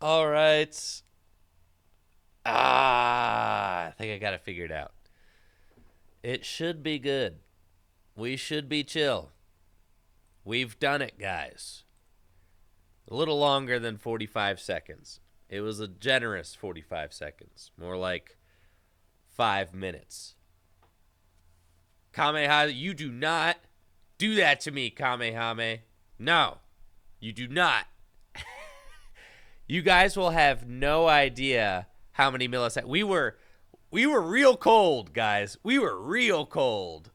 All right. I think I got it figured out. It should be good. We should be chill. We've done it, guys. A little longer than 45 seconds. It was a generous 45 seconds. More like 5 minutes. Kamehameha, you do not do that to me, Kamehameha. No, you do not. You guys will have no idea how many milliseconds. We were real cold, guys. We were real cold.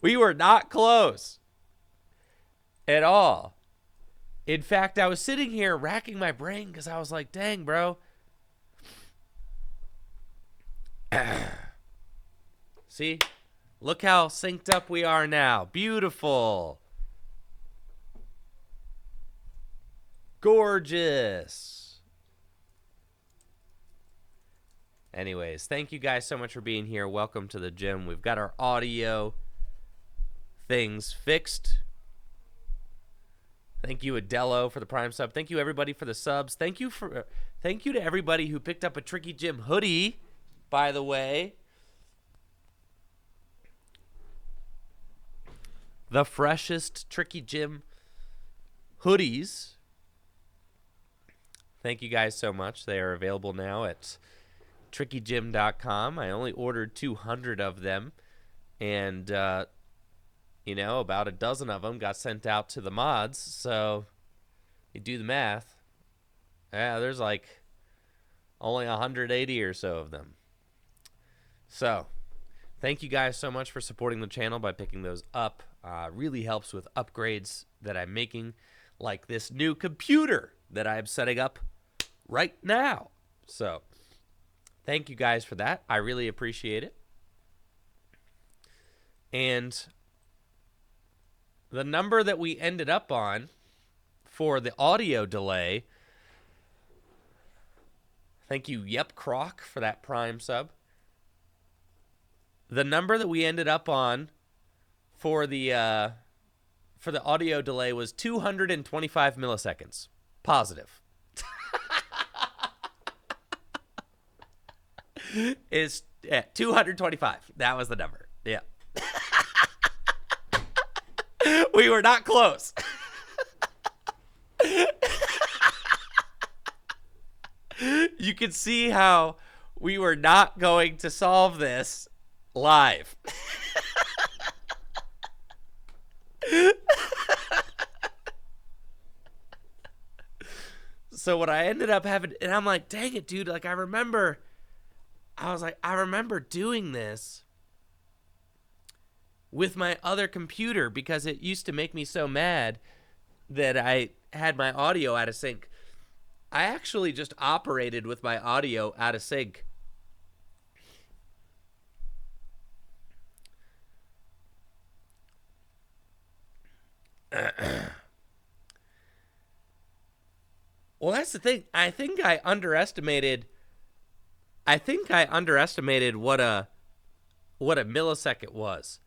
We were not close at all. In fact, I was sitting here racking my brain because I was like, dang, bro. See? Look how synced up we are now. Beautiful. Gorgeous. Anyways, thank you guys so much for being here. Welcome to the gym. We've got our audio things fixed. Thank you, Adello, for the Prime sub. Thank you, everybody, for the subs. Thank you to everybody who picked up a Tricky Gym hoodie, by the way. The freshest Tricky Gym hoodies. Thank you guys so much. They are available now at trickygym.com. I only ordered 200 of them, and about a dozen of them got sent out to the mods. So you do the math. Yeah, there's like only 180 or so of them. So thank you guys so much for supporting the channel by picking those up. Really helps with upgrades that I'm making, like this new computer that I'm setting up right now. So thank you guys for that. I really appreciate it. And the number that we ended up on for the audio delay, thank you, Yep Croc, for that Prime sub. The number that we ended up on for the audio delay was 225 milliseconds. Positive. Is 225. That was the number. Yeah. We were not close. You can see how we were not going to solve this live. So what I ended up having, and I'm like, dang it, dude. Like, I remember doing this with my other computer because it used to make me so mad that I had my audio out of sync. I actually just operated with my audio out of sync. Well, that's the thing. I think I underestimated what a millisecond was.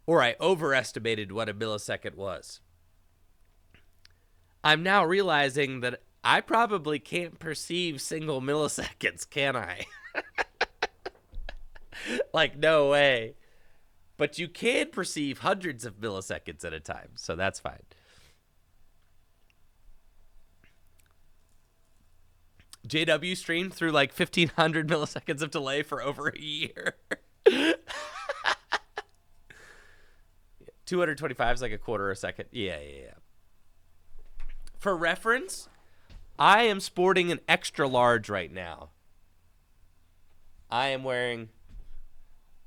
Or I overestimated what a millisecond was. I'm now realizing that I probably can't perceive single milliseconds, can I? Like, no way. But you can perceive hundreds of milliseconds at a time, so that's fine. JW streamed through like 1,500 milliseconds of delay for over a year. 225 is like a quarter a second. Yeah. For reference, I am sporting an extra large right now. I am wearing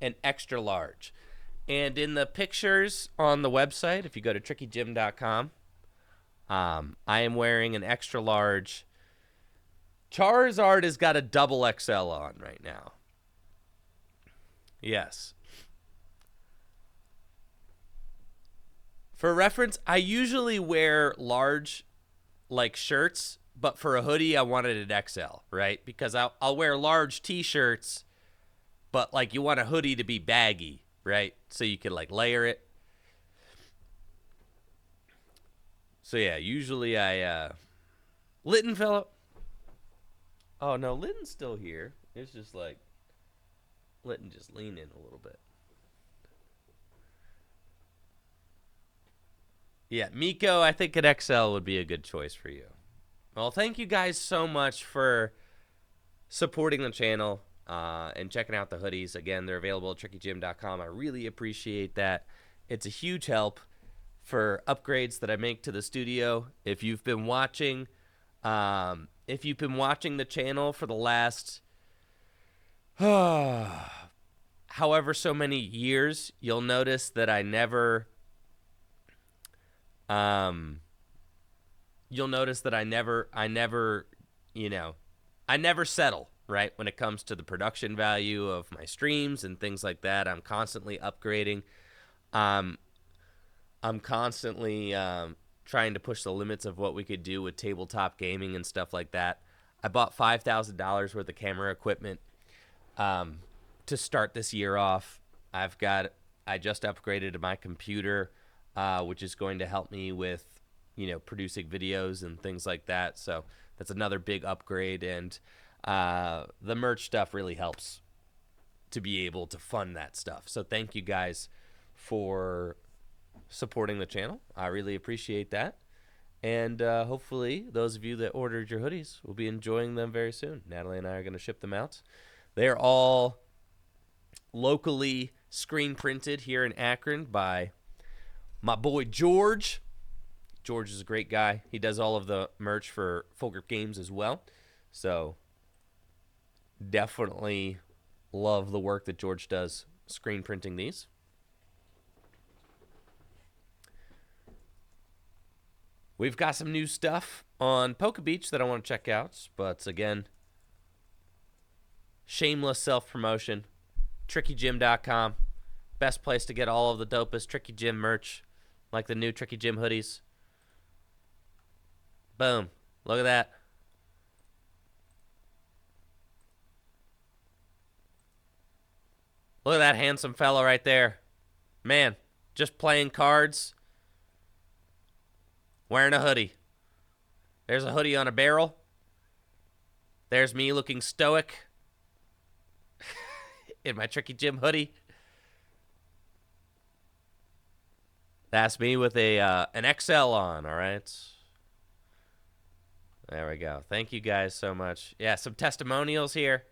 an extra large. And in the pictures on the website, if you go to trickygym.com, I am wearing an extra large. Charizard has got a double XL on right now. Yes. For reference, I usually wear large, like, shirts, but for a hoodie, I wanted an XL, right? Because I'll wear large T-shirts, but, like, you want a hoodie to be baggy, right? So you can, like, layer it. So yeah, usually Litton fell up. Oh no, Litton's still here. It's just like Litton just lean in a little bit. Yeah, Miko, I think an XL would be a good choice for you. Well, thank you guys so much for supporting the channel and checking out the hoodies. Again, they're available at trickygym.com. I really appreciate that. It's a huge help for upgrades that I make to the studio. If you've been watching the channel for the last however so many years, you'll notice that I never I never settle, right? When it comes to the production value of my streams and things like that. I'm constantly upgrading. I'm constantly trying to push the limits of what we could do with tabletop gaming and stuff like that. I bought $5,000 worth of camera equipment to start this year off. I just upgraded my computer, which is going to help me with, producing videos and things like that. So that's another big upgrade, and the merch stuff really helps to be able to fund that stuff. So thank you guys for supporting the channel. I really appreciate that. And hopefully those of you that ordered your hoodies will be enjoying them very soon. Natalie and I are going to ship them out. They're all locally screen printed here in Akron by my boy George. George is a great guy. He does all of the merch for Full Grip Games as well. So definitely love the work that George does screen printing these. We've got some new stuff on Poke Beach that I want to check out. But again, shameless self-promotion. TrickyGym.com. Best place to get all of the dopest Tricky Gym merch, like the new Tricky Gym hoodies. Boom. Look at that. Look at that handsome fella right there. Man, just playing cards, wearing a hoodie. There's a hoodie on a barrel. There's me looking stoic in my Tricky Gym hoodie. That's me with an XL on, all right? There we go. Thank you guys so much. Yeah, some testimonials here.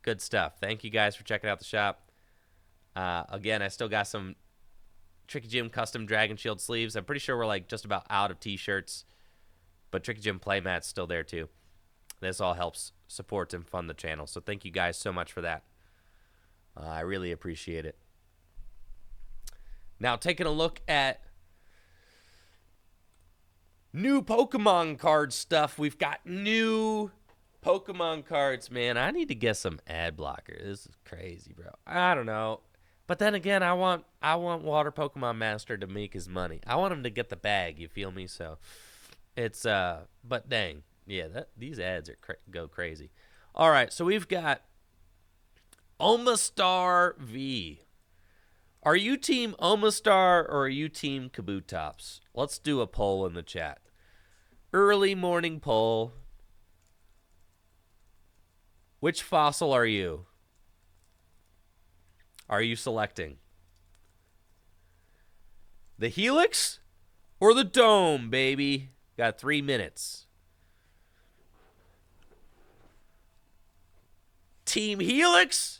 Good stuff. Thank you guys for checking out the shop. Again, I still got some Tricky Gym custom Dragon Shield sleeves. I'm pretty sure we're like just about out of t-shirts, but Tricky Gym playmat's still there too. This all helps support and fund the channel. So thank you guys so much for that. I really appreciate it. Now, taking a look at new Pokemon card stuff. We've got new Pokemon cards, man. I need to get some ad blocker. This is crazy, bro. I don't know. But then again, I want Water Pokemon Master to make his money. I want him to get the bag, you feel me? So it's but dang. Yeah, these ads are go crazy. All right, so we've got Omastar V. Are you team Omastar or are you team Kabutops? Let's do a poll in the chat. Early morning poll. Which fossil are you? Are you selecting the Helix or the Dome, baby? Got 3 minutes. Team Helix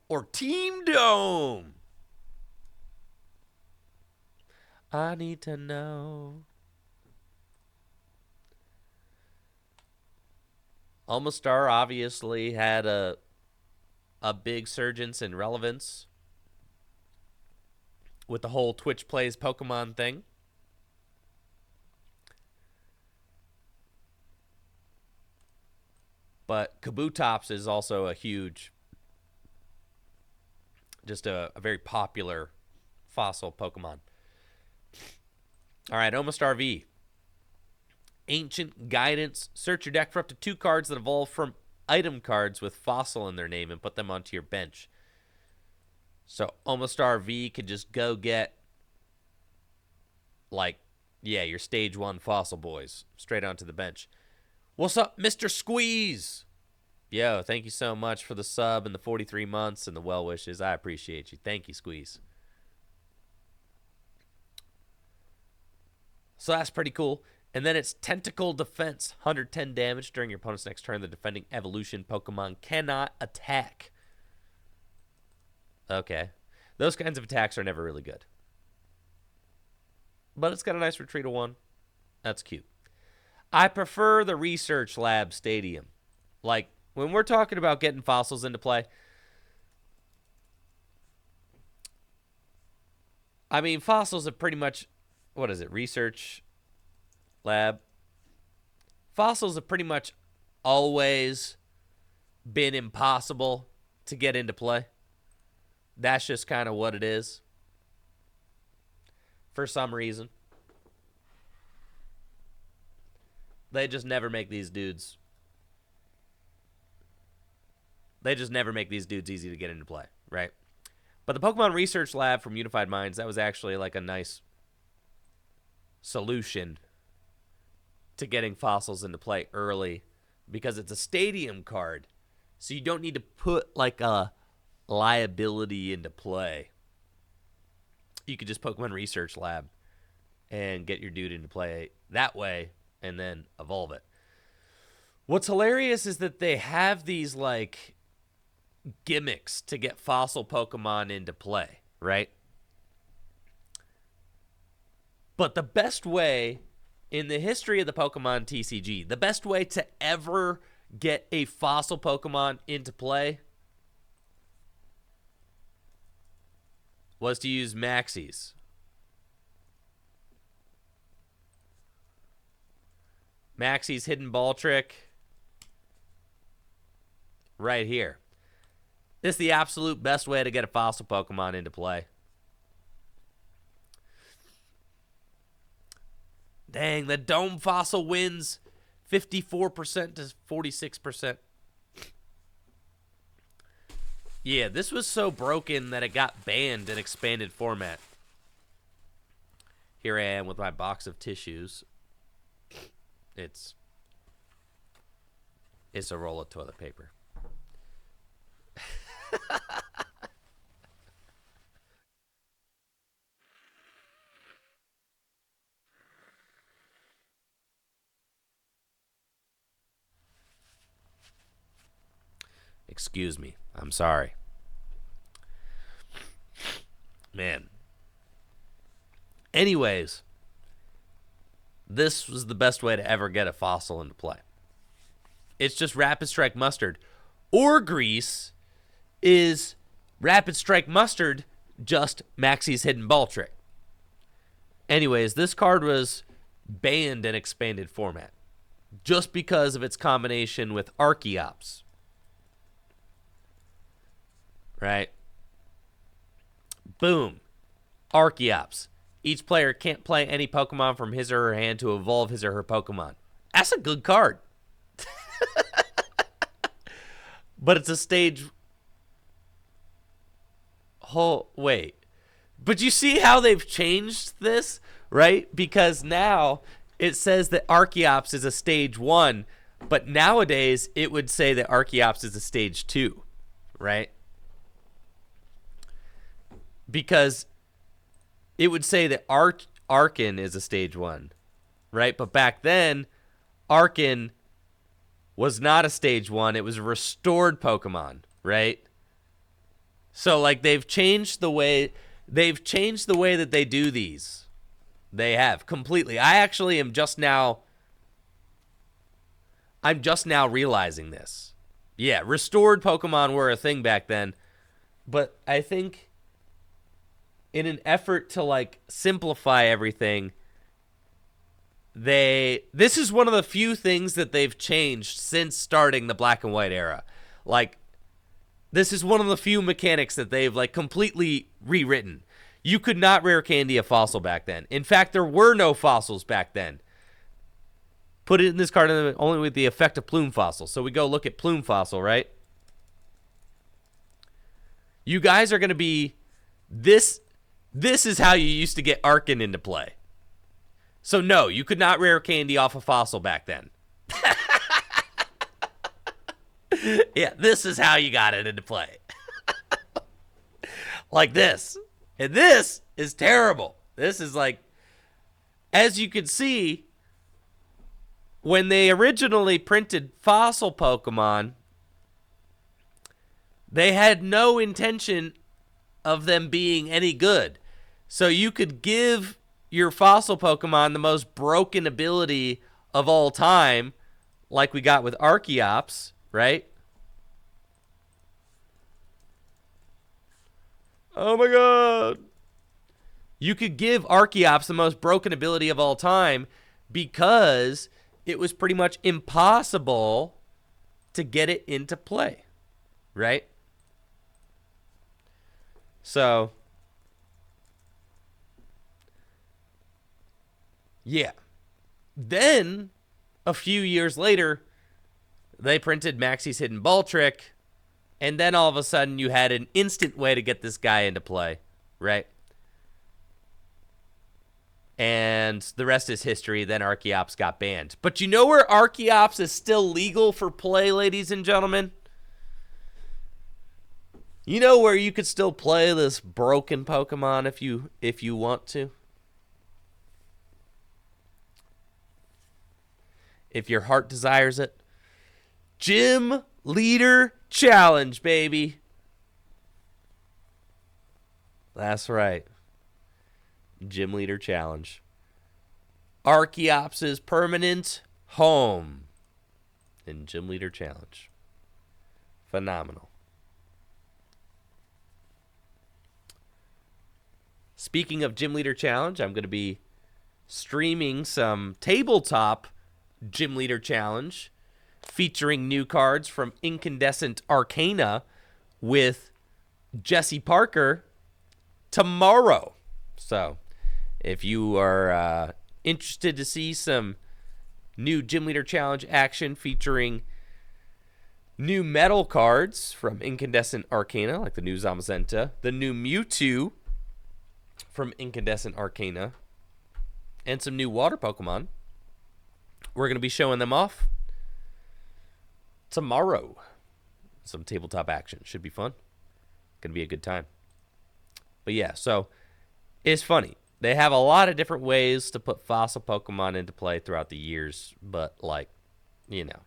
or Team Dome? I need to know. Omastar obviously had a big surgence in relevance with the whole Twitch plays Pokemon thing. But Kabutops is also a huge, just a very popular fossil Pokemon. All right, Omastar V. Ancient Guidance. Search your deck for up to 2 cards that evolve from item cards with fossil in their name and put them onto your bench. So Almost RV could just go get, like, yeah, your stage 1 fossil boys straight onto the bench. What's up, Mr. Squeeze? Yo, thank you so much for the sub and the 43 months and the well wishes. I appreciate you. Thank you, Squeeze. So that's pretty cool. And then it's Tentacle Defense. 110 damage during your opponent's next turn. The defending evolution Pokemon cannot attack. Okay. Those kinds of attacks are never really good. But it's got a nice retreat of 1. That's cute. I prefer the Research Lab Stadium. Like, when we're talking about getting fossils into play, I mean, fossils are pretty much, what is it, Research Lab? Fossils have pretty much always been impossible to get into play. That's just kind of what it is. For some reason. They just never make these dudes. They just never make these dudes easy to get into play, right? But the Pokemon Research Lab from Unified Minds, that was actually like a nice solution to getting fossils into play early because it's a stadium card. So you don't need to put like a liability into play. You could just Pokemon Research Lab and get your dude into play that way and then evolve it. What's hilarious is that they have these like gimmicks to get fossil Pokemon into play, right? But the best way in the history of the Pokemon TCG, the best way to ever get a fossil Pokemon into play was to use Maxis. Maxie's hidden ball trick right here. This is the absolute best way to get a fossil Pokemon into play. Dang, the Dome Fossil wins 54% to 46%. Yeah, this was so broken that it got banned in expanded format. Here I am with my box of tissues. It's a roll of toilet paper. Excuse me. I'm sorry. Man. Anyways, this was the best way to ever get a fossil into play. It's just Rapid Strike Mustard. Or Grease is Rapid Strike Mustard, just Maxie's hidden ball trick. Anyways, this card was banned in expanded format just because of its combination with Archeops. Right? Boom. Archeops. Each player can't play any Pokemon from his or her hand to evolve his or her Pokemon. That's a good card. But it's a stage... Oh, wait. But you see how they've changed this, right? Because now it says that Archeops is a stage 1, but nowadays it would say that Archeops is a stage 2, right? Because it would say that Arkin is a stage 1, right? But back then, Arkin was not a stage 1. It was a restored Pokemon, right? So, like, they've changed the way that they do these. They have completely. I'm just now realizing this. Yeah, restored Pokemon were a thing back then, but I think in an effort to like simplify everything, this is one of the few things that they've changed since starting the Black and White era. Like, this is one of the few mechanics that they've like completely rewritten. You could not rare candy a fossil back then. In fact, there were no fossils back then. Put it in this card only with the effect of Plume Fossil. So we go look at Plume Fossil, right? You guys are going to be This is how you used to get Arkin into play. So no, you could not rare candy off a fossil back then. Yeah, this is how you got it into play. Like this. And this is terrible. This is like, as you can see, when they originally printed fossil Pokemon, they had no intention of them being any good. So you could give your fossil Pokemon the most broken ability of all time, like we got with Archeops, right? Oh my god. You could give Archeops the most broken ability of all time because it was pretty much impossible to get it into play, right? So, yeah. Then, a few years later, they printed Maxie's Hidden Ball Trick, and then all of a sudden you had an instant way to get this guy into play, right? And the rest is history. Then Archeops got banned. But you know where Archeops is still legal for play, ladies and gentlemen? You know where you could still play this broken Pokemon if you want to? If your heart desires it. Gym Leader Challenge, baby. That's right. Gym Leader Challenge. Archeops' permanent home in Gym Leader Challenge. Phenomenal. Speaking of Gym Leader Challenge, I'm going to be streaming some tabletop Gym Leader Challenge featuring new cards from Incandescent Arcana with Jesse Parker tomorrow. So, if you are interested to see some new Gym Leader Challenge action featuring new metal cards from Incandescent Arcana, like the new Zamazenta, the new Mewtwo from Incandescent Arcana, and some new water Pokemon, we're going to be showing them off tomorrow. Some tabletop action. Should be fun. Going to be a good time. But yeah, so it's funny. They have a lot of different ways to put fossil Pokemon into play throughout the years, but like, you know,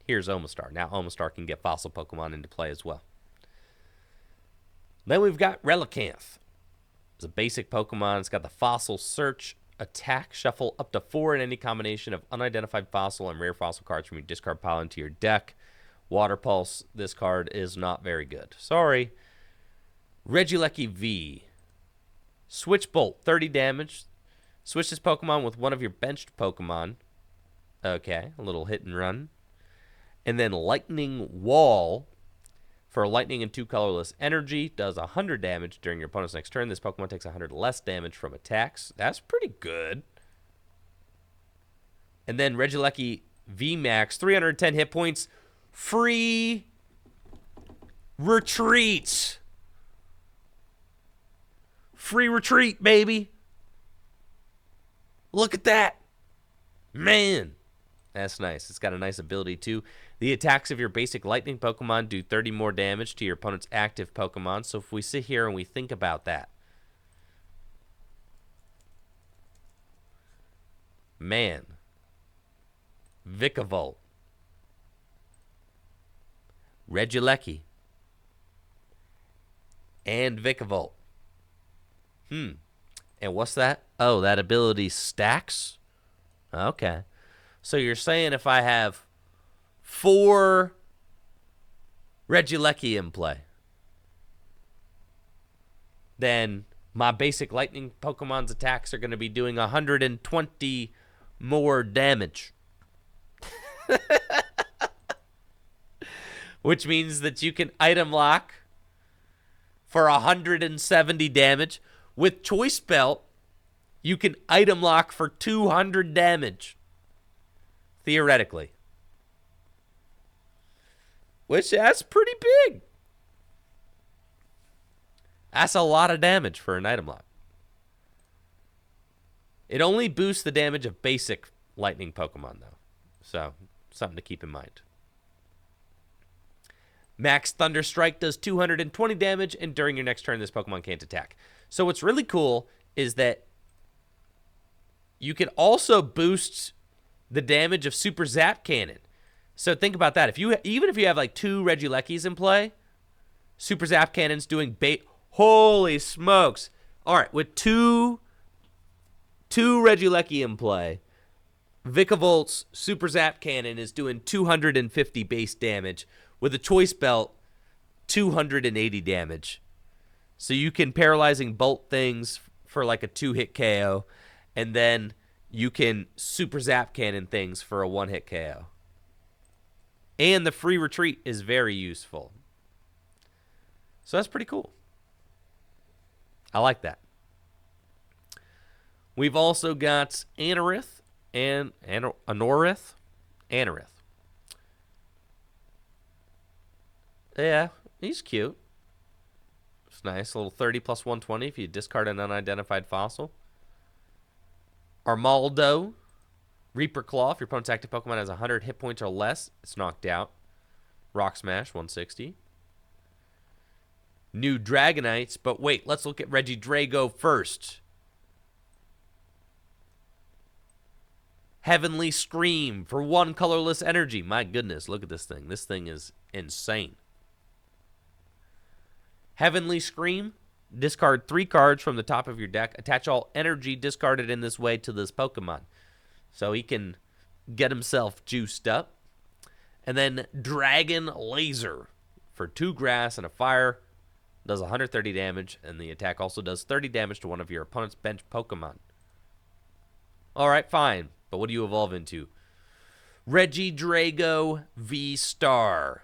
here's Omastar. Now Omastar can get fossil Pokemon into play as well. Then we've got Relicanth. It's a basic Pokemon. It's got the fossil search, attack, shuffle up to 4 in any combination of unidentified fossil and rare fossil cards from your discard pile into your deck. Water Pulse, this card is not very good. Sorry. Regieleki V. Switch Bolt, 30 damage. Switch this Pokemon with one of your benched Pokemon. Okay, a little hit and run. And then Lightning Wall. For lightning and 2 colorless energy, does 100 damage during your opponent's next turn. This Pokemon takes 100 less damage from attacks. That's pretty good. And then Regieleki VMAX, 310 hit points. Free retreat. Free retreat, baby. Look at that. Man. That's nice. It's got a nice ability, too. The attacks of your basic lightning Pokemon do 30 more damage to your opponent's active Pokemon. So if we sit here and we think about that. Man. Vikavolt. Regieleki. And Vikavolt. And what's that? Oh, that ability stacks? Okay. So you're saying if I have 4 Regieleki in play, then my basic lightning Pokemon's attacks are going to be doing 120 more damage. Which means that you can item lock for 170 damage. With Choice Belt, you can item lock for 200 damage. Theoretically. Which, that's pretty big. That's a lot of damage for an item lock. It only boosts the damage of basic lightning Pokemon, though. So, something to keep in mind. Max Thunder Strike does 220 damage, and during your next turn, this Pokemon can't attack. So what's really cool is that you can also boost the damage of Super Zap Cannon. So think about that. Even if you have like 2 Regielekis in play, Super Zap Cannon's doing bait. Holy smokes. All right, with two Regieleki in play, Vikavolt Super Zap Cannon is doing 250 base damage. With a Choice Belt, 280 damage. So you can Paralyzing Bolt things for like a 2-hit KO, and then you can Super Zap Cannon things for a 1-hit KO. And the free retreat is very useful. So that's pretty cool. I like that. We've also got Anorith and Anorith. Yeah, he's cute. It's nice. A little 30 plus 120 if you discard an unidentified fossil. Armaldo. Reaper Claw. If your opponent's active Pokemon has 100 hit points or less, it's knocked out. Rock Smash, 160. New Dragonites. But wait, let's look at Regidrago first. Heavenly Scream for 1 colorless energy. My goodness, look at this thing. This thing is insane. Heavenly Scream, discard 3 cards from the top of your deck. Attach all energy discarded in this way to this Pokemon. So he can get himself juiced up. And then Dragon Laser for 2 grass and a fire. Does 130 damage. And the attack also does 30 damage to one of your opponent's bench Pokemon. Alright, fine. But what do you evolve into? Regidrago V-Star.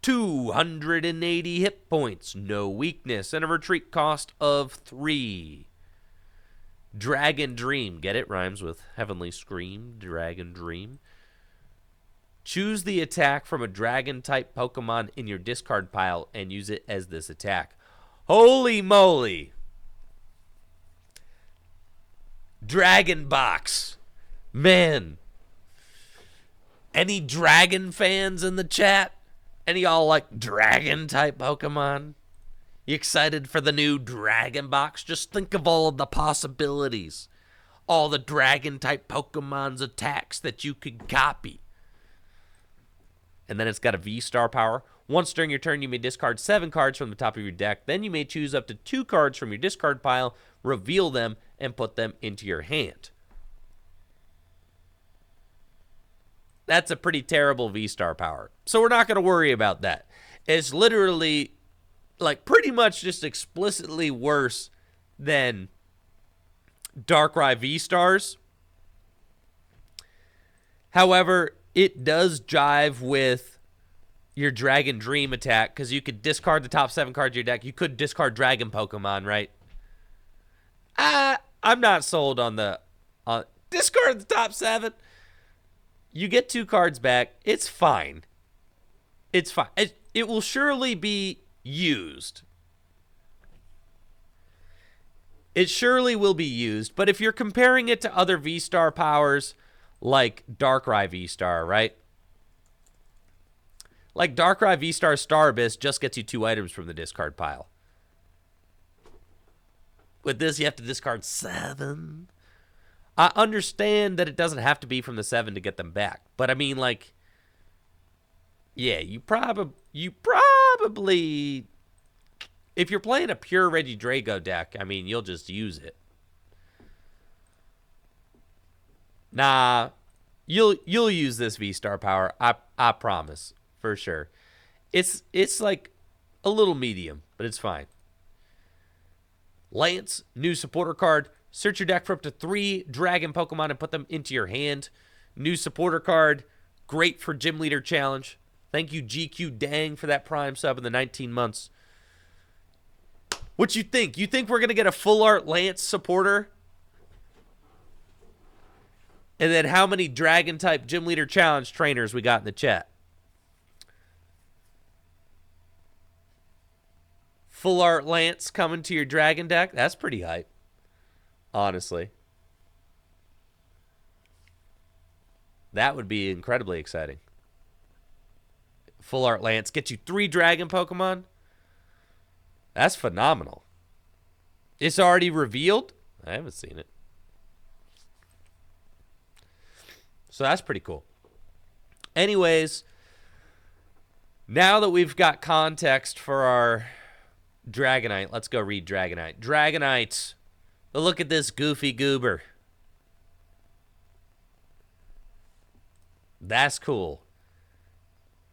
280 hit points, no weakness, and a retreat cost of 3. Dragon Dream. Get it? Rhymes with Heavenly Scream. Dragon Dream. Choose the attack from a Dragon-type Pokemon in your discard pile and use it as this attack. Holy moly! Dragon Box. Man. Any Dragon fans in the chat? Any y'all like Dragon-type Pokemon? You excited for the new Dragon Box? Just think of all of the possibilities. All the Dragon-type Pokemon's attacks that you could copy. And then it's got a V-Star power. Once during your turn, you may discard 7 cards from the top of your deck. Then you may choose up to 2 cards from your discard pile, reveal them, and put them into your hand. That's a pretty terrible V-Star power. So we're not going to worry about that. It's literally, like, pretty much just explicitly worse than Darkrai V-Stars. However, it does jive with your Dragon Dream attack, because you could discard the top 7 cards of your deck. You could discard Dragon Pokemon, right? I'm not sold on the... discard the top 7. You get 2 cards back. It's fine. It's fine. It will surely be used. It surely will be used. But if you're comparing it to other V-Star powers, like Darkrai V-Star, right? Like Darkrai V-Star Star Abyss just gets you 2 items from the discard pile. With this, you have to discard 7. I understand that it doesn't have to be from the 7 to get them back. But I mean, like, yeah, you probably, if you're playing a pure Regidrago deck, I mean, you'll just use it. Nah, you'll use this V-Star power. I promise, for sure. It's like a little medium, but it's fine. Lance, new supporter card. Search your deck for up to 3 Dragon Pokemon and put them into your hand. New supporter card. Great for Gym Leader Challenge. Thank you, GQ Dang, for that Prime sub in the 19 months. What you think? You think we're going to get a full art Lance supporter? And then how many Dragon-type Gym Leader Challenge trainers we got in the chat? Full art Lance coming to your dragon deck. That's pretty hype, honestly. That would be incredibly exciting. Full art Lance get you 3 dragon Pokemon. That's phenomenal. It's already revealed? I haven't seen it. So that's pretty cool. Anyways, now that we've got context for our Dragonite, let's go read Dragonite. Dragonite. Look at this goofy goober. That's cool.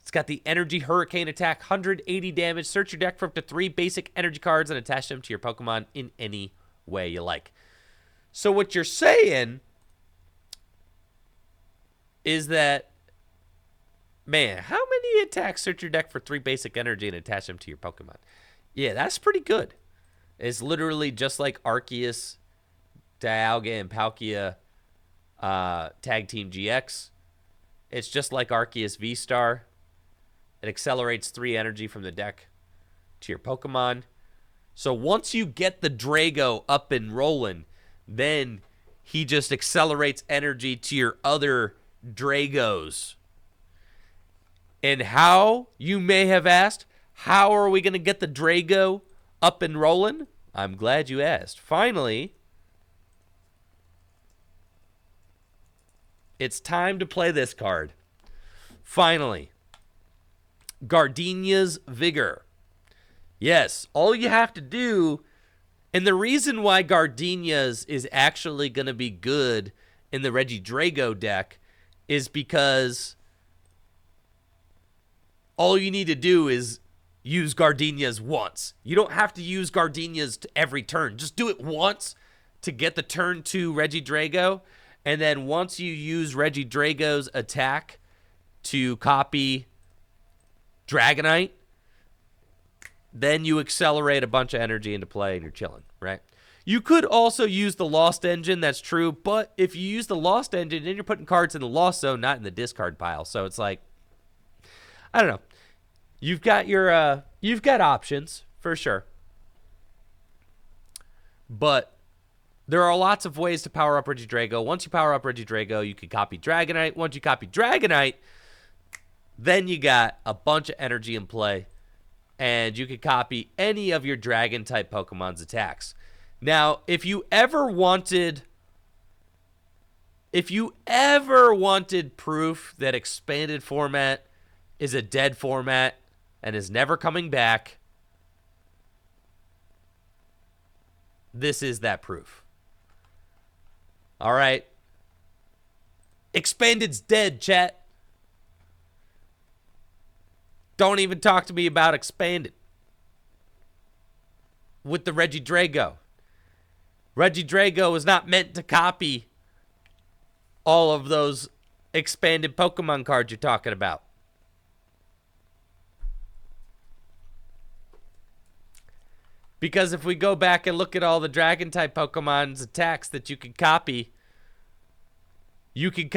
It's got the Energy Hurricane attack, 180 damage. Search your deck for up to 3 basic energy cards and attach them to your Pokemon in any way you like. So what you're saying is that, man, how many attacks search your deck for 3 basic energy and attach them to your Pokemon? Yeah, that's pretty good. It's literally just like Arceus, Dialga, and Palkia Tag Team GX. It's just like Arceus V-Star. It accelerates 3 energy from the deck to your Pokemon. So once you get the Drago up and rolling, then he just accelerates energy to your other Dragos. And how, you may have asked, how are we going to get the Drago up and rolling? I'm glad you asked. Finally, it's time to play this card. Finally. Gardenia's Vigor. Yes, all you have to do, and the reason why Gardenia's is actually going to be good in the Regidrago deck is because all you need to do is use Gardenia's once. You don't have to use Gardenia's every turn. Just do it once to get the turn 2 Regidrago, and then once you use Regidrago's attack to copy Dragonite, then you accelerate a bunch of energy into play and you're chilling, right? You could also use the Lost Engine, that's true, but if you use the Lost Engine, then you're putting cards in the Lost Zone, not in the discard pile. So it's like, I don't know. You've got your, you've got options for sure, but there are lots of ways to power up Regidrago. Once you power up Regidrago, you can copy Dragonite. Once you copy Dragonite, then you got a bunch of energy in play, and you can copy any of your Dragon-type Pokemon's attacks. Now, if you ever wanted proof that expanded format is a dead format and is never coming back, this is that proof. All right? Expanded's dead, chat. Don't even talk to me about Expanded with the Regidrago. Regidrago is not meant to copy all of those expanded Pokemon cards you're talking about. Because if we go back and look at all the Dragon-type Pokemon's attacks that you can copy, you can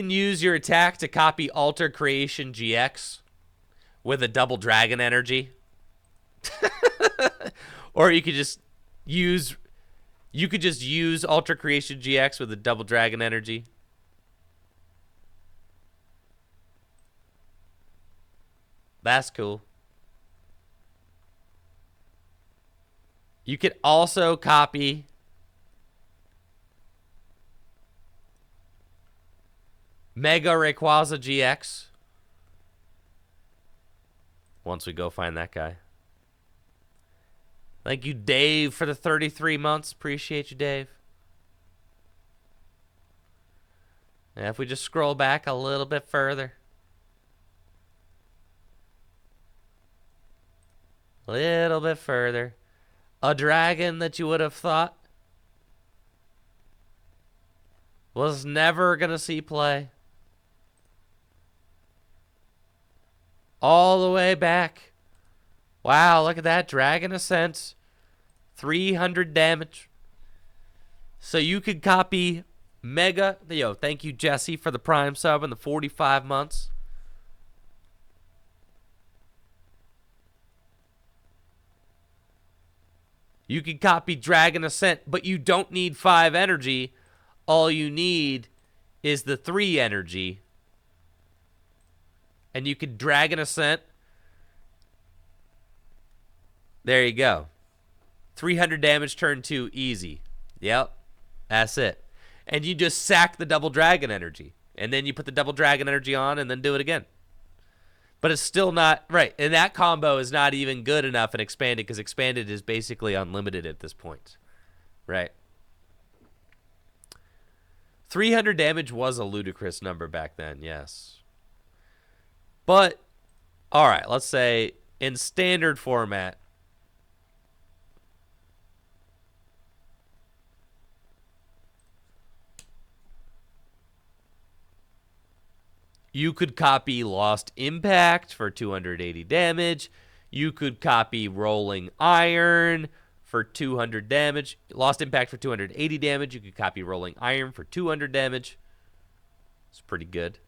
use your attack to copy Alter Creation GX with a double dragon energy. Or you could just use Alter Creation GX with a double dragon energy. That's cool. You could also copy Mega Rayquaza GX. Once we go find that guy. Thank you, Dave, for the 33 months. Appreciate you, Dave. And if we just scroll back a little bit further. Little bit further. A dragon that you would have thought was never going to see play. All the way back. Wow, look at that. Dragon Ascent. 300 damage. So you could copy Mega. Yo, thank you, Jesse, for the Prime sub and the 45 months. You can copy Dragon Ascent, but you don't need 5 energy. All you need is the 3 energy. And you can Dragon Ascent. There you go. 300 damage turn 2 easy. Yep. That's it. And you just sack the double dragon energy. And then you put the double dragon energy on and then do it again. But it's still not right. And that combo is not even good enough in expanded, because expanded is basically unlimited at this point. Right. 300 damage was a ludicrous number back then, yes. But, all right, let's say in standard format, you could copy Lost Impact for 280 damage. You could copy Rolling Iron for 200 damage. Lost Impact for 280 damage. You could copy Rolling Iron for 200 damage. It's pretty good.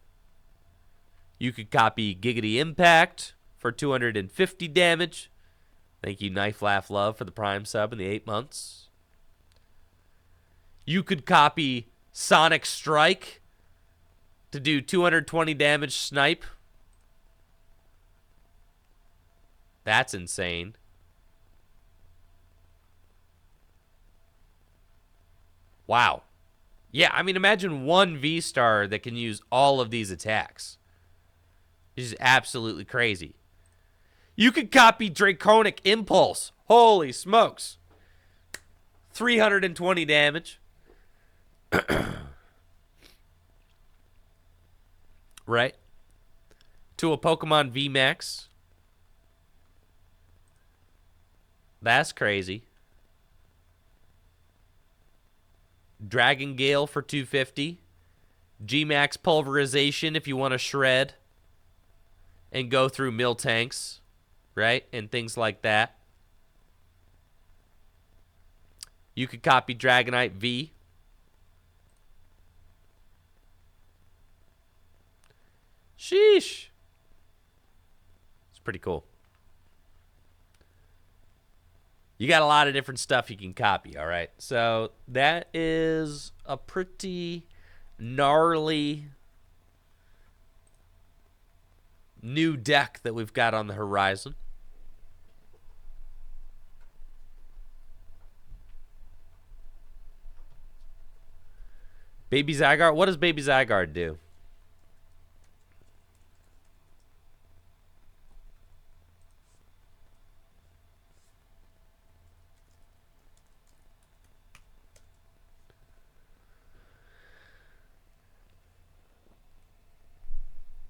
You could copy Giggity Impact for 250 damage. Thank you, Knife Laugh Love, for the Prime sub in the 8 months. You could copy Sonic Strike to do 220 damage snipe. That's insane. Wow. Yeah, I mean, imagine one V-Star that can use all of these attacks. It's just absolutely crazy. You could copy Draconic Impulse. Holy smokes. 320 damage. Right? To a Pokemon VMAX. That's crazy. Dragon Gale for 250. G-Max Pulverization if you want to shred and go through Miltanks, right? And things like that. You could copy Dragonite V. Sheesh. It's pretty cool. You got a lot of different stuff you can copy, all right? So that is a pretty gnarly new deck that we've got on the horizon. Baby Zygarde. What does Baby Zygarde do?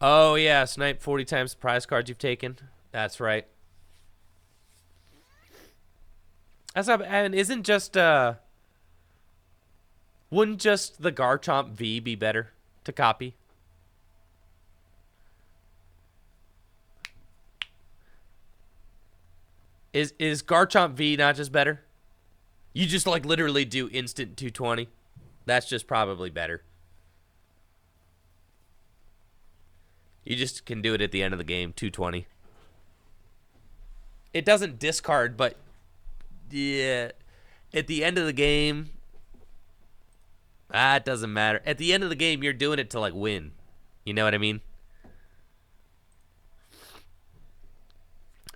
Oh, yeah. Snipe 40 times the prize cards you've taken. That's right. That's not, and isn't just, wouldn't just the Garchomp V be better to copy? Is Garchomp V not just better? You just, like, literally do instant 220. That's just probably better. You just can do it at the end of the game, 220. It doesn't discard, but yeah, at the end of the game, it doesn't matter. At the end of the game, you're doing it to, like, win. You know what I mean?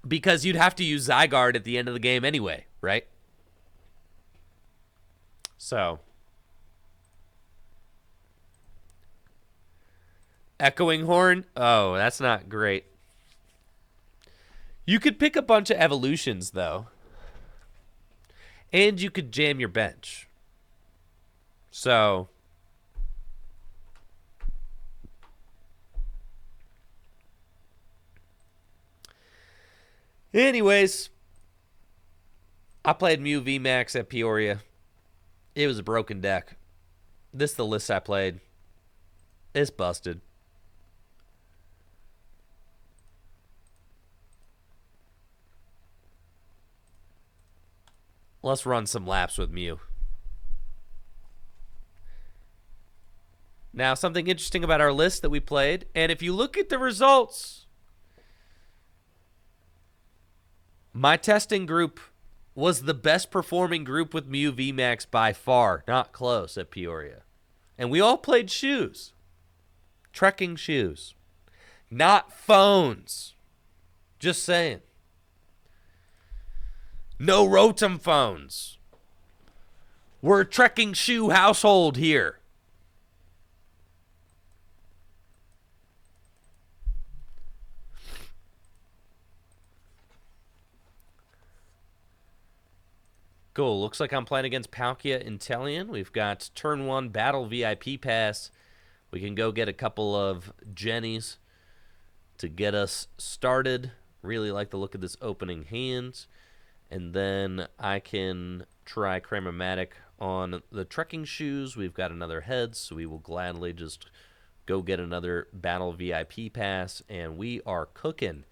Because you'd have to use Zygarde at the end of the game anyway, right? So Echoing Horn? Oh, that's not great. You could pick a bunch of evolutions, though. And you could jam your bench. So anyways, I played Mew VMAX at Peoria. It was a broken deck. This is the list I played. It's busted. Let's run some laps with Mew. Now, something interesting about our list that we played, and if you look at the results, my testing group was the best performing group with Mew VMAX by far. Not close at Peoria. And we all played shoes. Trekking shoes. Not phones. Just saying. No Rotom phones. We're a trekking shoe household here. Cool. Looks like I'm playing against Palkia Inteleon. We've got turn 1 battle VIP pass. We can go get a couple of Jennies to get us started. Really like the look of this opening hand. And then I can try Cramomatic on the trekking shoes. We've got another head, so we will gladly just go get another battle VIP pass. And we are cooking.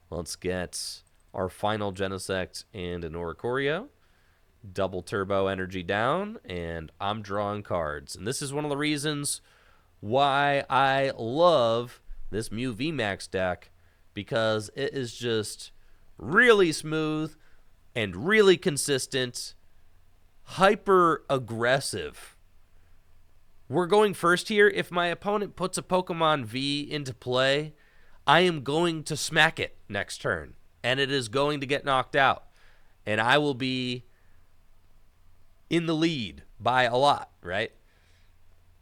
Let's get our final Genesect and an Oricorio. Double turbo energy down, and I'm drawing cards. And this is one of the reasons why I love this Mew VMAX deck, because it is just really smooth and really consistent, hyper aggressive. We're going first here. If my opponent puts a Pokemon V into play, I am going to smack it next turn, and it is going to get knocked out, and I will be in the lead by a lot, right?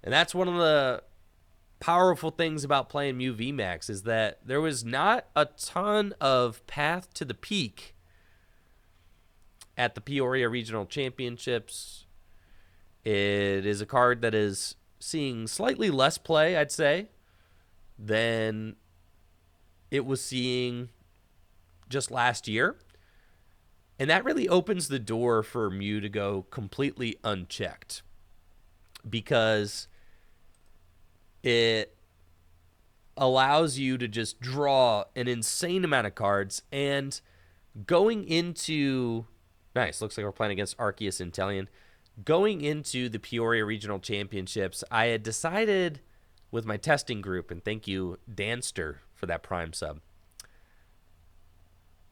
And that's one of the powerful things about playing Mew VMAX, is that there was not a ton of path to the peak at the Peoria Regional Championships. It is a card that is seeing slightly less play, I'd say, than it was seeing just last year. And that really opens the door for Mew to go completely unchecked, because it allows you to just draw an insane amount of cards. And going into... Nice, looks like we're playing against Arceus Inteleon. Going into the Peoria Regional Championships, I had decided with my testing group, and thank you, Danster, for that Prime sub.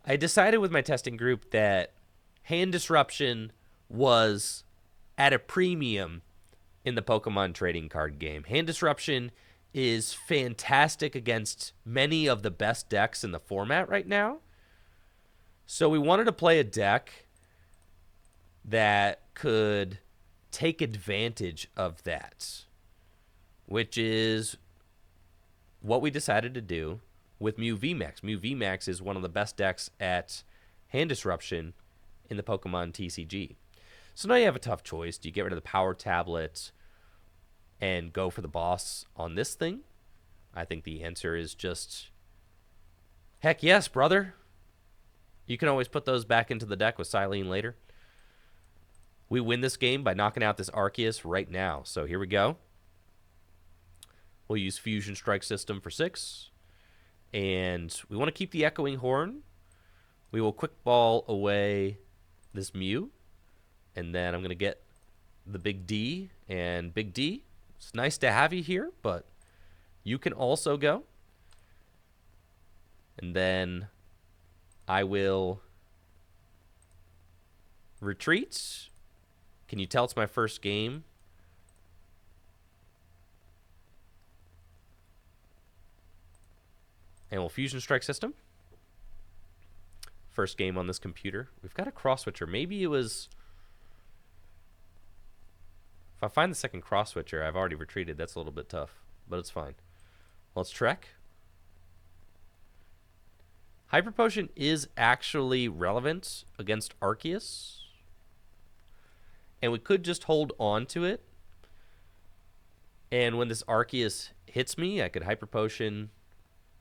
I decided with my testing group that hand disruption was at a premium in the Pokemon trading card game. Hand disruption is fantastic against many of the best decks in the format right now. So we wanted to play a deck that could take advantage of that, which is what we decided to do with Mew VMAX. Mew VMAX is one of the best decks at hand disruption in the Pokemon TCG. So now you have a tough choice. Do you get rid of the power tablet and go for the boss on this thing? I think the answer is just, heck yes, brother. You can always put those back into the deck with Silene later. We win this game by knocking out this Arceus right now. So here we go. We'll use Fusion Strike System for 6. And we want to keep the Echoing Horn. We will Quick Ball away this Mew. And then I'm going to get the Big D. And Big D, it's nice to have you here, but you can also go. And then I will retreat. Can you tell it's my first game? And we'll Fusion Strike System. First game on this computer. We've got a cross switcher. Maybe it was... If I find the second cross switcher, I've already retreated. That's a little bit tough, but it's fine. Let's Trek. Hyper Potion is actually relevant against Arceus. And we could just hold on to it. And when this Arceus hits me, I could Hyper Potion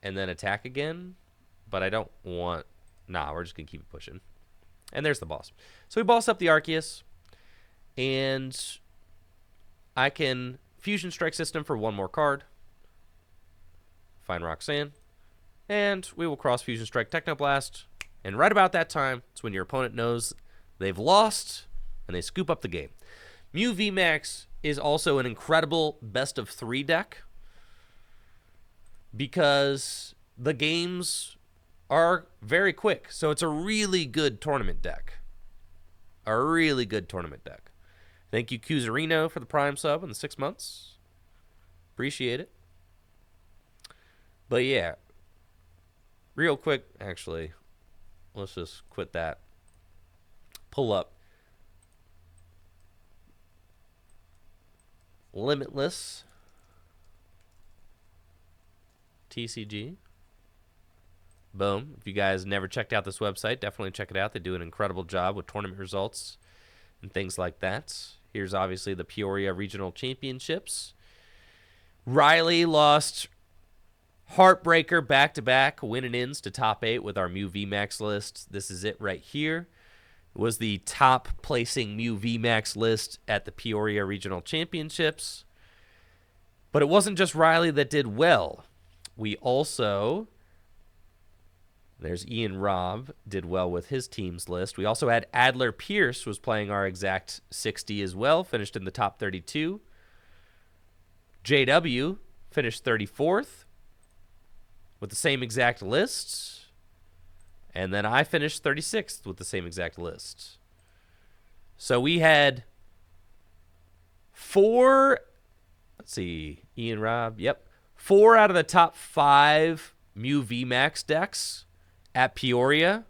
and then attack again. But I don't want... Nah, we're just going to keep it pushing. And there's the boss. So we boss up the Arceus. And I can Fusion Strike System for one more card. Find Roxanne. And we will cross Fusion Strike Technoblast. And right about that time, it's when your opponent knows they've lost and they scoop up the game. Mew VMAX is also an incredible best-of-3 deck because the games are very quick. So it's a really good tournament deck. A really good tournament deck. Thank you, Cusarino, for the Prime sub in the 6 months. Appreciate it. But yeah, real quick, actually, let's just quit that. Pull up Limitless TCG. Boom. If you guys never checked out this website, definitely check it out. They do an incredible job with tournament results and things like that. Here's obviously the Peoria Regional Championships. Riley lost heartbreaker back-to-back win-and-ins to top 8 with our Mew VMAX list. This is it right here. It was the top placing Mew VMAX list at the Peoria Regional Championships. But it wasn't just Riley that did well. We also... There's Ian Robb, did well with his team's list. We also had Adler Pierce, was playing our exact 60 as well, finished in the top 32. JW finished 34th with the same exact list. And then I finished 36th with the same exact list. So we had 4, let's see, Ian Robb, yep. 4 out of the top 5 Mew VMAX decks at Peoria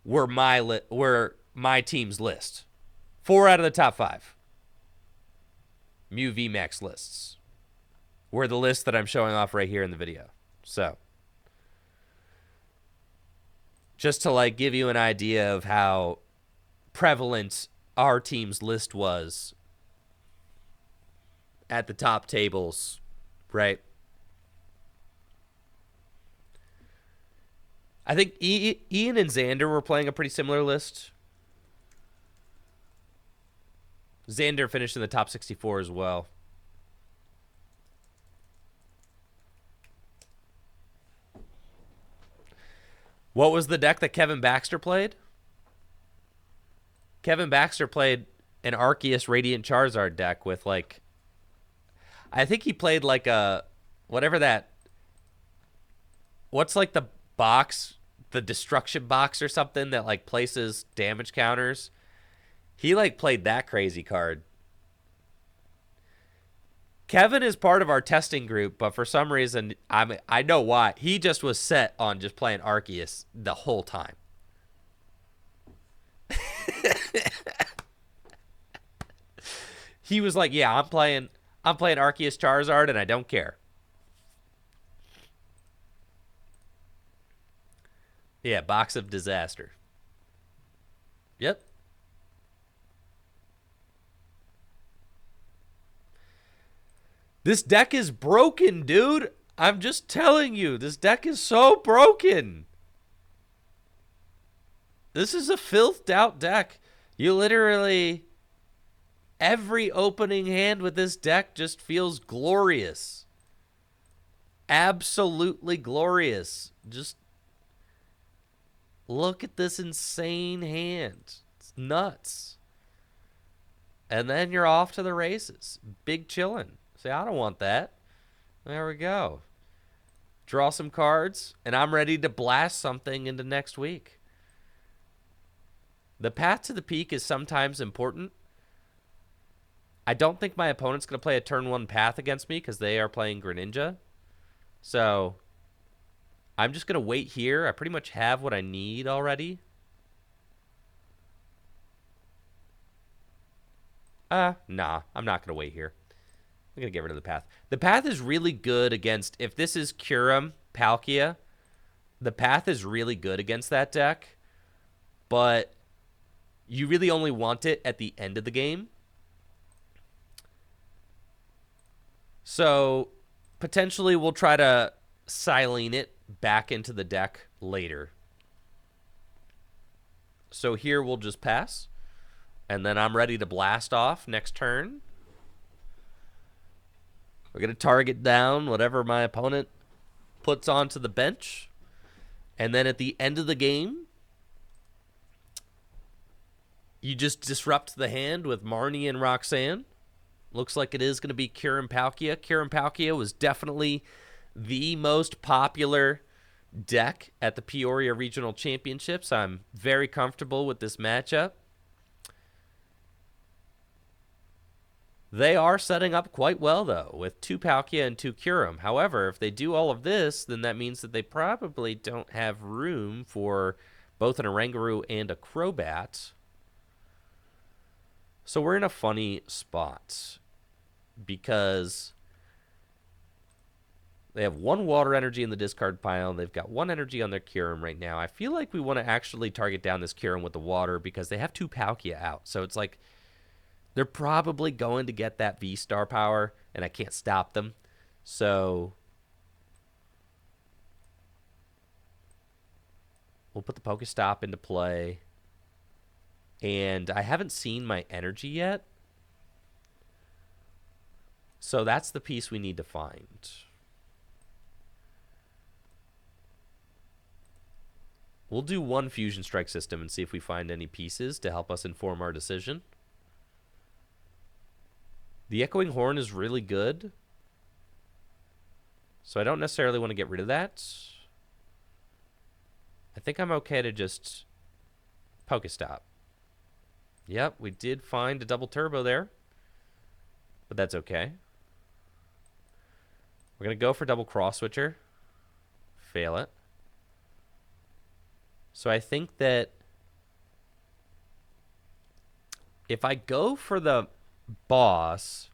were my team's list. 4 out of the top 5 Mew VMAX lists were the list that I'm showing off right here in the video. So, just to like give you an idea of how prevalent our team's list was at the top tables, right? I think Ian and Xander were playing a pretty similar list. Xander finished in the top 64 as well. What was the deck that Kevin Baxter played? Kevin Baxter played an Arceus Radiant Charizard deck with like... I think he played like a... Whatever that... What's like the box... The destruction box or something that like places damage counters. He like played that crazy card. Kevin is part of our testing group, but for some reason I know why. He just was set on just playing Arceus the whole time. He was like, "Yeah, I'm playing Arceus Charizard and I don't care." Yeah, Box of Disaster. Yep. This deck is broken, dude. I'm just telling you. This deck is so broken. This is a filthed out deck. You literally... Every opening hand with this deck just feels glorious. Absolutely glorious. Just... Look at this insane hand. It's nuts. And then you're off to the races. Big chillin'. Say, I don't want that. There we go. Draw some cards, and I'm ready to blast something into next week. The path to the peak is sometimes important. I don't think my opponent's going to play a turn 1 path against me because they are playing Greninja. So... I'm just going to wait here. I pretty much have what I need already. Nah, I'm not going to wait here. I'm going to get rid of the path. The path is really good against... If this is Kyurem, Palkia, the path is really good against that deck. But you really only want it at the end of the game. So, potentially we'll try to silene it back into the deck later. So here we'll just pass. And then I'm ready to blast off next turn. We're going to target down whatever my opponent puts onto the bench. And then at the end of the game, you just disrupt the hand with Marnie and Roxanne. Looks like it is going to be Kyurem Palkia. Kyurem Palkia was definitely the most popular deck at the Peoria Regional Championships. I'm very comfortable with this matchup. They are setting up quite well, though, with 2 Palkia and 2 Kyurem. However, if they do all of this, then that means that they probably don't have room for both an Oranguru and a Crobat. So we're in a funny spot because they have 1 water energy in the discard pile. They've got 1 energy on their Kyurem right now. I feel like we want to actually target down this Kyurem with the water because they have 2 Palkia out. So it's like they're probably going to get that V-Star power, and I can't stop them. So we'll put the Pokestop into play. And I haven't seen my energy yet. So that's the piece we need to find. We'll do 1 Fusion Strike system and see if we find any pieces to help us inform our decision. The Echoing Horn is really good. So I don't necessarily want to get rid of that. I think I'm okay to just Pokestop. Yep, we did find a double turbo there. But that's okay. We're going to go for double cross switcher. Fail it. So I think that if I go for the boss,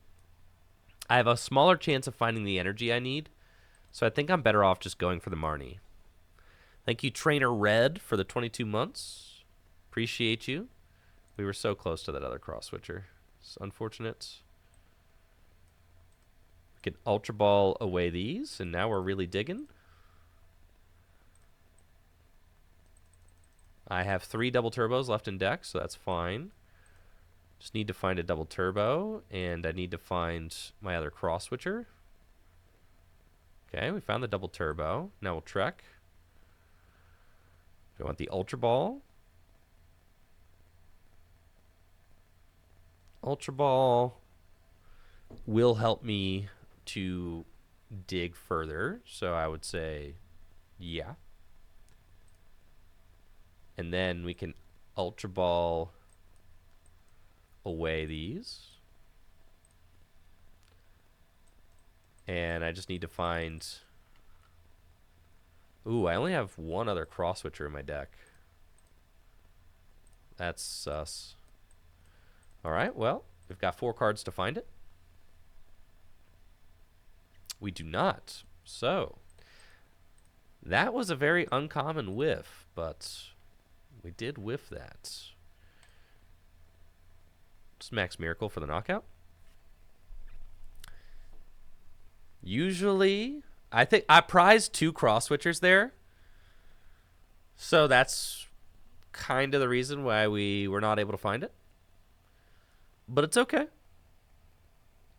I have a smaller chance of finding the energy I need. So I think I'm better off just going for the Marnie. Thank you, Trainer Red, for the 22 months. Appreciate you. We were so close to that other cross switcher. It's unfortunate. We can Ultra Ball away these, and now we're really digging. I have 3 double turbos left in deck, so that's fine. Just need to find a double turbo, and I need to find my other cross switcher. Okay, we found the double turbo. Now we'll Trek. Do I want the Ultra Ball? Ultra Ball will help me to dig further, so I would say yeah. And then we can Ultra Ball away these. And I just need to find... Ooh, I only have 1 other cross switcher in my deck. That's sus. Alright, well, we've got 4 cards to find it. We do not. So, that was a very uncommon whiff, but we did whiff that. Just Max Miracle for the knockout. Usually, I think I prized 2 cross switchers there. So that's kind of the reason why we were not able to find it. But it's okay.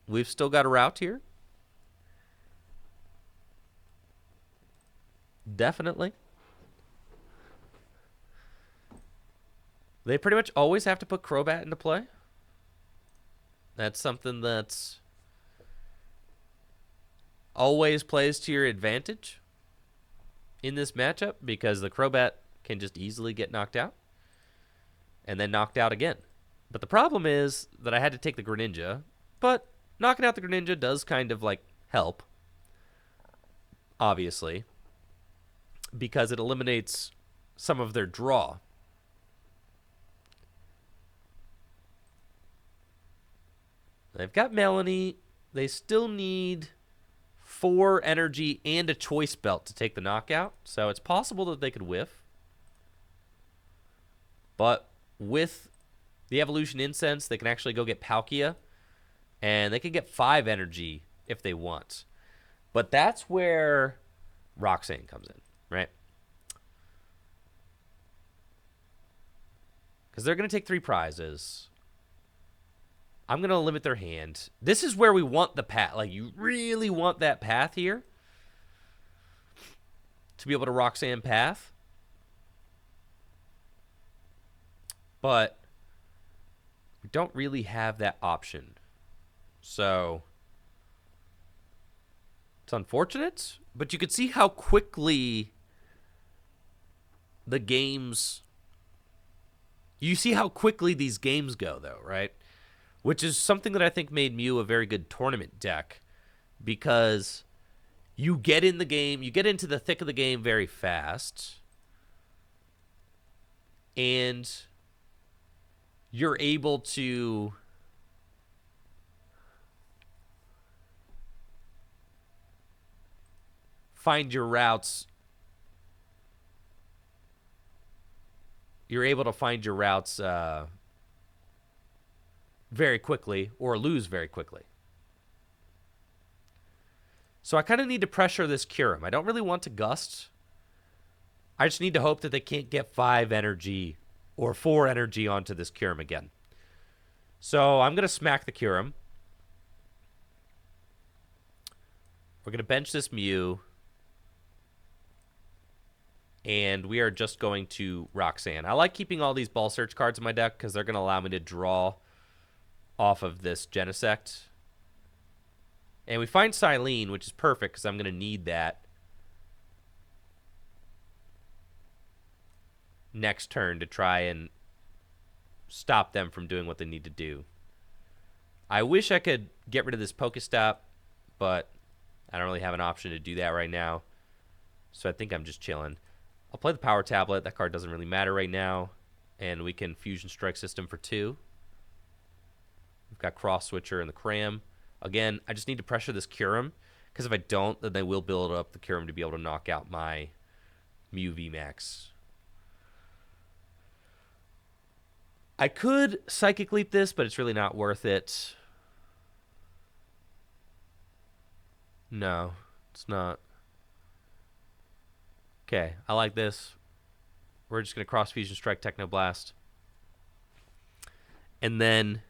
We've still got a route here. Definitely. They pretty much always have to put Crobat into play. That's something that's always plays to your advantage in this matchup because the Crobat can just easily get knocked out and then knocked out again. But the problem is that I had to take the Greninja, but knocking out the Greninja does kind of like help, obviously, because it eliminates some of their draw. They've got Melanie. They still need 4 energy and a choice belt to take the knockout. So it's possible that they could whiff. But with the Evolution Incense, they can actually go get Palkia. And they can get 5 energy if they want. But that's where Roxanne comes in, right? Because they're going to take 3 prizes. I'm going to limit their hand. This is where we want the path. Like, you really want that path here. To be able to Roxanne path. But we don't really have that option. So it's unfortunate. But you can see how quickly the games. You see how quickly these games go, though, right? Which is something that I think made Mew a very good tournament deck, because you get in the game, you get into the thick of the game very fast, and you're able to find your routes. You're able to find your routes very quickly or lose very quickly. So I kind of need to pressure this Kyurem. I don't really want to gust. I just need to hope that they can't get 5 energy or 4 energy onto this Kyurem again. So I'm going to smack the Kyurem. We're going to bench this Mew. And we are just going to Roxanne. I like keeping all these Ball Search cards in my deck because they're going to allow me to draw off of this Genesect. And we find Silene, which is perfect because I'm going to need that next turn to try and stop them from doing what they need to do. I wish I could get rid of this Pokestop, but I don't really have an option to do that right now. So I think I'm just chilling. I'll play the Power Tablet. That card doesn't really matter right now. And we can Fusion Strike System for 2. We've got Cross Switcher and the Cram. Again, I just need to pressure this Kyurem, because if I don't, then they will build up the Kyurem to be able to knock out my Mew VMAX. I could Psychic Leap this, but it's really not worth it. No, it's not. Okay, I like this. We're just going to Cross Fusion Strike Technoblast. And then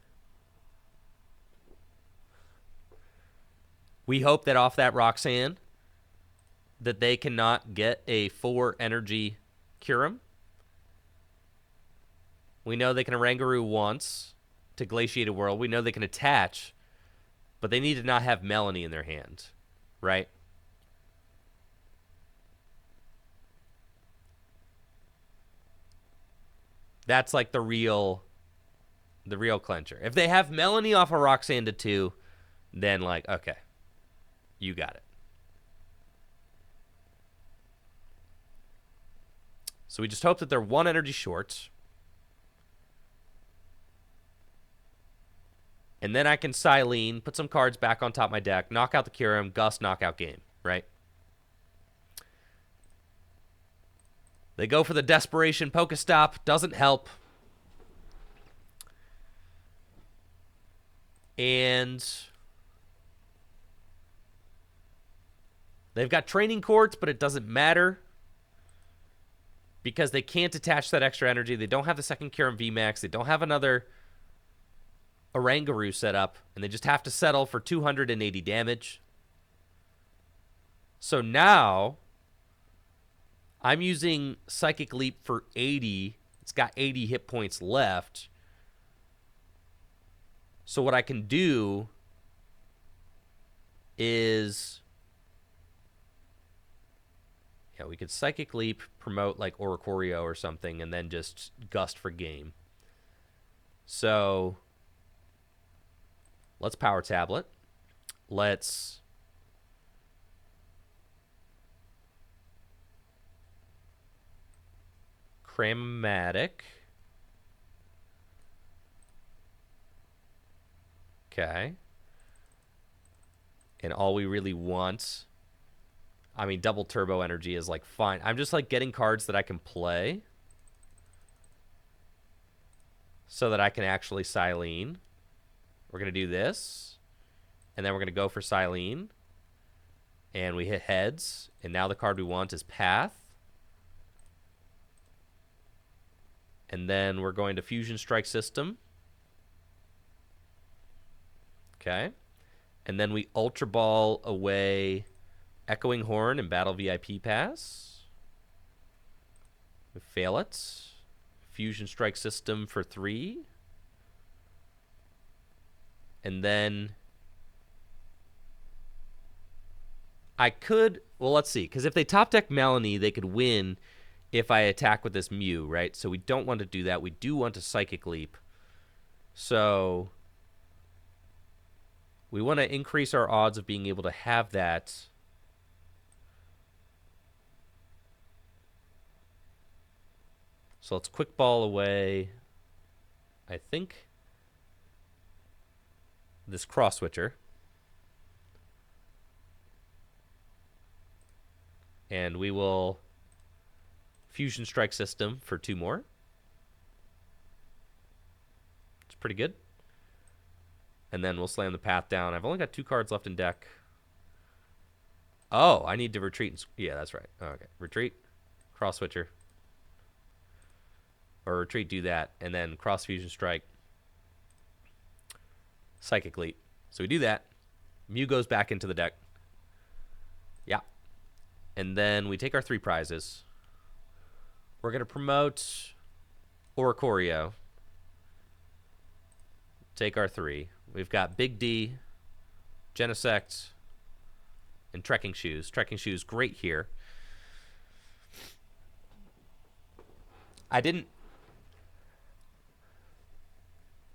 we hope that off that Roxanne that they cannot get a 4 energy Kyurem. We know they can Oranguru once to Glaciated World. We know they can attach, but they need to not have Melanie in their hand, right? That's like the real clincher. If they have Melanie off of Roxanne to 2, then like, okay, you got it. So we just hope that they're 1 energy short. And then I can Silene, put some cards back on top of my deck, knock out the Kyurem, Gust, knockout game, right? They go for the Desperation Pokestop. Doesn't help. And they've got Training Courts, but it doesn't matter because they can't attach that extra energy. They don't have the second Kyurem VMAX. They don't have another Oranguru set up, and they just have to settle for 280 damage. So now I'm using Psychic Leap for 80. It's got 80 hit points left. So what I can do is, yeah, we could Psychic Leap, promote like Oricorio or something, and then just Gust for game. So let's Power Tablet. Let's Chromatic. Okay. And all we really want, I mean, double turbo energy is like fine. I'm just like getting cards that I can play so that I can actually Silene. We're going to do this. And then we're going to go for Silene. And we hit heads. And now the card we want is Path. And then we're going to Fusion Strike System. Okay. And then we Ultra Ball away Echoing Horn and Battle VIP Pass. We fail it. Fusion Strike System for 3. And then I could, well, let's see. Because if they top deck Melanie, they could win if I attack with this Mew, right? So we don't want to do that. We do want to Psychic Leap. So we want to increase our odds of being able to have that. So let's Quick Ball away, I think, this Cross Switcher. And we will Fusion Strike System for 2 more. It's pretty good. And then we'll slam the path down. I've only got 2 cards left in deck. Oh, I need to retreat. Yeah, that's right. Okay, retreat, Cross Switcher. Or retreat, do that, and then Cross Fusion Strike, Psychic Leap. So we do that. Mew goes back into the deck. Yeah. And then we take our 3 prizes. We're going to promote Oricorio. Take our 3. We've got Big D, Genesect, and Trekking Shoes. Trekking Shoes, great here. I didn't...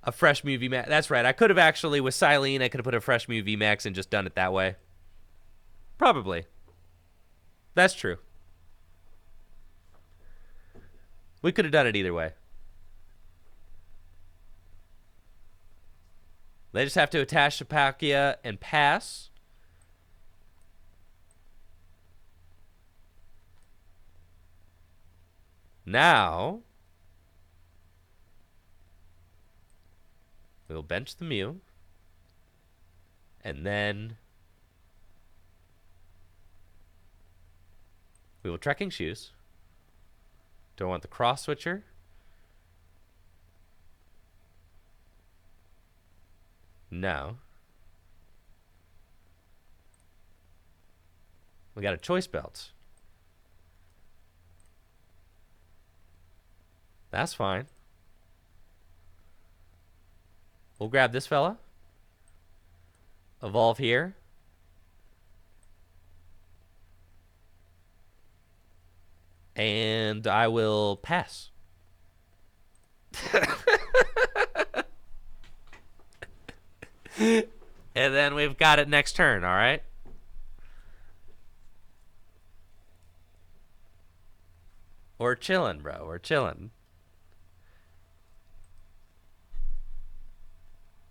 A fresh Mew VMAX. That's right. I could have actually, with Silene, I could have put a fresh Mew VMAX and just done it that way. Probably. That's true. We could have done it either way. They just have to attach to Palkia and pass. Now, we'll bench the Mew. And then we will Trekking Shoes. Don't want the Cross Switcher. No. We got a Choice Belt. That's fine. We'll grab this fella. Evolve here. And I will pass. And then we've got it next turn, all right? We're chilling, bro. We're chilling.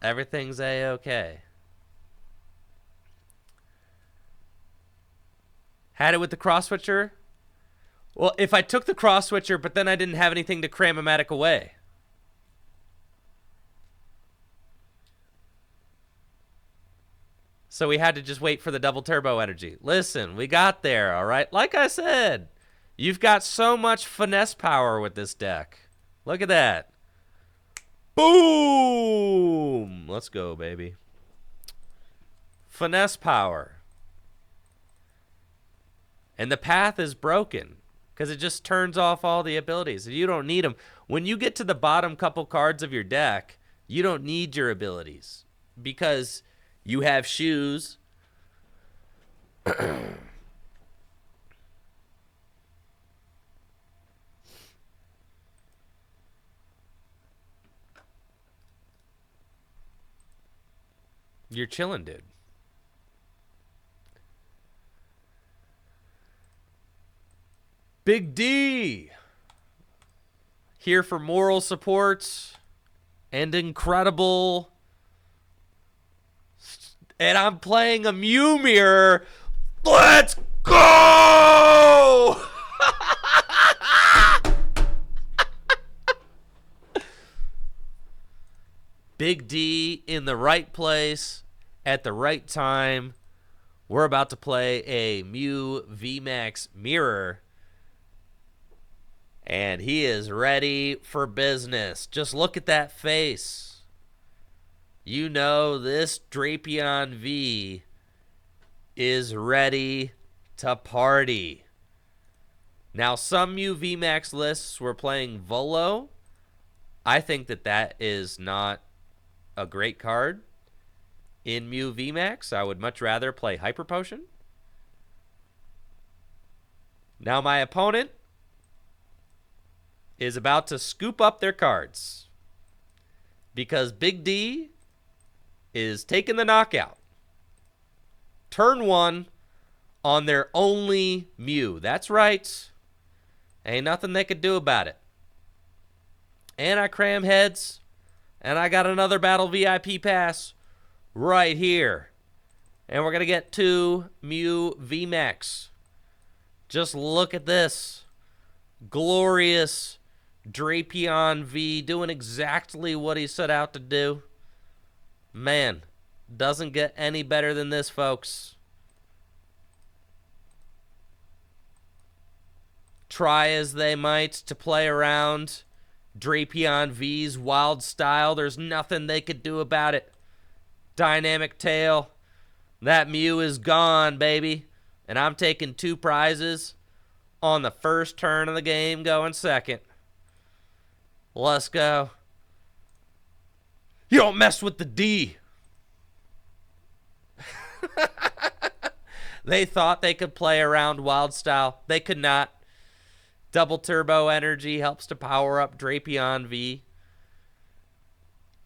Everything's A-okay. Had it with the Cross Switcher? Well, if I took the Cross Switcher, but then I didn't have anything to Cram-O-Matic away. So we had to just wait for the double turbo energy. Listen, we got there, all right? Like I said, you've got so much finesse power with this deck. Look at that. Boom! Let's go, baby. Finesse power. And the path is broken because it just turns off all the abilities. You don't need them. When you get to the bottom couple cards of your deck, you don't need your abilities because you have shoes. You're chilling, dude. Big D here for moral support and incredible. And I'm playing a Mew Mirror. Let's go! Big D in the right place at the right time. We're about to play a Mew VMAX Mirror. And he is ready for business. Just look at that face. You know this Drapion V is ready to party. Now, some Mew VMAX lists were playing Volo. I think that that is not a great card in Mew VMAX. I would much rather play Hyper Potion. Now, my opponent is about to scoop up their cards because Big D is taking the knockout. Turn 1 on their only Mew. That's right. Ain't nothing they could do about it. And I cram heads, and I got another Battle VIP pass right here. And we're going to get 2 Mew VMAX. Just look at this. Glorious Drapion V doing exactly what he set out to do. Man, doesn't get any better than this, folks. Try as they might to play around Drapion V's wild style, there's nothing they could do about it. Dynamic tail. That Mew is gone, baby. And I'm taking 2 prizes on the first turn of the game, going second. Let's go. You don't mess with the D. They thought they could play around wild style. They could not. Double turbo energy helps to power up Drapion V.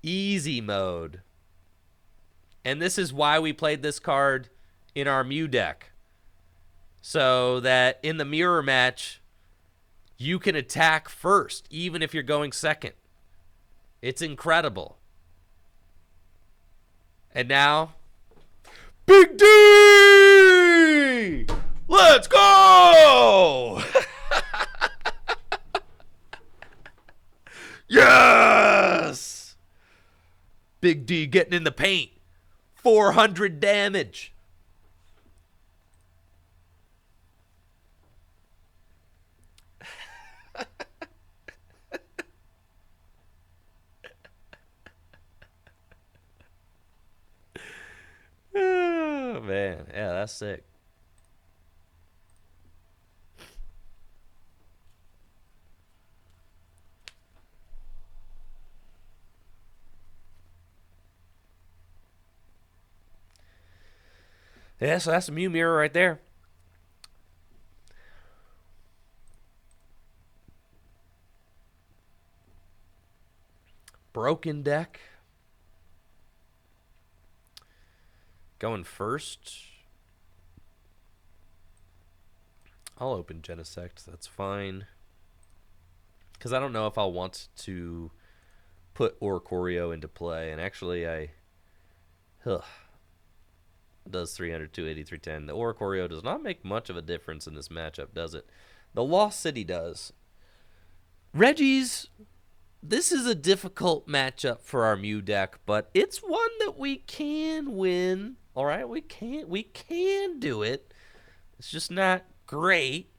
Easy mode. And this is why we played this card in our Mew deck. So that in the mirror match, you can attack first, even if you're going second. It's incredible. And now, Big D! Let's go! Yes! Big D getting in the paint. 400 damage. Oh, man. Yeah, that's sick. Yeah, so that's a Mew mirror right there. Broken deck. Going first. I'll open Genesect. That's fine. Because I don't know if I'll want to put Oricorio into play. And actually, does 300, 280, 310. The Oricorio does not make much of a difference in this matchup, does it? The Lost City does. Reggie's, this is a difficult matchup for our Mew deck, but it's one that we can win. All right, we can do it. It's just not great,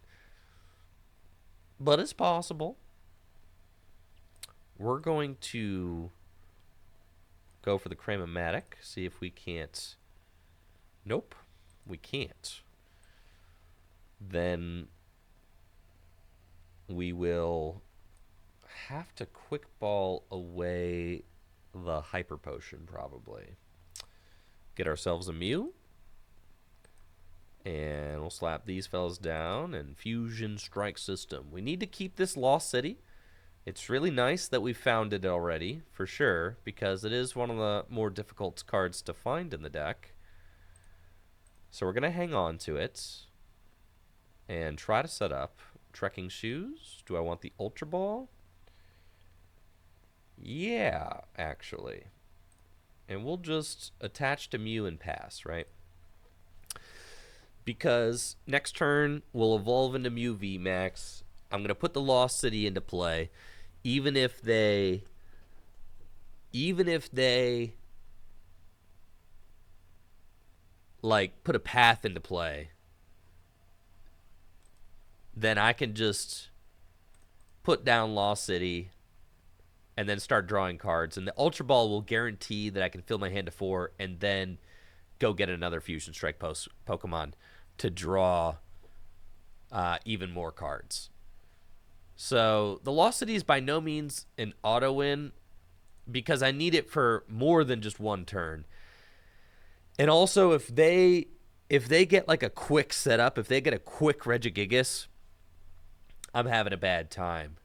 but it's possible. We're going to go for the Cramomatic, see if we can't. Nope, we can't. Then we will have to quick ball away the Hyper Potion, probably. Get ourselves a Mew. And we'll slap these fellas down and Fusion Strike System. We need to keep this Lost City. It's really nice that we found it already, for sure, because it is one of the more difficult cards to find in the deck. So we're going to hang on to it and try to set up Trekking Shoes. Do I want the Ultra Ball? Yeah, actually. And we'll just attach to Mew and pass, right? Because next turn we'll evolve into Mew VMAX. I'm going to put the Lost City into play. Even if they like put a path into play, then I can just put down Lost City and then start drawing cards. And the Ultra Ball will guarantee that I can fill my hand to 4 and then go get another Fusion Strike Pokemon to draw even more cards. So the Lost City is by no means an auto win because I need it for more than just one turn. And also if they get like a quick setup, if they get a quick Regigigas, I'm having a bad time.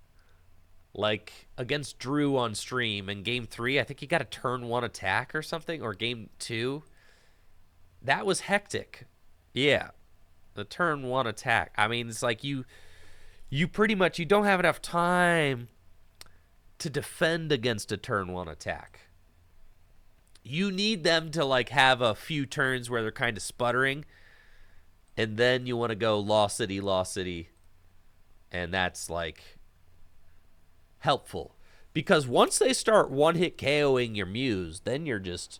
Like against Drew on stream in game 3, I think he got a turn 1 attack or something, or game 2. That was hectic. Yeah, the turn 1 attack. I mean, it's like you pretty much, you don't have enough time to defend against a turn 1 attack. You need them to like have a few turns where they're kind of sputtering, and then you want to go Lost City, and that's like helpful. Because once they start one-hit KOing your Mews, then you're just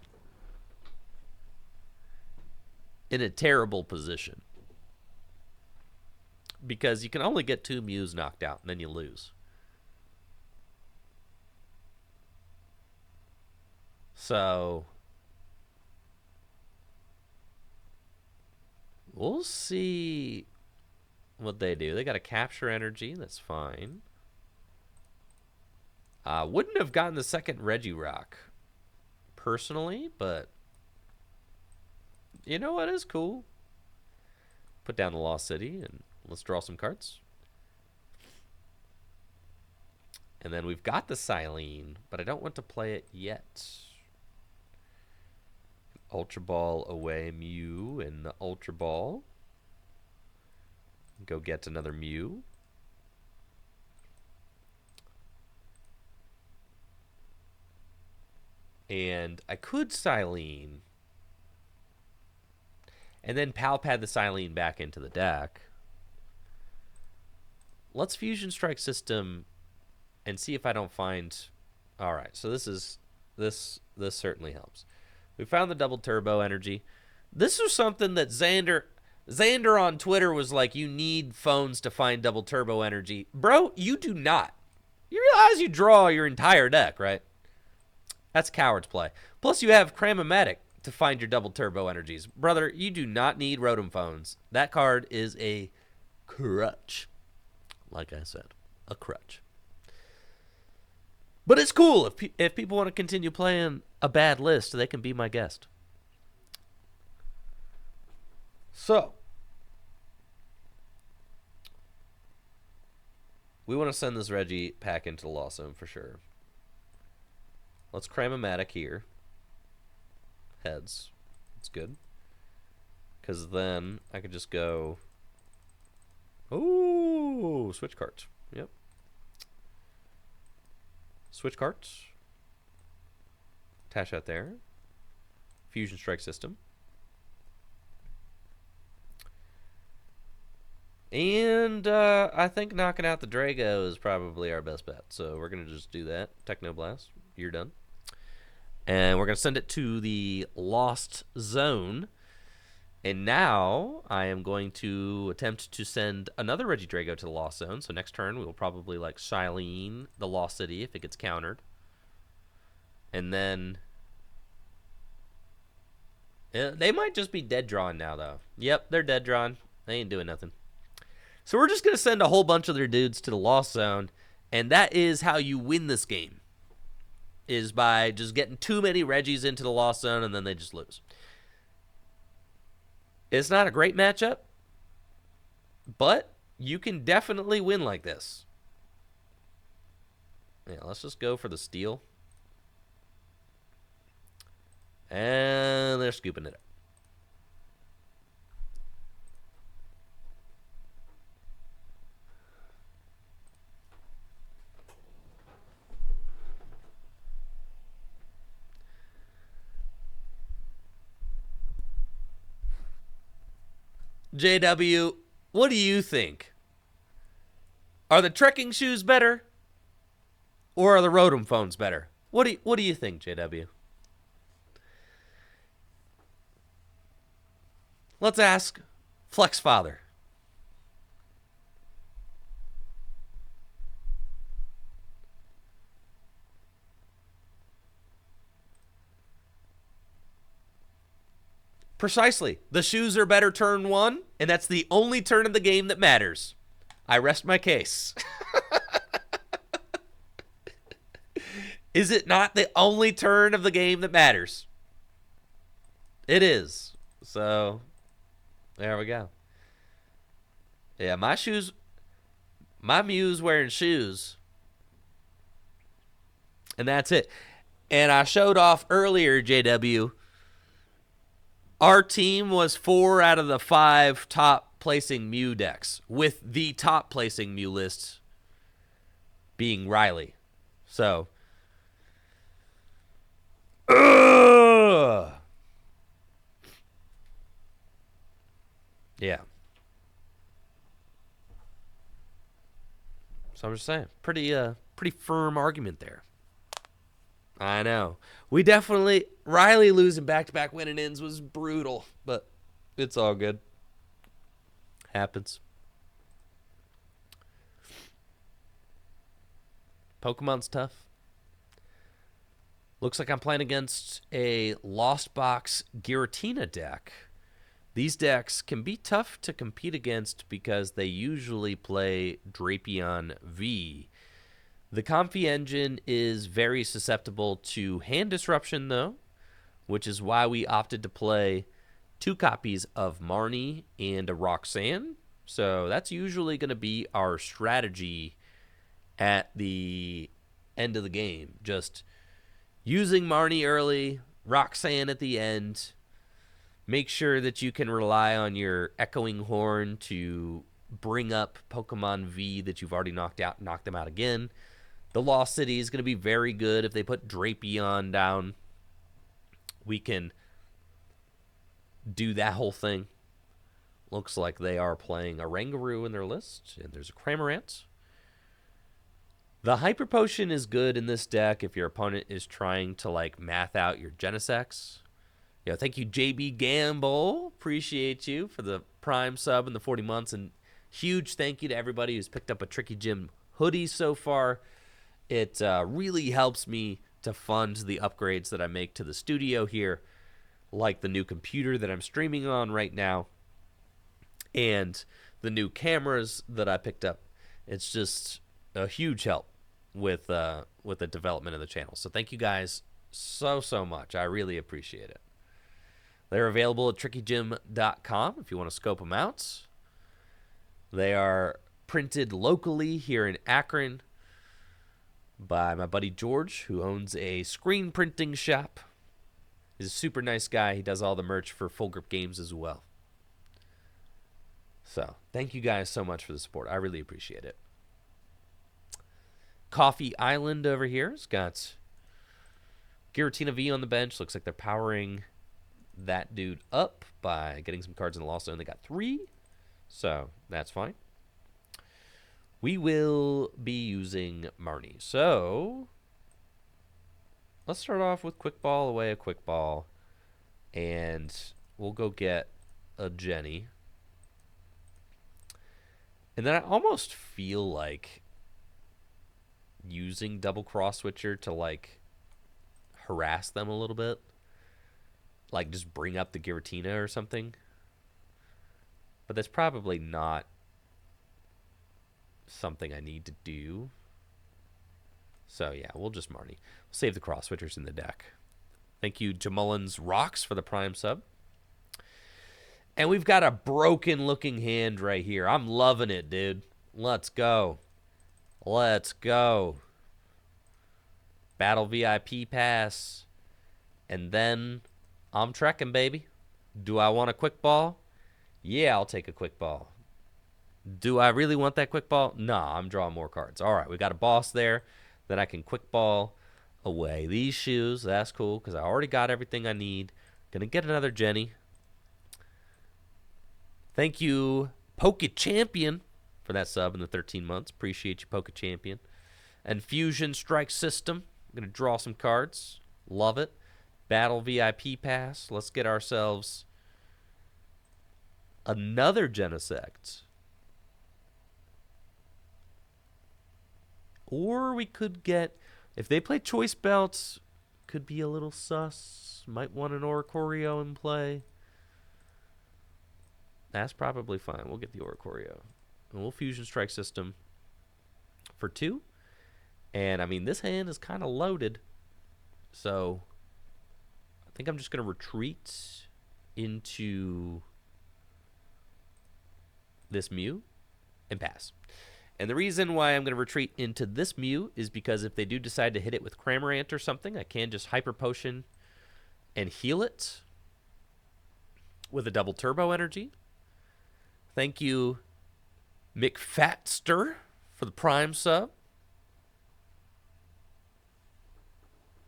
in a terrible position. Because you can only get 2 Mews knocked out, and then you lose. So we'll see what they do. They got to capture energy. That's fine. Wouldn't have gotten the second Regirock personally, but you know what is cool? Put down the Lost City and let's draw some cards. And then we've got the Silene, but I don't want to play it yet. Ultra Ball away Mew and the Ultra Ball. Go get another Mew. And I could Silene. And then Palpad the Silene back into the deck. Let's Fusion Strike System and see if I don't find... Alright, so this certainly helps. We found the double turbo energy. This was something that Xander on Twitter was like, you need phones to find double turbo energy. Bro, you do not. You realize you draw your entire deck, right? That's coward's play. Plus, you have Cramomatic to find your double turbo energies. Brother, you do not need Rotom phones. That card is a crutch. Like I said, a crutch. But it's cool. If people want to continue playing a bad list, they can be my guest. So, we want to send this Reggie pack into the Lost Zone for sure. Let's Cramomatic here. Heads. That's good. Because then I could just go... Ooh, switch cards. Yep. Switch cards. Attach that there. Fusion Strike System. And I think knocking out the Drago is probably our best bet. So we're going to just do that. Technoblast. You're done. And we're going to send it to the Lost Zone. And now I am going to attempt to send another Regidrago to the Lost Zone. So next turn we will probably like Silene the Lost City if it gets countered. And then... they might just be dead drawn now, though. Yep, they're dead drawn. They ain't doing nothing. So we're just going to send a whole bunch of their dudes to the Lost Zone. And that is how you win this game. Is by just getting too many Reggies into the Lost Zone and then they just lose. It's not a great matchup, but you can definitely win like this. Yeah, let's just go for the steal. And they're scooping it up. JW, what do you think? Are the trekking shoes better? Or are the Rotom phones better? What do you think, JW? Let's ask Flex Father. Precisely. The shoes are better turn 1, and that's the only turn of the game that matters. I rest my case. Is it not the only turn of the game that matters? It is. So, there we go. Yeah, my Mew's wearing shoes. And that's it. And I showed off earlier, JW, our team was 4 out of the 5 top placing Mew decks, with the top placing Mew list being Riley. So, yeah. So I'm just saying, pretty firm argument there. I know. We definitely Riley losing back-to-back winning ins was brutal, but it's all good. Happens. Pokemon's tough. Looks like I'm playing against a Lost Box Giratina deck. These decks can be tough to compete against because they usually play Drapion V. The Comfy engine is very susceptible to hand disruption, though, which is why we opted to play 2 copies of Marnie and a Roxanne. So that's usually going to be our strategy at the end of the game. Just using Marnie early, Roxanne at the end. Make sure that you can rely on your Echoing Horn to bring up Pokemon V that you've already knocked them out again. The Lost City is going to be very good if they put Drapion down. We can do that whole thing. Looks like they are playing a Rangaroo in their list, and there's a Cramorant. The Hyper Potion is good in this deck if your opponent is trying to like math out your Genesects. Thank you, JB Gamble. Appreciate you for the Prime sub and the 40 months. And huge thank you to everybody who's picked up a Tricky Gym hoodie so far. It really helps me to fund the upgrades that I make to the studio here, like the new computer that I'm streaming on right now and the new cameras that I picked up. It's just a huge help with the development of the channel. So thank you guys so much. I really appreciate it. They're available at trickygym.com if you want to scope them out. They are printed locally here in Akron by my buddy George, who owns a screen printing shop. He's a super nice guy. He does all the merch for Full Grip Games as well. So, thank you guys so much for the support. I really appreciate it. Coffee Island over here has got Giratina V on the bench. Looks like they're powering that dude up by getting some cards in the Lost Zone. They got 3, so that's fine. We will be using Marnie. So let's start off with Quick Ball away, a Quick Ball, and we'll go get a Jenny. And then I almost feel like using Double Cross Switcher to like harass them a little bit. Like just bring up the Giratina or something. But that's probably not something I need to do. So yeah, we'll just Marnie. We'll save the cross switchers in the deck. Thank you, Jamullins Rocks, for the Prime sub. And we've got a broken looking hand right here. I'm loving it, dude. Let's go. Let's go. Battle VIP pass. And then I'm trekking, baby. Do I want a quick ball? Yeah, I'll take a quick ball. Do I really want that quick ball? Nah, I'm drawing more cards. All right, we got a boss there that I can quick ball away. These shoes, that's cool because I already got everything I need. Gonna get another Jenny. Thank you, Poke Champion, for that sub in the 13 months. Appreciate you, Poke Champion. And Fusion Strike System. I'm gonna draw some cards. Love it. Battle VIP pass. Let's get ourselves another Genesect. Or we could get, if they play Choice Belts, could be a little sus. Might want an Oricorio in play. That's probably fine. We'll get the Oricorio. And we'll Fusion Strike System for 2. And, I mean, this hand is kind of loaded. So, I think I'm just going to retreat into this Mew and pass. And the reason why I'm going to retreat into this Mew is because if they do decide to hit it with Cramorant or something, I can just Hyper Potion and heal it with a double Turbo Energy. Thank you, McFatster, for the Prime sub.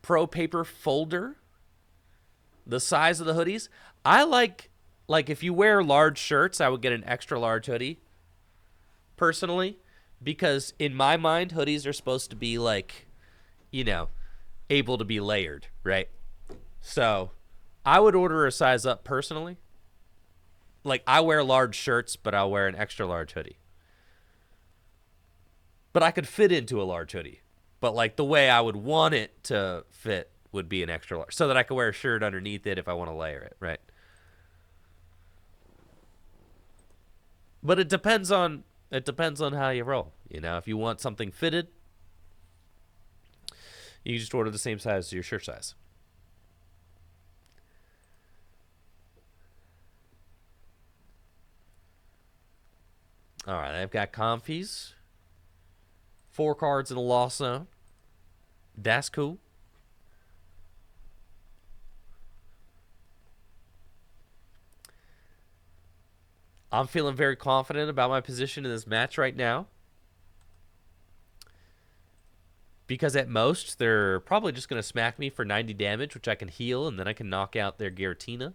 Pro Paper Folder. The size of the hoodies. I like if you wear large shirts, I would get an extra large hoodie, personally. Because in my mind, hoodies are supposed to be like, able to be layered, right? So I would order a size up personally. Like, I wear large shirts, but I'll wear an extra large hoodie. But I could fit into a large hoodie. But like the way I would want it to fit would be an extra large, so that I could wear a shirt underneath it if I want to layer it, right? But it depends on how you roll. If you want something fitted, you just order the same size as your shirt size. All right, I've got Comfies. 4 cards in the Lost Zone. That's cool. I'm feeling very confident about my position in this match right now. Because at most, they're probably just going to smack me for 90 damage, which I can heal, and then I can knock out their Giratina.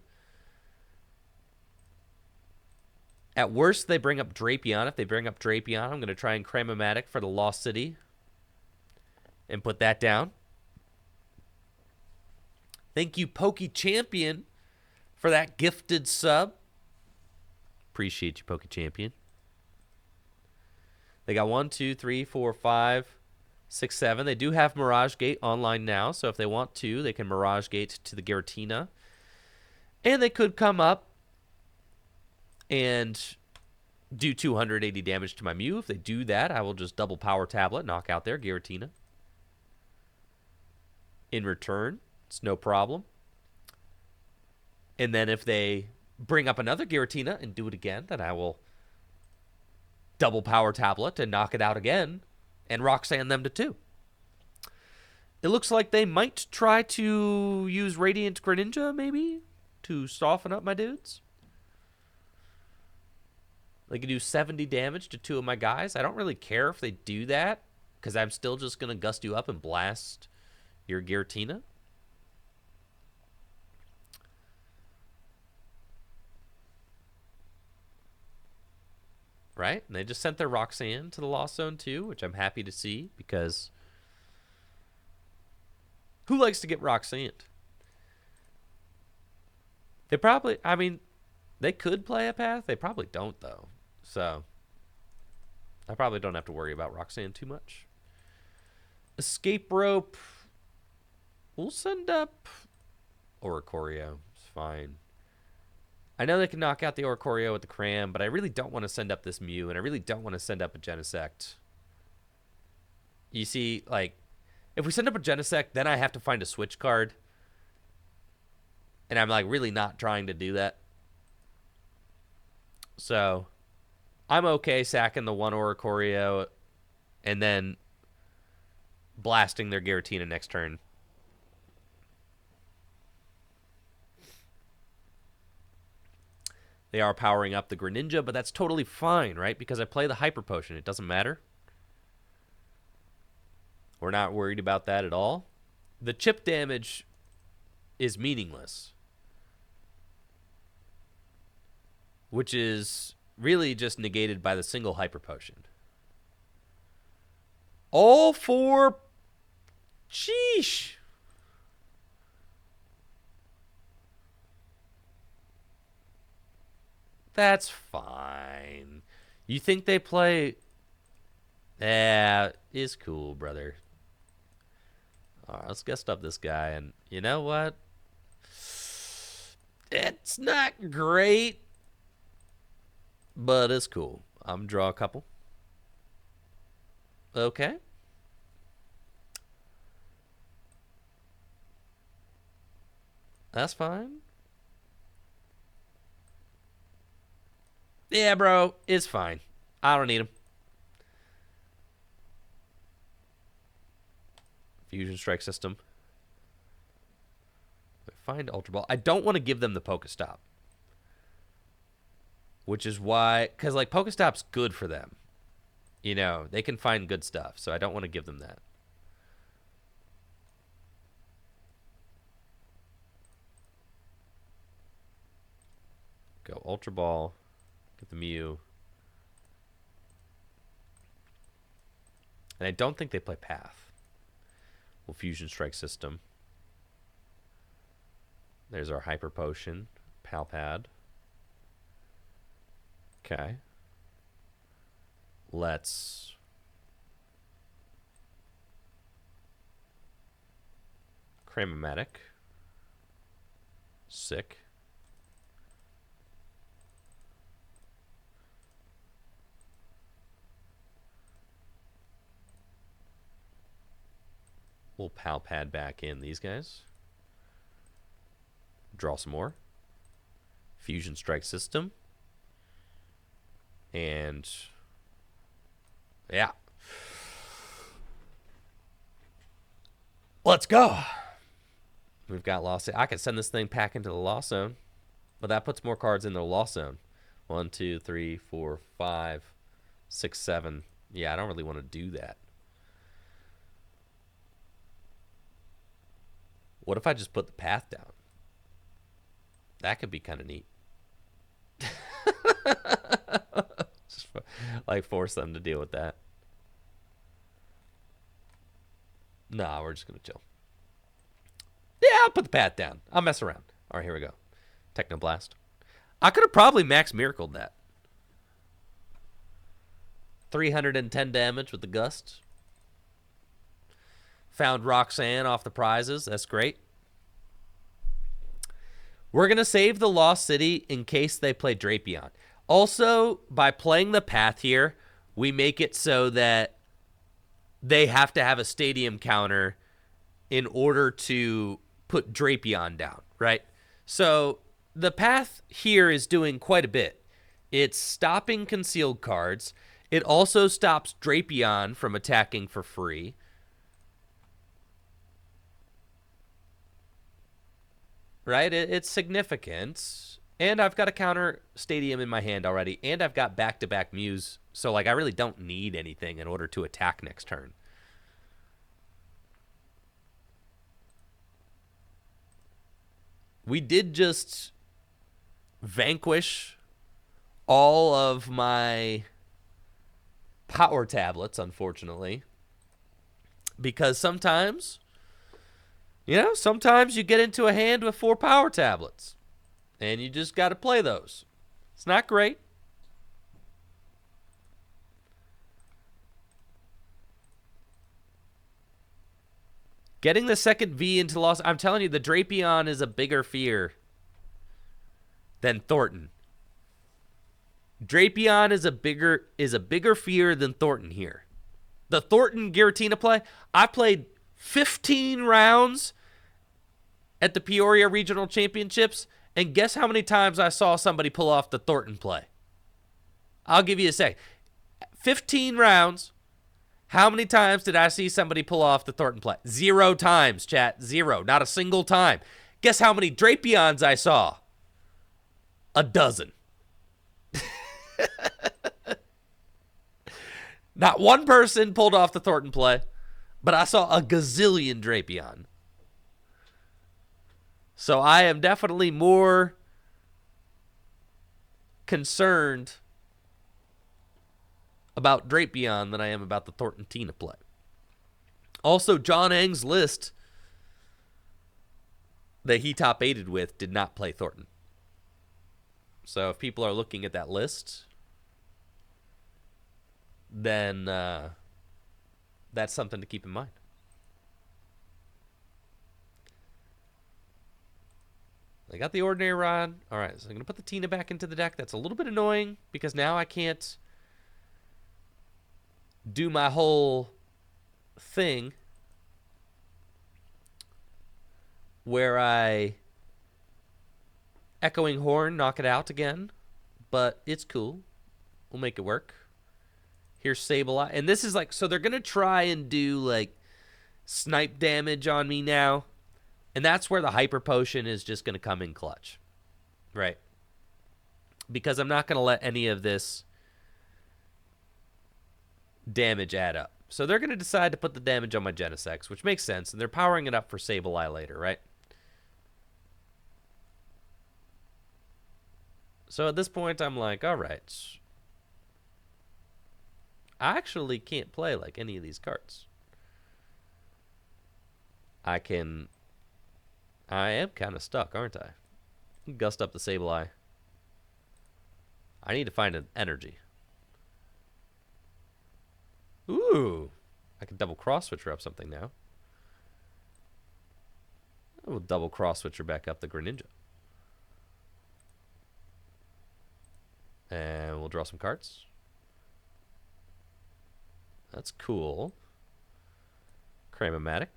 At worst, they bring up Drapion. If they bring up Drapion, I'm going to try and Cramomatic for the Lost City and put that down. Thank you, Pokey Champion, for that gifted sub. Appreciate you, Pokey Champion. They got 1, 2, 3, 4, 5, 6, 7. They do have Mirage Gate online now, so if they want to, they can Mirage Gate to the Giratina. And they could come up and do 280 damage to my Mew. If they do that, I will just double Power Tablet, knock out their Giratina. In return, it's no problem. And then if they bring up another Giratina and do it again, then I will double Power Tablet and knock it out again and Roxanne them to 2. It looks like they might try to use Radiant Greninja, maybe, to soften up my dudes. They can do 70 damage to 2 of my guys. I don't really care if they do that, because I'm still just going to gust you up and blast your Giratina. Right? And they just sent their Roxanne to the Lost Zone too, which I'm happy to see, because who likes to get Roxanne? They probably, they could play a path. They probably don't, though. So I probably don't have to worry about Roxanne too much. Escape Rope. We'll send up Oricorio. It's fine. I know they can knock out the Oricorio with the Cram, but I really don't want to send up this Mew, and I really don't want to send up a Genesect. You see, like, if we send up a Genesect, then I have to find a switch card. And I'm, like, really not trying to do that. So I'm okay sacking the 1 Oricorio and then blasting their Giratina next turn. They are powering up the Greninja, but that's totally fine, right? Because I play the Hyper Potion. It doesn't matter. We're not worried about that at all. The chip damage is meaningless, which is really just negated by the single Hyper Potion. All for... Sheesh. That's fine. You think they play... Yeah, it's cool, brother. All right, let's guest up this guy. And you know what? It's not great, but it's cool. I'm going to draw a couple. Okay. That's fine. Yeah, bro, it's fine. I don't need him. Fusion Strike System. Find Ultra Ball. I don't want to give them the Pokestop. Which is why... Because, like, Pokestop's good for them. You know, they can find good stuff. So I don't want to give them that. Go Ultra Ball. Get the Mew. And I don't think they play Path. Well, Fusion Strike System. There's our Hyper Potion. Palpad. Okay. Let's... Cramomatic. Sick. We'll Palpad back in these guys. Draw some more. Fusion Strike System. And... yeah. Let's go. We've got Lost Zone. I could send this thing back into the Lost Zone. But that puts more cards in the Lost Zone. 1, 2, 3, 4, 5, 6, 7. Yeah, I don't really want to do that. What if I just put the Path down? That could be kind of neat. Just like force them to deal with that. Nah, we're just going to chill. Yeah, I'll put the Path down. I'll mess around. All right, here we go. Technoblast. I could have probably max miracled that. 310 damage with the Gust. Found Roxanne off the prizes. That's great. We're going to save the Lost City in case they play Drapion. Also, by playing the Path here, we make it so that they have to have a stadium counter in order to put Drapion down, right? So the Path here is doing quite a bit. It's stopping concealed cards. It also stops Drapion from attacking for free. Right? It's significant. And I've got a counter stadium in my hand already. And I've got back-to-back Mews. So, like, I really don't need anything in order to attack next turn. We did just vanquish all of my power tablets, unfortunately. Because sometimes... you know, sometimes you get into a hand with 4 power tablets. And you just got to play those. It's not great. Getting the second V into Lost... I'm telling you, the Drapion is a bigger fear than Thornton. Drapion is a bigger fear than Thornton here. The Thornton Giratina play, I played 15 rounds at the Peoria Regional Championships, and guess how many times I saw somebody pull off the Thornton play? I'll give you a sec. 15 rounds. How many times did I see somebody pull off the Thornton play? 0 times, chat. 0. Not a single time. Guess how many Drapions I saw? A dozen. Not one person pulled off the Thornton play. But I saw a gazillion Drapion. So I am definitely more concerned about Drapion than I am about the Thornton Tina play. Also, John Eng's list that he top 8'd with did not play Thornton. So if people are looking at that list, then... that's something to keep in mind. I got the Ordinary Rod. All right, so I'm going to put the Tina back into the deck. That's a little bit annoying because now I can't do my whole thing where I Echoing Horn, knock it out again. But it's cool. We'll make it work. Here's Sableye. And this is like, so they're going to try and do like snipe damage on me now. And that's where the Hyper Potion is just going to come in clutch. Right? Because I'm not going to let any of this damage add up. So they're going to decide to put the damage on my Genesect, which makes sense. And they're powering it up for Sableye later, right? So at this point, I'm like, all right. I actually can't play like any of these cards. I am kind of stuck, aren't I? Gust up the Sableye. I need to find an energy. Ooh. I can double cross switcher up something now. We'll double cross switcher back up the Greninja. And we'll draw some cards. That's cool. Cramomatic.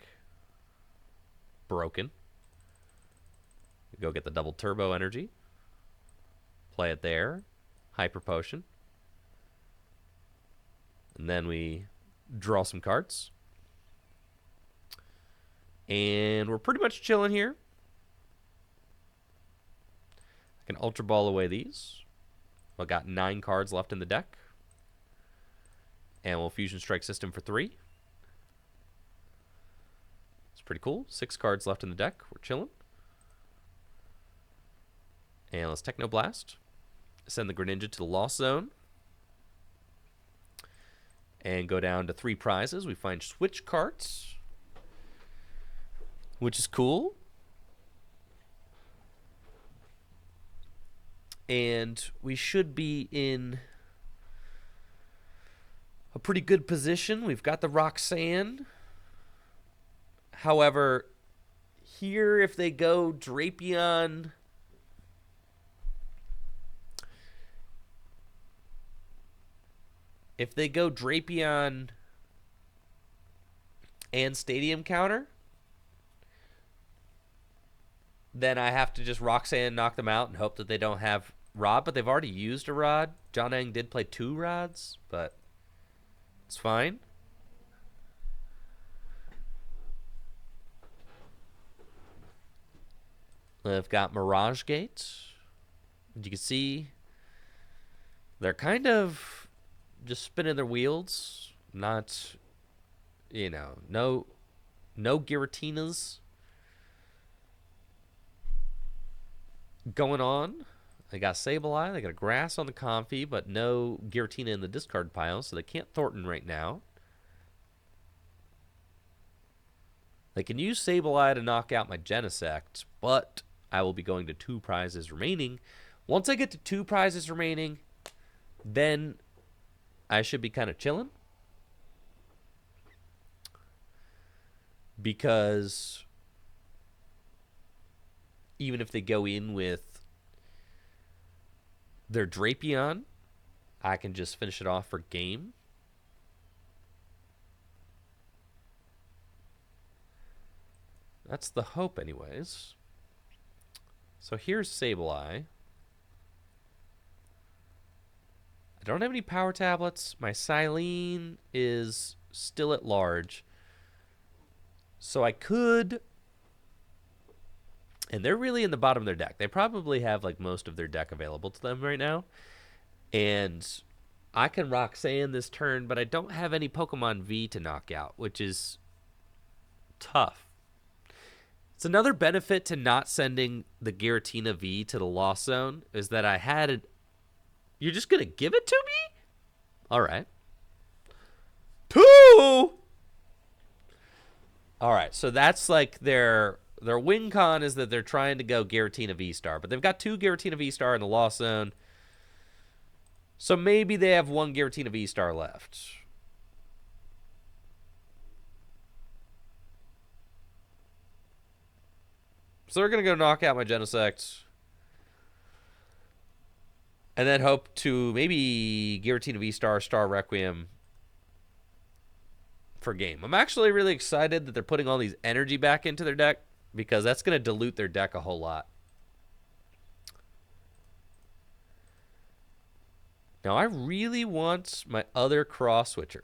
Broken. Go get the double turbo energy. Play it there. Hyper Potion. And then we draw some cards. And we're pretty much chilling here. I can Ultra Ball away these. I've got 9 cards left in the deck. And we'll Fusion Strike System for 3. It's pretty cool. 6 cards left in the deck. We're chilling. And let's Technoblast. Send the Greninja to the Lost Zone. And go down to 3 prizes. We find Switch cards, which is cool. And we should be in a pretty good position. We've got the Roxanne. However, here if they go Drapion, and Stadium Counter, then I have to just Roxanne knock them out and hope that they don't have Rod, but they've already used a Rod. John Eng did play 2 Rods, but it's fine. I've got Mirage Gate. You can see they're kind of just spinning their wheels. Not, no Giratinas going on. They got Sableye, they got a Grass on the Comfy, but no Giratina in the discard pile, so they can't Thornton right now. They can use Sableye to knock out my Genesect, but I will be going to 2 prizes remaining. Once I get to 2 prizes remaining, then I should be kind of chilling. Because even if they go in with their Drapion, I can just finish it off for game. That's the hope anyways. So here's Sableye. I don't have any power tablets. My Silene is still at large. So I could... And they're really in the bottom of their deck. They probably have like most of their deck available to them right now. And I can Roxanne this turn, but I don't have any Pokemon V to knock out, which is tough. It's another benefit to not sending the Giratina V to the Lost Zone is that I had it. You're just going to give it to me? All right. 2! All right, so that's like their win con is that they're trying to go Giratina V-Star, but they've got 2 Giratina V-Star in the Lost Zone. So maybe they have 1 Giratina V-Star left. So they're going to go knock out my Genesect. And then hope to maybe Giratina V-Star, Star Requiem for game. I'm actually really excited that they're putting all these energy back into their deck because that's going to dilute their deck a whole lot. Now, I really want my other cross switcher.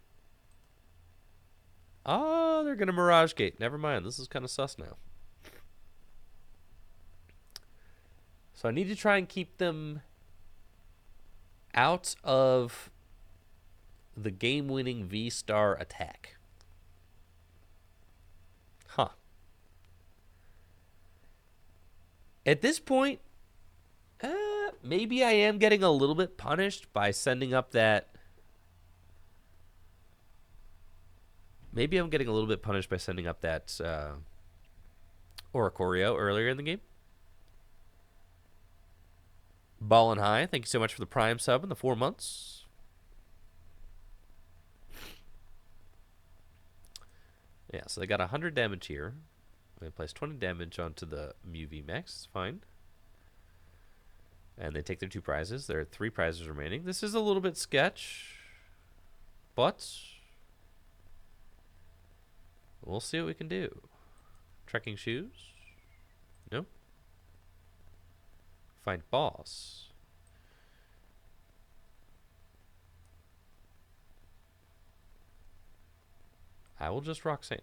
Oh, they're going to Mirage Gate. Never mind. This is kind of sus now. So I need to try and keep them out of the game-winning V-Star attack. Huh. At this point, maybe I am getting a little bit punished by sending up that... Maybe I'm getting a little bit punished by sending up that Oricorio earlier in the game. Ballin' High, thank you so much for the Prime sub in the 4 months. Yeah, so they got 100 damage here. They place 20 damage onto the Mew VMAX. Fine. And they take their 2 prizes. There are 3 prizes remaining. This is a little bit sketch, but we'll see what we can do. Trekking shoes? No. Find boss. I will just Roxanne.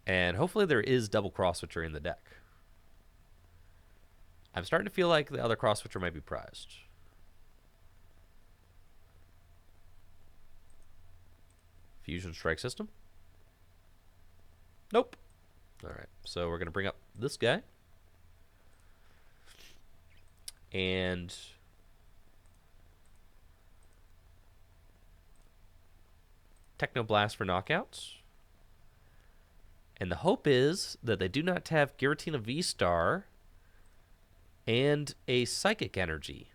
And hopefully there is double cross switcher in the deck. I'm starting to feel like the other cross switcher might be prized. Fusion strike system. Nope. Alright, so we're going to bring up this guy. And Technoblast for knockouts. And the hope is that they do not have Giratina V-Star and a Psychic Energy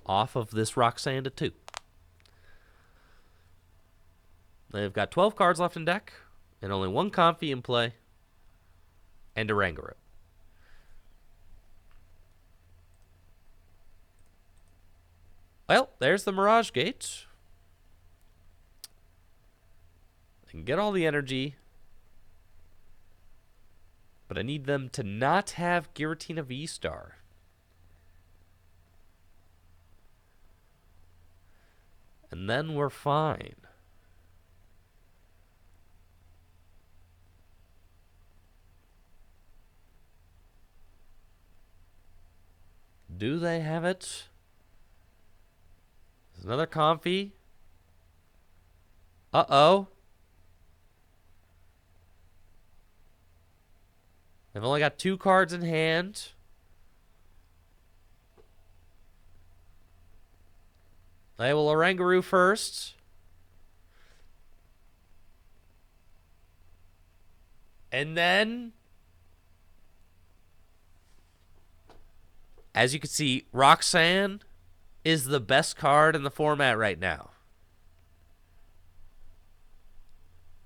off of this Roxanne to 2. They've got 12 cards left in deck, and only 1 Comfy in play, and a Rangaroo. Well, there's the Mirage Gate. They can get all the energy, but I need them to not have Giratina V-Star. And then we're fine. Do they have it? There's another Comfy. Uh-oh. They've only got 2 cards in hand. They will Oranguru first. And then, as you can see, Roxanne is the best card in the format right now.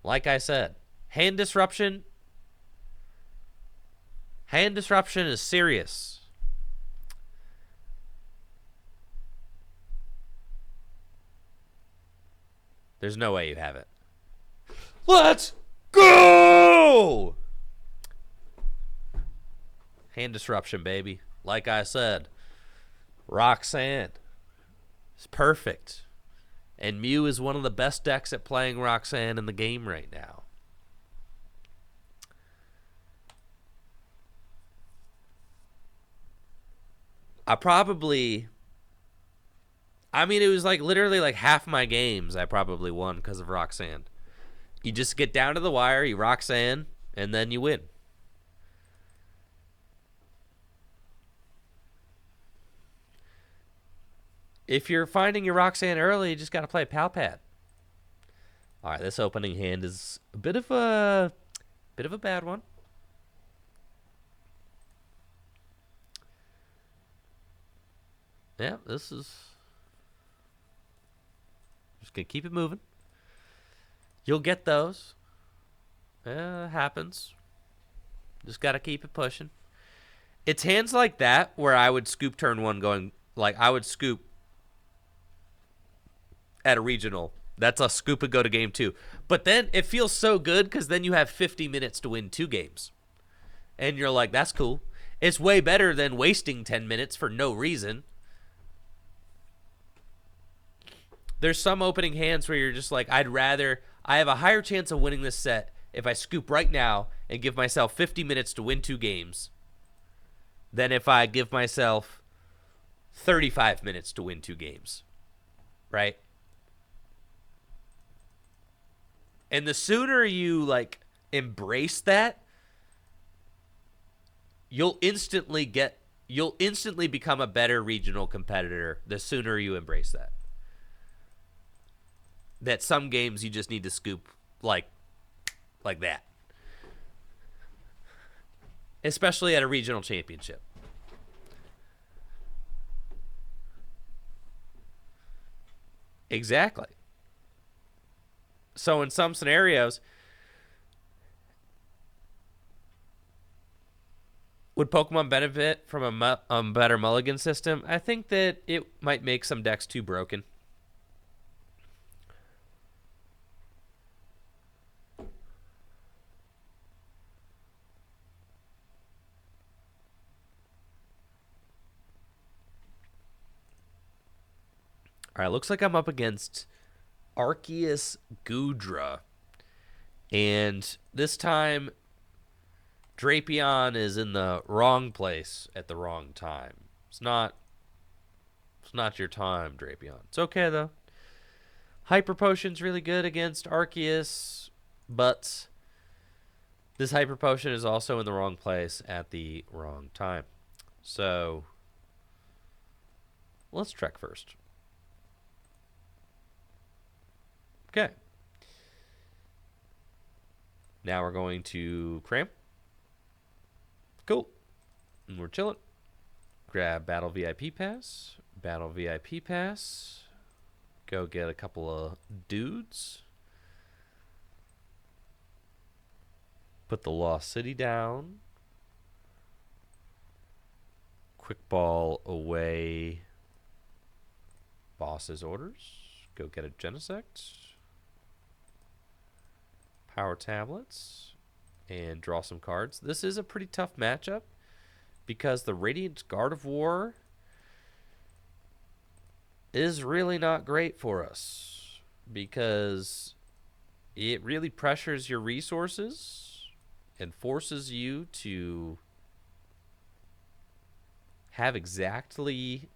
Like I said, hand disruption. Hand disruption is serious. There's no way you have it. Let's go! Hand disruption, baby. Like I said, Roxanne is perfect. And Mew is one of the best decks at playing Roxanne in the game right now. it was like literally like half my games I probably won because of Roxanne. You just get down to the wire, you Roxanne, and then you win. If you're finding your Roxanne early, you just got to play Palpad. All right, this opening hand is a bit of a bad one. Yeah, this is just going to keep it moving. You'll get those. Happens. Just got to keep it pushing. It's hands like that where I would scoop turn 1 going, like I would scoop at a regional. That's a scoop and go to game 2. But then it feels so good because then you have 50 minutes to win 2 games. And you're like, that's cool. It's way better than wasting 10 minutes for no reason. There's some opening hands where you're just like, I have a higher chance of winning this set if I scoop right now and give myself 50 minutes to win 2 games than if I give myself 35 minutes to win 2 games, right? And the sooner you, like, embrace that, you'll instantly become a better regional competitor the sooner you embrace that. That some games you just need to scoop like that. Especially at a regional championship. Exactly. So in some scenarios, would Pokemon benefit from a better mulligan system? I think that it might make some decks too broken. All right, looks like I'm up against Arceus Goodra. And this time, Drapion is in the wrong place at the wrong time. It's not your time, Drapion. It's okay, though. Hyper Potion's really good against Arceus, but this Hyper Potion is also in the wrong place at the wrong time. So, let's Trek first. Okay. Now we're going to Cram. Cool. And we're chilling. Grab Battle VIP Pass. Battle VIP Pass. Go get a couple of dudes. Put the Lost City down. Quick Ball away. Boss's orders. Go get a Genesect. Power Tablets, and draw some cards. This is a pretty tough matchup because the Radiant Gardevoir is really not great for us because it really pressures your resources and forces you to have exactly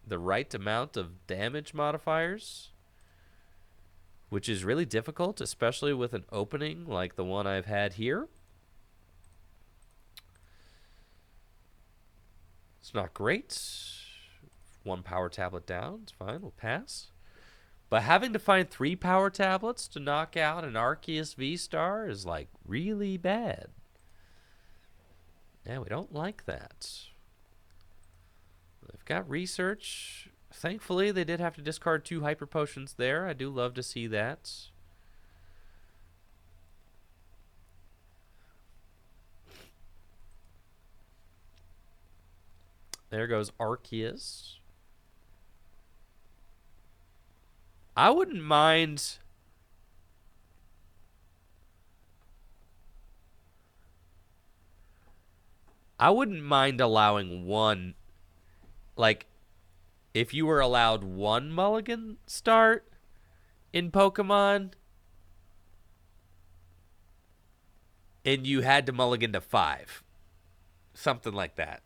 the right amount of damage modifiers, which is really difficult, especially with an opening like the one I've had here. It's not great. 1 power tablet down, it's fine, we'll pass. But having to find 3 power tablets to knock out an Arceus V-Star is, like, really bad. Yeah, we don't like that. They've got research. Thankfully, they did have to discard 2 Hyper Potions there. I do love to see that. There goes Arceus. I wouldn't mind... allowing one... Like... If you were allowed 1 mulligan start in Pokemon and you had to mulligan to 5, something like that.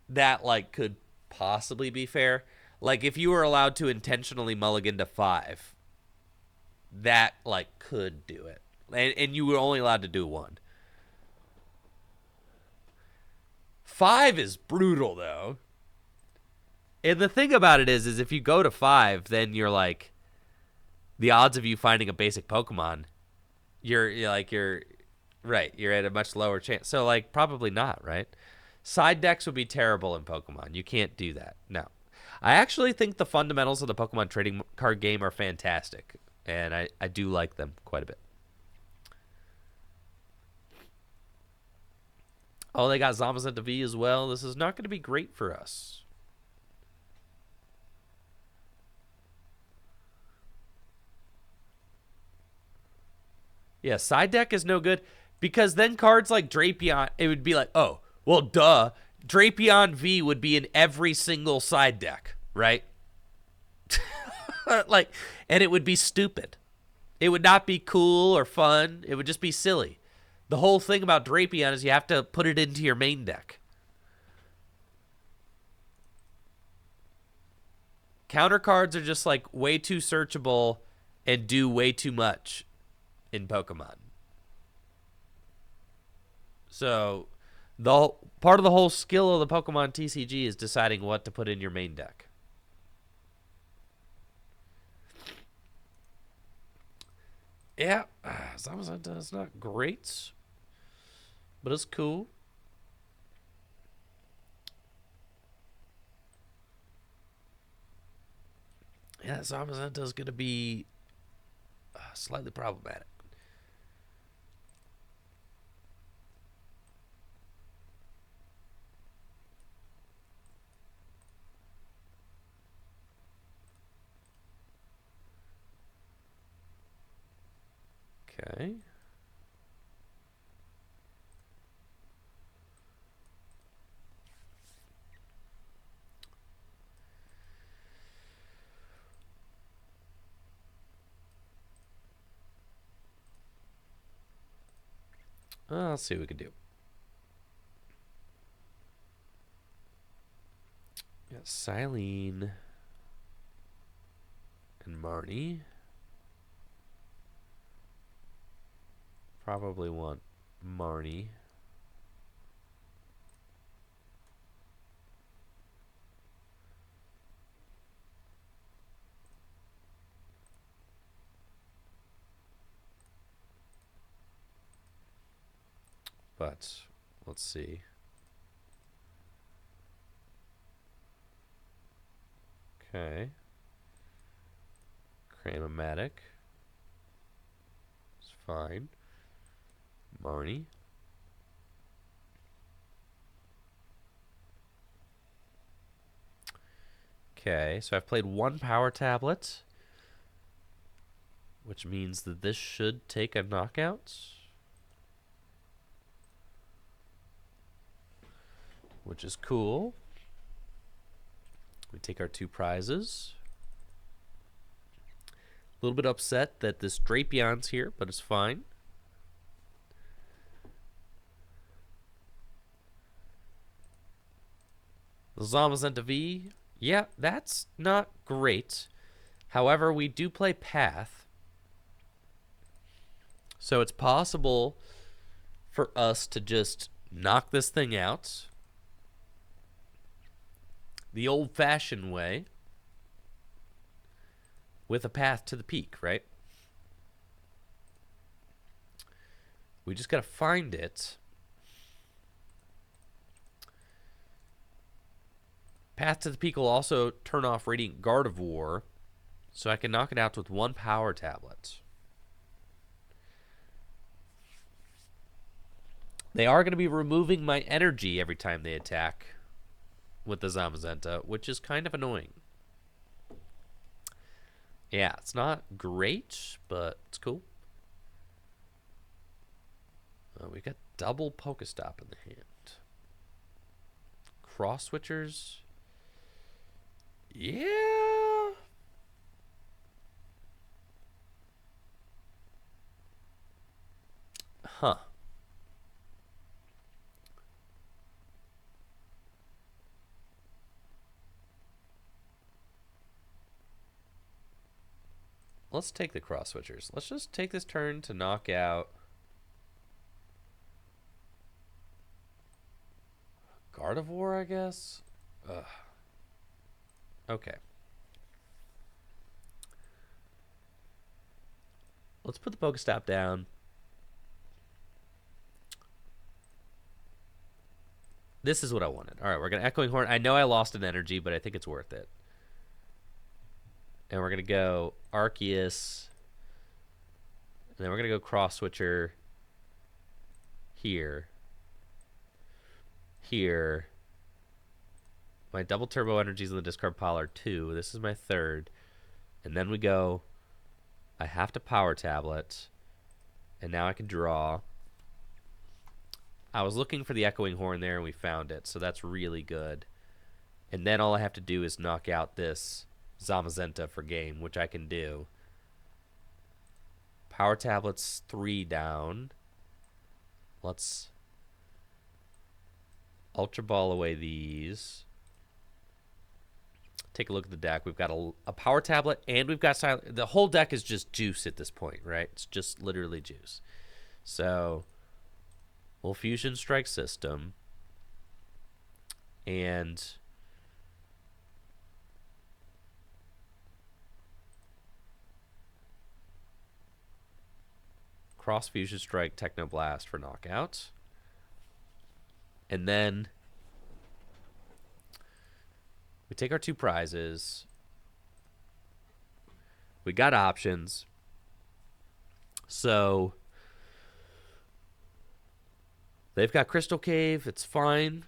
That, like, could possibly be fair. Like, if you were allowed to intentionally mulligan to 5, that, like, could do it. And you were only allowed to do 1. 5 is brutal, though. And the thing about it is if you go to 5, then you're like, the odds of you finding a basic Pokemon, you're right, you're at a much lower chance. So, like, probably not, right? Side decks would be terrible in Pokemon. You can't do that. No. I actually think the fundamentals of the Pokemon trading card game are fantastic, and I do like them quite a bit. Oh, they got Zamazenta V as well. This is not going to be great for us. Yeah, side deck is no good because then cards like Drapion, it would be like, oh, well, duh. Drapion V would be in every single side deck, right? Like, and it would be stupid. It would not be cool or fun. It would just be silly. The whole thing about Drapion is you have to put it into your main deck. Counter cards are just like way too searchable and do way too much in Pokemon. So the part of the whole skill of the Pokemon TCG is deciding what to put in your main deck. Yeah, Zamazenta is not great, but it's cool. Yeah, Zamazenta is going to be slightly problematic. Okay. Let's see what we can do. Got Silene and Marnie. Probably want Marnie. But let's see. Okay. Cramomatic. It's fine. Marnie. Okay, so I've played one power tablet, which means that this should take a knockout, which is cool. We take our 2 prizes. A little bit upset that this Drapion's here, but it's fine. The Zamazenta V, yeah, that's not great. However, we do play Path. So it's possible for us to just knock this thing out the old-fashioned way with a path to the peak, right? We just got to find it. Path to the peak will also turn off Radiant Gardevoir, so I can knock it out with 1 power tablet. They are going to be removing my energy every time they attack with the Zamazenta, which is kind of annoying. Yeah, it's not great, but it's cool. We got double Pokestop in the hand. Cross switchers. Yeah. Huh. Let's take the cross switchers. Let's just take this turn to knock out Gardevoir, I guess. Ugh. Okay. Let's put the Pokestop down. This is what I wanted. All right, we're going to Echoing Horn. I know I lost an energy, but I think it's worth it. And we're going to go Arceus. And then we're going to go Cross Switcher here. Here. My double turbo energies in the discard pile are 2. This is my 3rd. And then we go, I have to power tablet. And now I can draw. I was looking for the Echoing Horn there and we found it. So that's really good. And then all I have to do is knock out this Zamazenta for game, which I can do. Power tablets 3 down. Let's Ultra Ball away these. Take a look at the deck. We've got a power tablet and we've got silent. The whole deck is just juice at this point, right? It's just literally juice. So we'll Fusion Strike System and Cross Fusion Strike Technoblast for knockout. And then we take our 2 prizes. We got options. So they've got Crystal Cave. It's fine.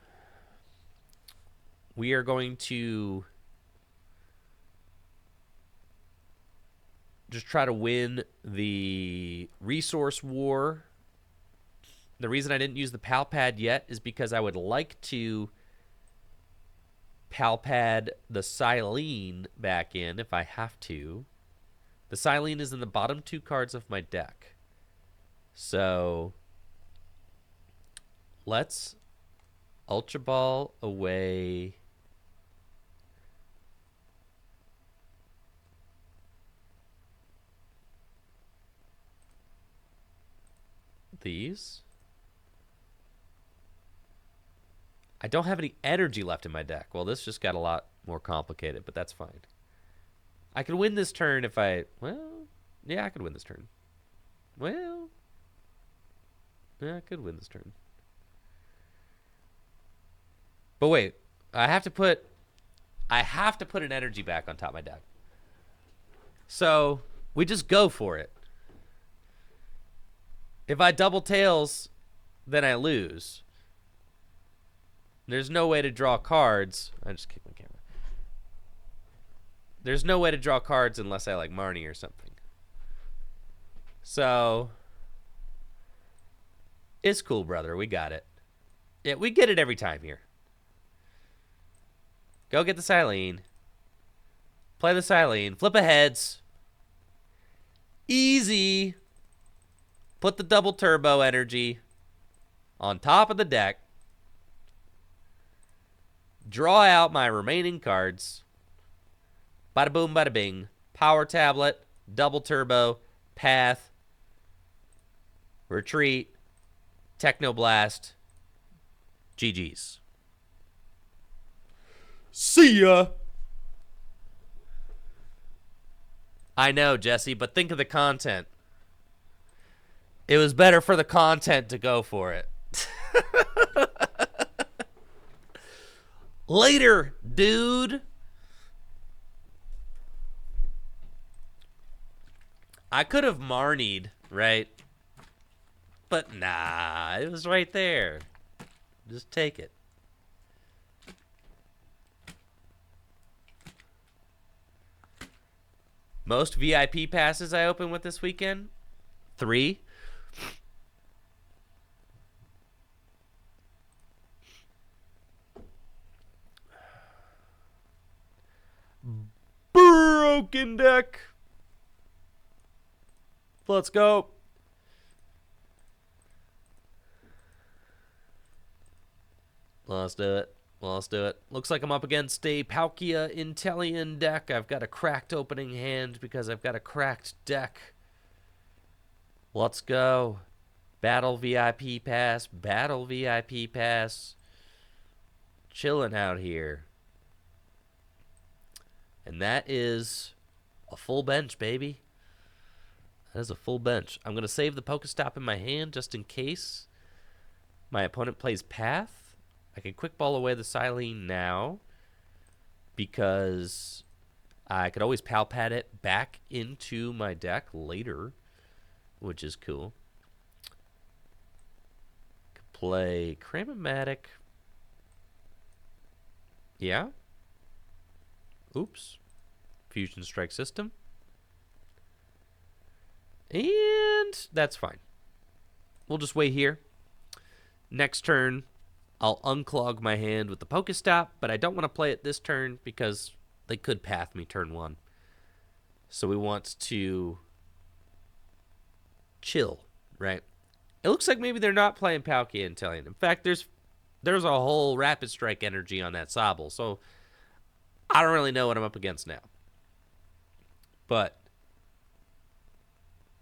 We are going to just try to win the resource war. The reason I didn't use the pal pad yet is because I would like to pal pad the Silene back in if I have to. The Silene is in the bottom 2 cards of my deck. So let's Ultra Ball away these. I don't have any energy left in my deck. Well, this just got a lot more complicated, but that's fine. I could win this turn if I... Well, yeah, I could win this turn. Well, yeah, I could win this turn. But wait, I have to put an energy back on top of my deck. So we just go for it. If I double tails, then I lose. There's no way to draw cards. I just kicked my camera. There's no way to draw cards unless I like Marnie or something. So it's cool, brother. We got it. Yeah, we get it every time here. Go get the Silene. Play the Silene. Flip a heads. Easy. Put the double turbo energy on top of the deck. Draw out my remaining cards. Bada boom, bada bing. Power tablet, double turbo, path, retreat, technoblast, GG's. See ya. I know, Jesse, but think of the content. It was better for the content to go for it. Later, dude. I could have Marnied, right? But nah, it was right there. Just take it. Most VIP passes I open with this weekend? 3. Broken deck. Let's go. Let's do it. Let's do it. Looks like I'm up against a Palkia Inteleon deck. I've got a cracked opening hand because I've got a cracked deck. Let's go. Battle VIP pass. Battle VIP pass. Chilling out here. And that is a full bench, baby. That is a full bench. I'm going to save the Pokestop in my hand just in case my opponent plays Path. I can quick ball away the Silene now because I could always pal pad it back into my deck later, which is cool. Could play Cramomatic. Yeah. Oops. Fusion Strike System. And that's fine. We'll just wait here. Next turn, I'll unclog my hand with the Pokestop, but I don't want to play it this turn because They could path me turn 1. So we want to chill, right? It looks like maybe they're not playing Palkia and Tellian. In fact, there's a whole Rapid Strike energy on that Sobble, so I don't really know what I'm up against now. But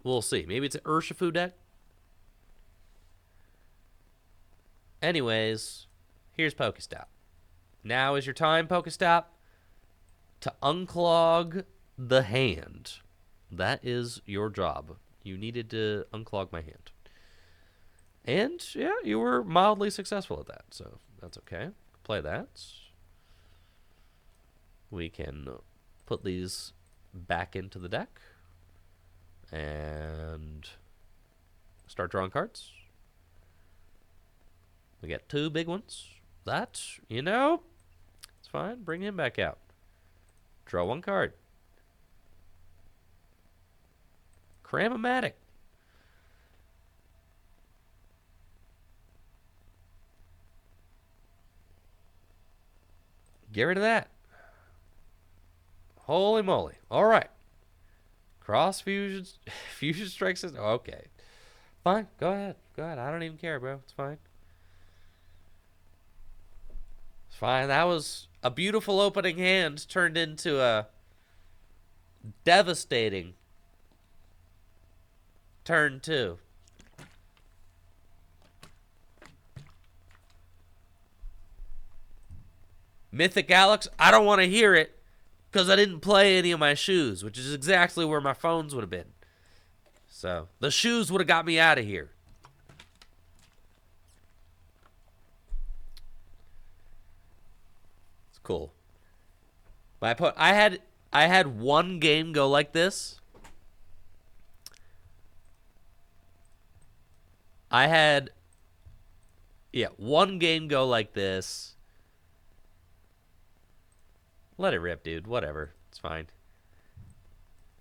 we'll see. Maybe it's an Urshifu deck. Anyways, here's Pokestop. Now is your time, Pokestop, to unclog the hand. That is your job. You needed to unclog my hand. And, yeah, you were mildly successful at that, so that's okay. Play that. We can put these back into the deck and start drawing cards. We got 2 big ones. That, it's fine. Bring him back out. Draw 1 card. Cram-o-matic. Get rid of that. Holy moly. All right. Cross fusion strike system. Okay. Fine. Go ahead. I don't even care, bro. It's fine. It's fine. That was a beautiful opening hand turned into a devastating turn 2. Mythic Alex, I don't want to hear it because I didn't play any of my shoes, which is exactly where my phones would have been. So the shoes would have got me out of here. It's cool. I had 1 game go like this. I had 1 game go like this. Let it rip, dude. Whatever. It's fine.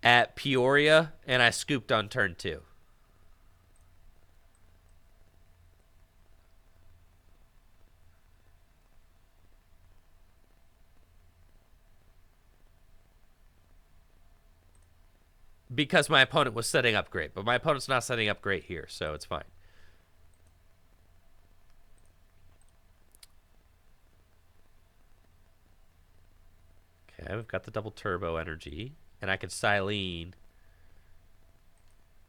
At Peoria, and I scooped on turn 2. Because my opponent was setting up great. But my opponent's not setting up great here, so it's fine. Okay, we've got the double turbo energy. And I could Silene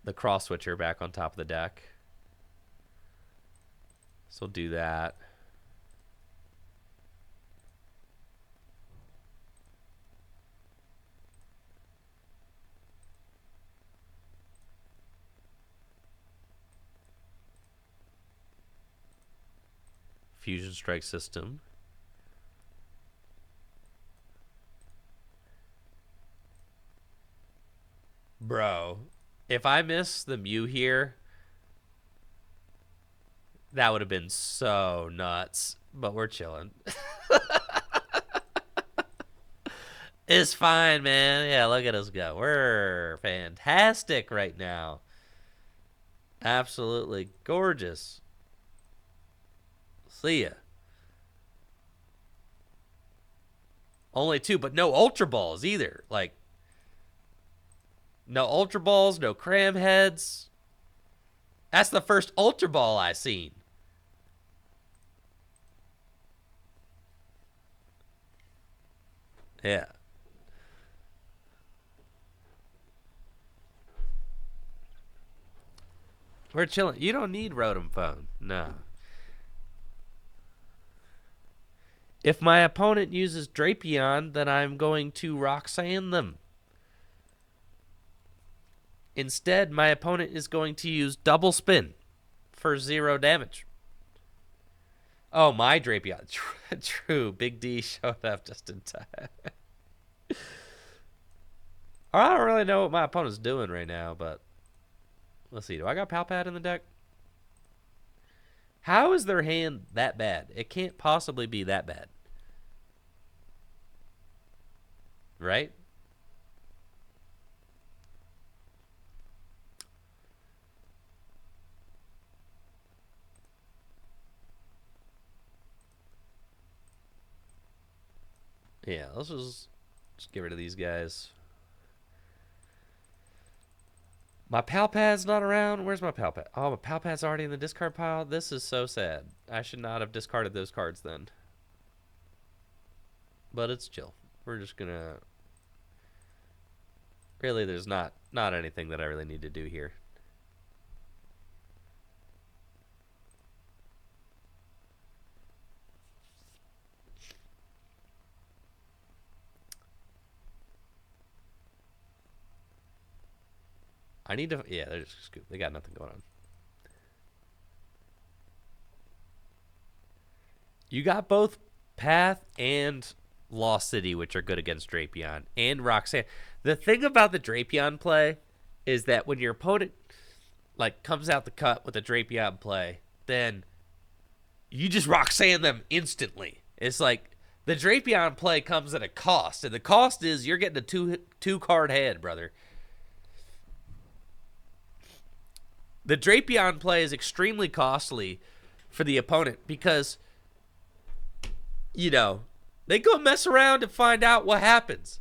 the cross switcher back on top of the deck. So we'll do that. Fusion strike system. Bro, if I miss the Mew here, that would have been so nuts. But we're chilling. It's fine, man. Yeah, look at us go. We're fantastic right now. Absolutely gorgeous. See ya. Only 2, but no Ultra Balls either. Like, no Ultra Balls, no Cram Heads. That's the first Ultra Ball I seen. Yeah. We're chilling. You don't need Rotom Phone. No. If my opponent uses Drapion, then I'm going to Roxanne them. Instead, my opponent is going to use Double Spin for 0 damage. Oh, my Drapion. True. Big D showed up just in time. I don't really know what my opponent's doing right now, but let's see. Do I got Palpad in the deck? How is their hand that bad? It can't possibly be that bad. Right? Yeah, let's just Just get rid of these guys. My Pal Pad's not around. Where's my Pal Pad? Oh, my Pal Pad's already in the discard pile. This is so sad. I should not have discarded those cards then. But it's chill. We're just gonna... Really, there's not anything that I really need to do here. I need to... Yeah, they're just scoop. They got nothing going on. You got both Path and Lost City, which are good against Drapion, and Roxanne. The thing about the Drapion play is that when your opponent like comes out the cut with a Drapion play, then you just Roxanne them instantly. It's like the Drapion play comes at a cost, and the cost is you're getting a two card head, brother. The Drapion play is extremely costly for the opponent because, you know, they go mess around and find out what happens.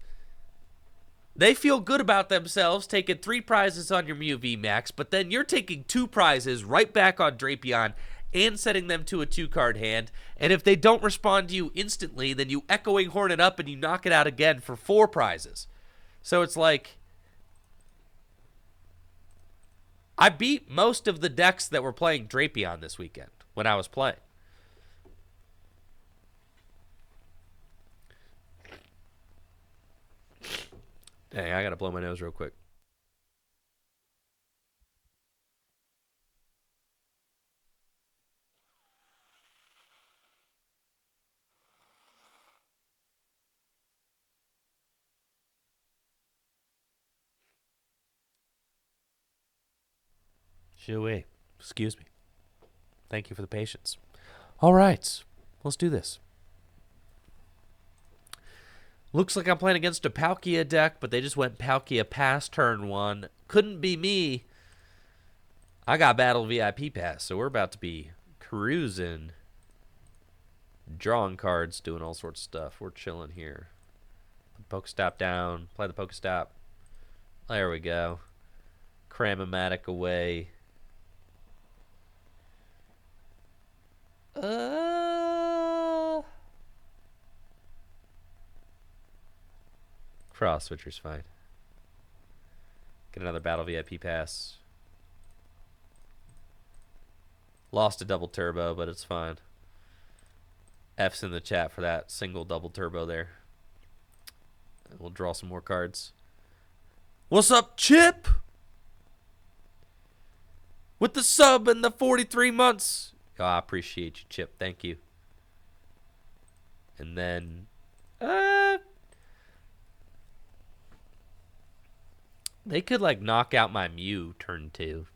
They feel good about themselves taking 3 prizes on your Mew VMAX, but then you're taking 2 prizes right back on Drapion and setting them to a 2-card hand. And if they don't respond to you instantly, then you Echoing Horn it up and you knock it out again for 4 prizes. So it's like... I beat most of the decks that were playing Drapion this weekend when I was playing. Dang, I gotta blow my nose real quick. Shoo-wee. Excuse me. Thank you for the patience. All right, let's do this. Looks like I'm playing against a Palkia deck, but they just went Palkia past turn 1. Couldn't be me. I got Battle VIP Pass, so we're about to be cruising. Drawing cards, doing all sorts of stuff. We're chilling here. Pokestop down. Play the Pokestop. There we go. Cram-o-matic away. Cross switcher's fine. Get another Battle VIP Pass. Lost a double turbo, but it's fine. F's in the chat for that single double turbo there. And we'll draw some more cards. What's up, Chip? With the sub and the 43 months. Oh, I appreciate you, Chip. Thank you. And then... they could, like, knock out my Mew turn 2.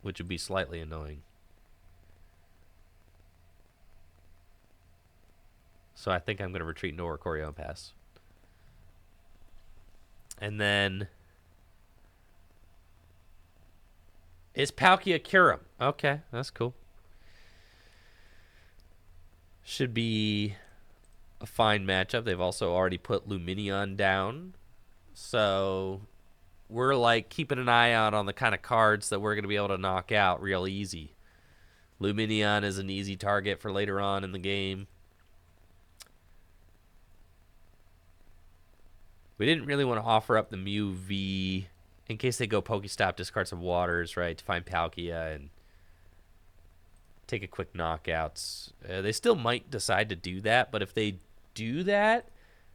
Which would be slightly annoying. So I think I'm going to retreat into Oricorio and pass. And then... Is Palkia Kyurem? Okay, that's cool. Should be a fine matchup. They've also already put Lumineon down. So we're like keeping an eye out on the kind of cards that we're going to be able to knock out real easy. Lumineon is an easy target for later on in the game. We didn't really want to offer up the Mew V in case they go Pokestop, discard some waters, right, to find Palkia and take a quick knockouts. They still might decide to do that, but if they do that,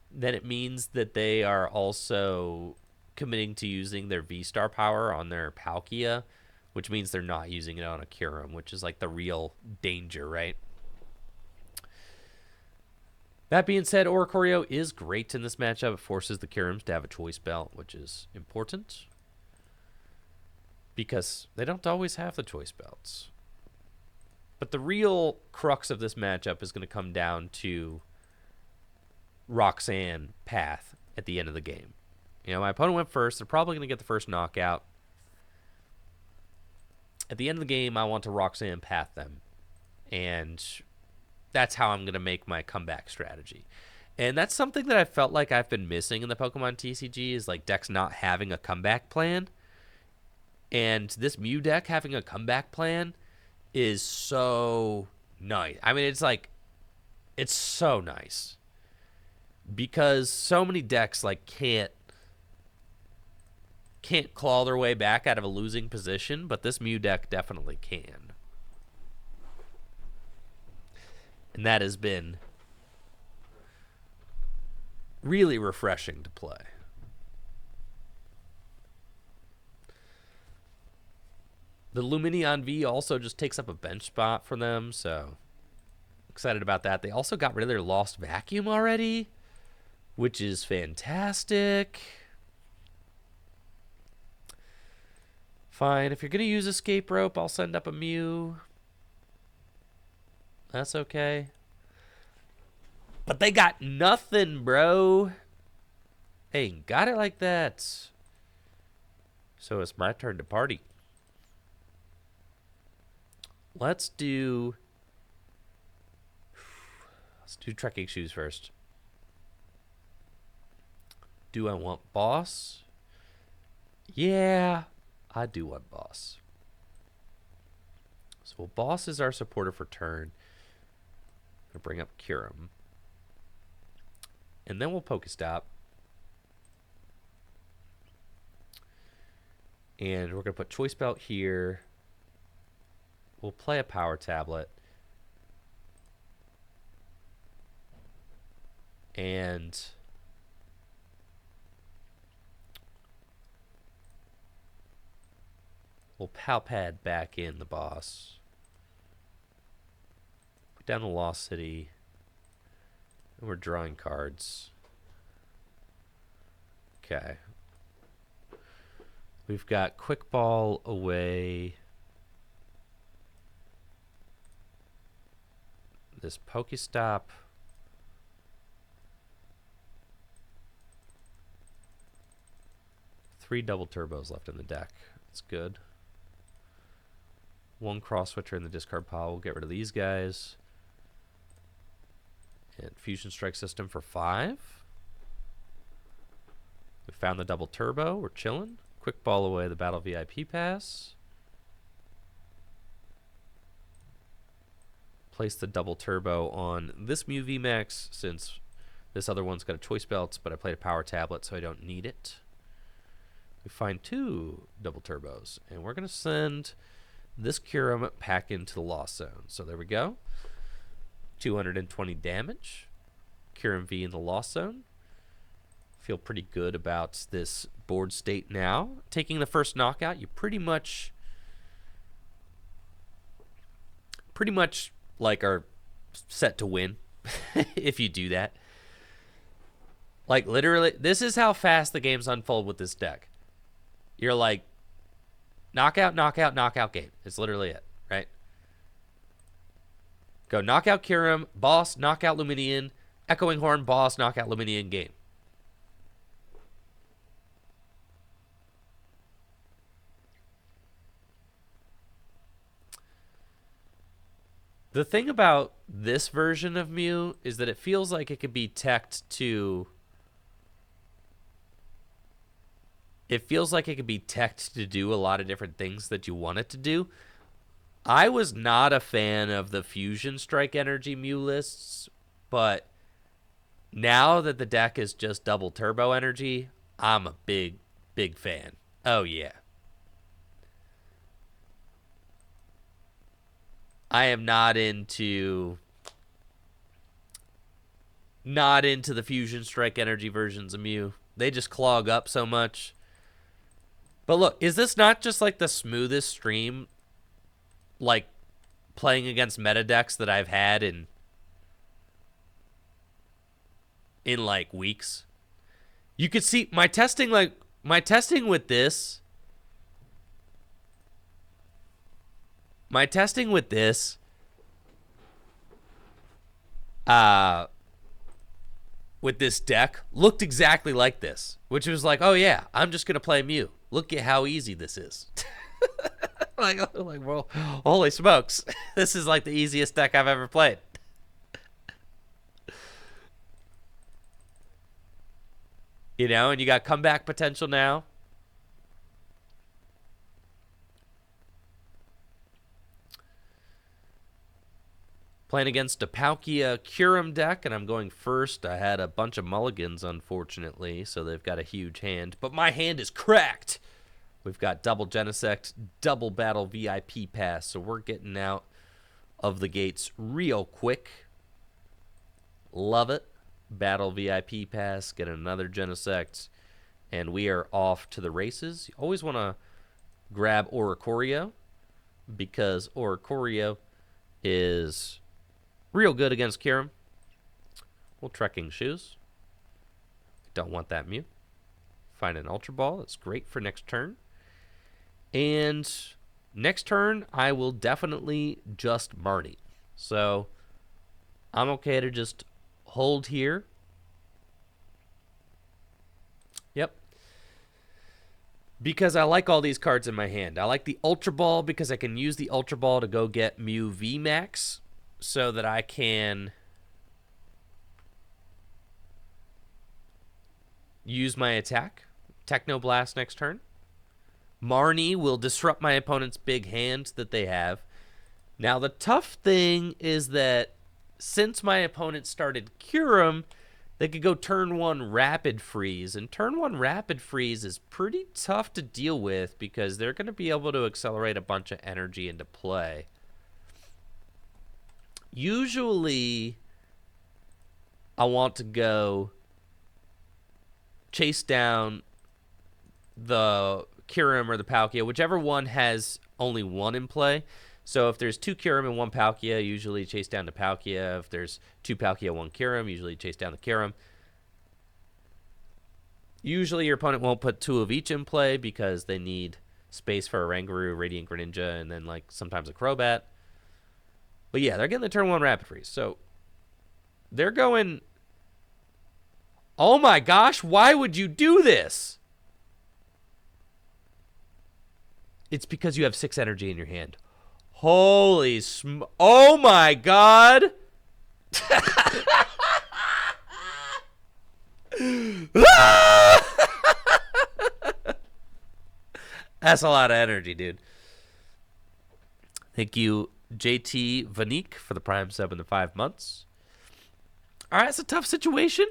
then it means that they are also committing to using their V-Star power on their Palkia, which means they're not using it on a Kyurem, which is like the real danger, right? That being said, Oricorio is great in this matchup. It forces the Kyurems to have a choice belt, which is important because they don't always have the choice belts. But the real crux of this matchup is going to come down to Roxanne Path at the end of the game. You know, my opponent went first. They're probably going to get the first knockout. At the end of the game, I want to Roxanne Path them. And that's how I'm going to make my comeback strategy. And that's something that I felt like I've been missing in the Pokemon TCG is like decks not having a comeback plan. And this Mew deck having a comeback plan is so nice. I mean, it's so nice because so many decks like can't claw their way back out of a losing position, but this Mew deck definitely can. And that has been really refreshing to play. The Lumineon V also just takes up a bench spot for them, so excited about that. They also got rid of their Lost Vacuum already, which is fantastic. Fine, if you're going to use Escape Rope, I'll send up a Mew. That's okay. But they got nothing, bro. Hey, got it like that. So it's my turn to party. Let's do Trekking shoes first. Do I want boss? Yeah, I do want boss. So boss is our supporter for turn. I'm gonna bring up Kyurem. And then we'll Pokestop. And we're gonna put Choice Belt here. We'll play a Power Tablet. And we'll Palpad back in the boss. Put down the Lost City. And we're drawing cards. Okay. We've got Quick Ball away. This Pokestop. Three double turbos left in the deck. That's good. One cross switcher in the discard pile. We'll get rid of these guys. And Fusion Strike System for 5. We found the double turbo. We're chilling. Quick Ball away the Battle VIP pass. Place the double turbo on this Mew VMAX since this other one's got a Choice Belt, but I played a Power Tablet, so I don't need it. We find 2 double turbos, and we're going to send this Kyurem back into the Lost Zone. So there we go. 220 damage. Kyurem V in the Lost Zone. Feel pretty good about this board state now. Taking the first knockout, you pretty much like are set to win if you do that. Like literally, this is how fast the games unfold with this deck. You're like, knockout, knockout, knockout game. It's literally it, right? Go knockout Kyurem, boss, knockout Lumineon, Echoing Horn, boss, knockout Lumineon, game. The thing about this version of Mew is that it feels like it could be teched to... It feels like it could be teched to do a lot of different things that you want it to do. I was not a fan of the Fusion Strike Energy Mew lists, but now that the deck is just double turbo energy, I'm a big, big fan. Oh, yeah. I am not into the Fusion Strike Energy versions of Mew. They just clog up so much. But look, is this not just like the smoothest stream, like playing against meta decks that I've had in like weeks? You could see my testing with this. My testing with this with this deck looked exactly like this, which was like, oh yeah, I'm just gonna play Mew. Look at how easy this is. like, well, holy smokes, this is like the easiest deck I've ever played. You know, and you got comeback potential now. Playing against a Palkia Curum deck, and I'm going first. I had a bunch of mulligans, unfortunately, so they've got a huge hand. But my hand is cracked. We've got double Genesect, double Battle VIP Pass, so we're getting out of the gates real quick. Love it. Battle VIP Pass, get another Genesect, and we are off to the races. You always want to grab Oricorio, because Oricorio is real good against Kyurem. We'll Trekking Shoes. Don't want that Mew. Find an Ultra Ball. That's great for next turn. And next turn, I will definitely just Marnie. So I'm okay to just hold here. Yep. Because I like all these cards in my hand. I like the Ultra Ball because I can use the Ultra Ball to go get Mew VMAX so that I can use my attack. Technoblast next turn. Marnie will disrupt my opponent's big hand that they have. Now, the tough thing is that since my opponent started Kyurem, they could go turn 1 Rapid Freeze. And turn 1 Rapid Freeze is pretty tough to deal with because they're going to be able to accelerate a bunch of energy into play. Usually, I want to go chase down the Kyurem or the Palkia, whichever one has only one in play. So if there's 2 Kyurem and 1 Palkia, usually chase down the Palkia. If there's 2 Palkia, 1 Kyurem, usually chase down the Kyurem. Usually your opponent won't put 2 of each in play because they need space for a Rangaroo, Radiant Greninja, and then like sometimes a Crobat. But yeah, they're getting the turn 1 Rapid Freeze. So they're going, oh my gosh, why would you do this? It's because you have 6 energy in your hand. Holy oh my god. That's a lot of energy, dude. Thank you, JT Vanik, for the Prime sub in the 5 months. All right, it's a tough situation.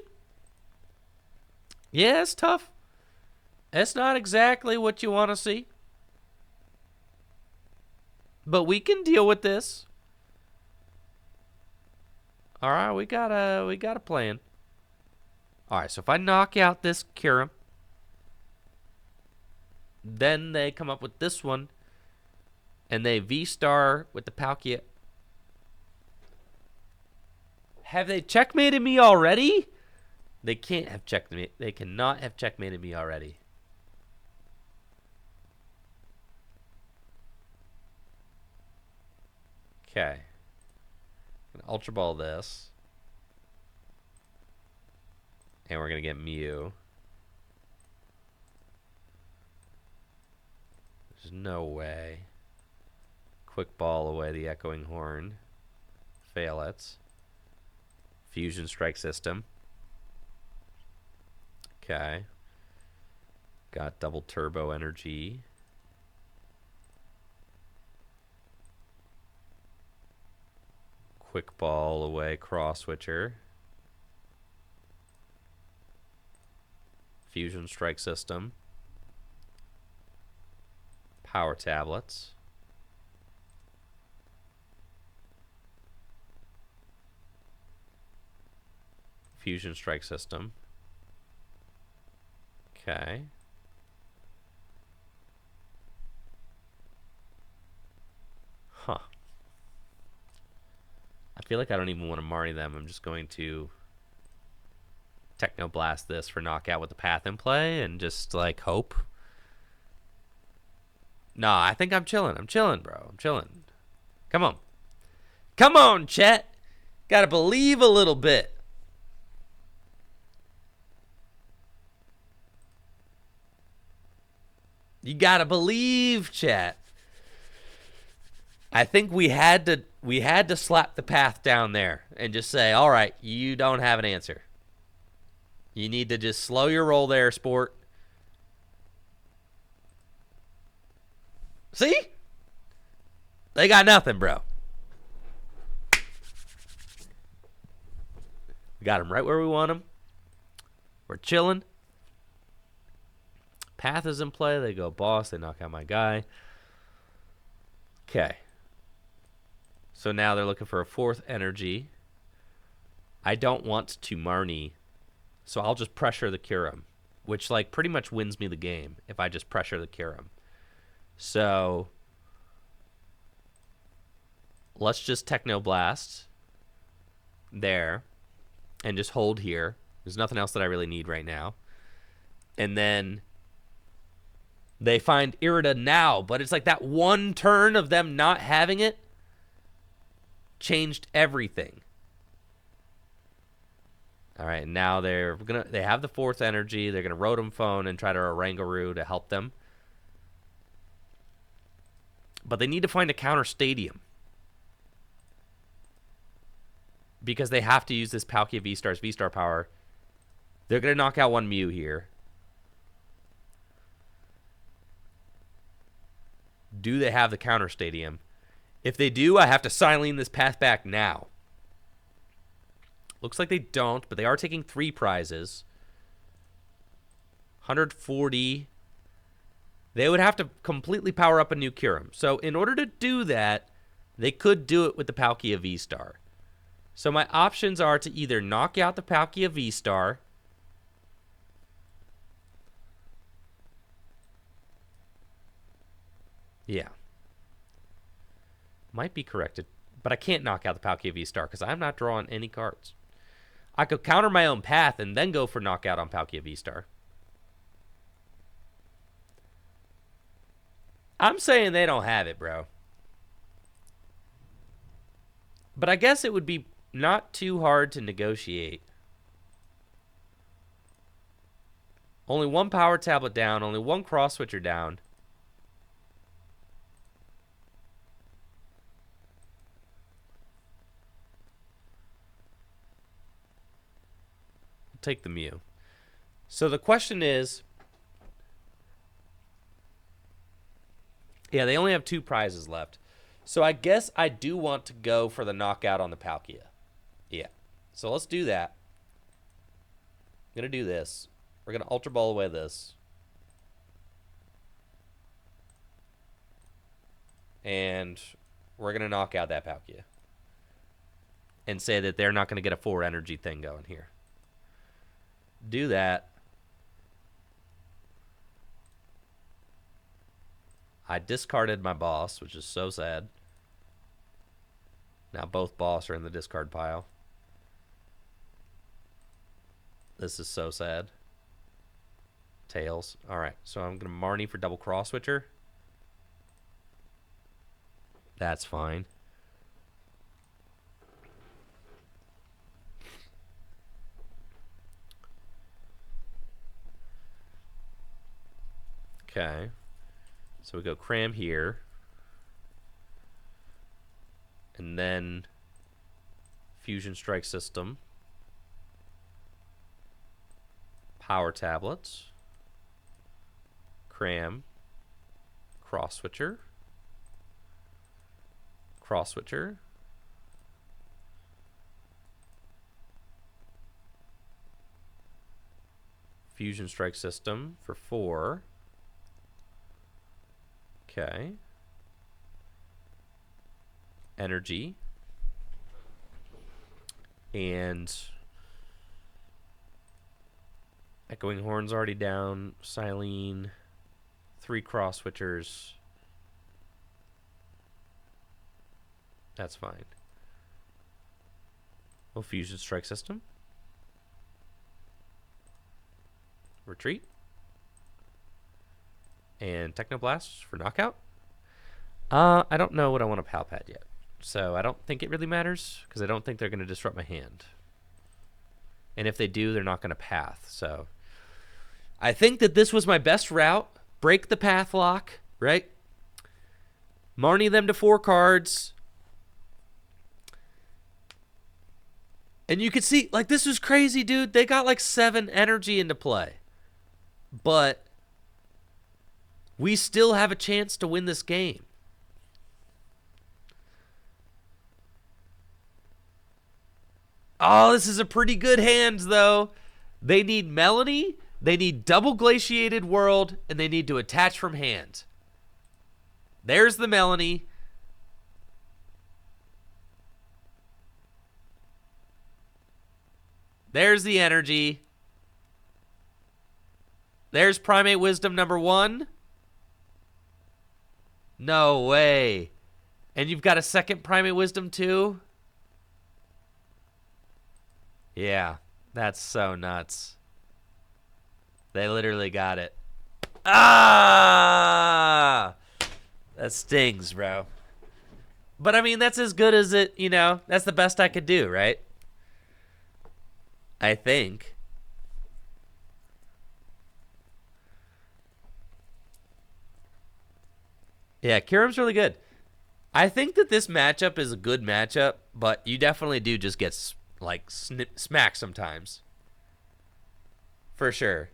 Yeah, it's tough. It's not exactly what you want to see. But we can deal with this. All right, we got a plan. All right, so if I knock out this Kyurem, then they come up with this one, and they V-Star with the Palkia. Have they checkmated me already? They can't have checkmated. They cannot have checkmated me already. Okay. I'm gonna Ultra Ball this. And we're gonna get Mew. There's no way. Quick Ball away the Echoing Horn. Fail it. Fusion Strike System. Okay. Got double Turbo Energy. Quick Ball away Cross Switcher. Fusion Strike System. Power Tablets. Fusion Strike System. Okay. Huh. I feel like I don't even want to Marnie them. I'm just going to Technoblast this for knockout with the path in play and just like hope. Nah, I think I'm chilling. I'm chilling, bro. I'm chilling. Come on. Come on, chat. Gotta believe a little bit. You gotta believe, chat. I think we had to slap the path down there and just say, all right, you don't have an answer. You need to just slow your roll there, sport. See? They got nothing, bro. We got them right where we want them. We're chilling. Path is in play. They go boss. They knock out my guy. Okay. So now they're looking for a 4th energy. I don't want to Marnie, so I'll just pressure the Kyurem, which like pretty much wins me the game if I just pressure the Kyurem. So let's just Technoblast there and just hold here. There's nothing else that I really need right now. And then they find Irida now, but it's like that one turn of them not having it changed everything. All right, now they have the 4th energy. They're gonna Rotom Phone and try to Oranguru to help them. But they need to find a counter stadium. Because they have to use this Palkia V-Star's V-Star power. They're going to knock out one Mew here. Do they have the counter stadium? If they do, I have to Silene this path back now. Looks like they don't, but they are taking 3 prizes. 140. They would have to completely power up a new Kyurem. So in order to do that, they could do it with the Palkia V-Star. So my options are to either knock out the Palkia V-Star, yeah, might be corrected, but I can't knock out the Palkia V-Star because I'm not drawing any cards. I could counter my own path and then go for knockout on Palkia V-Star. I'm saying they don't have it, bro. But I guess it would be not too hard to negotiate. Only 1 power tablet down, only 1 cross switcher down. I'll take the Mew. So the question is, yeah, they only have 2 prizes left. So I guess I do want to go for the knockout on the Palkia. Yeah. So let's do that. I'm going to do this. We're going to Ultra Ball away this. And we're going to knock out that Palkia. And say that they're not going to get a 4 energy thing going here. Do that. I discarded my boss, which is so sad. Now both boss are in the discard pile. This is so sad. Tails. All right, so I'm going to Marnie for double cross switcher. That's fine. Okay. So we go cram here. And then Fusion Strike System. Power Tablets. Cram. Cross Switcher. Cross Switcher. Fusion Strike System for 4. Okay. Energy. And Echoing Horn's already down. Silene. 3 cross switchers. That's fine. We'll Fusion Strike System. Retreat. And Technoblast for knockout. I don't know what I want to Palpad yet. So I don't think it really matters because I don't think they're going to disrupt my hand. And if they do, they're not going to path. So I think that this was my best route. Break the path lock, right? Marnie them to 4 cards. And you could see, like, this was crazy, dude. They got like 7 energy into play. But we still have a chance to win this game. Oh, this is a pretty good hand, though. They need Melanie, they need double glaciated world, and they need to attach from hand. There's the Melanie. There's the energy. There's Primate Wisdom number 1. No way. And you've got a second Primate Wisdom too? Yeah, that's so nuts. They literally got it. Ah! That stings, bro. But I mean, that's as good as it, you know, that's the best I could do, right? I think. Yeah, Kirim's really good. I think that this matchup is a good matchup, but you definitely do just get like smacked sometimes. For sure.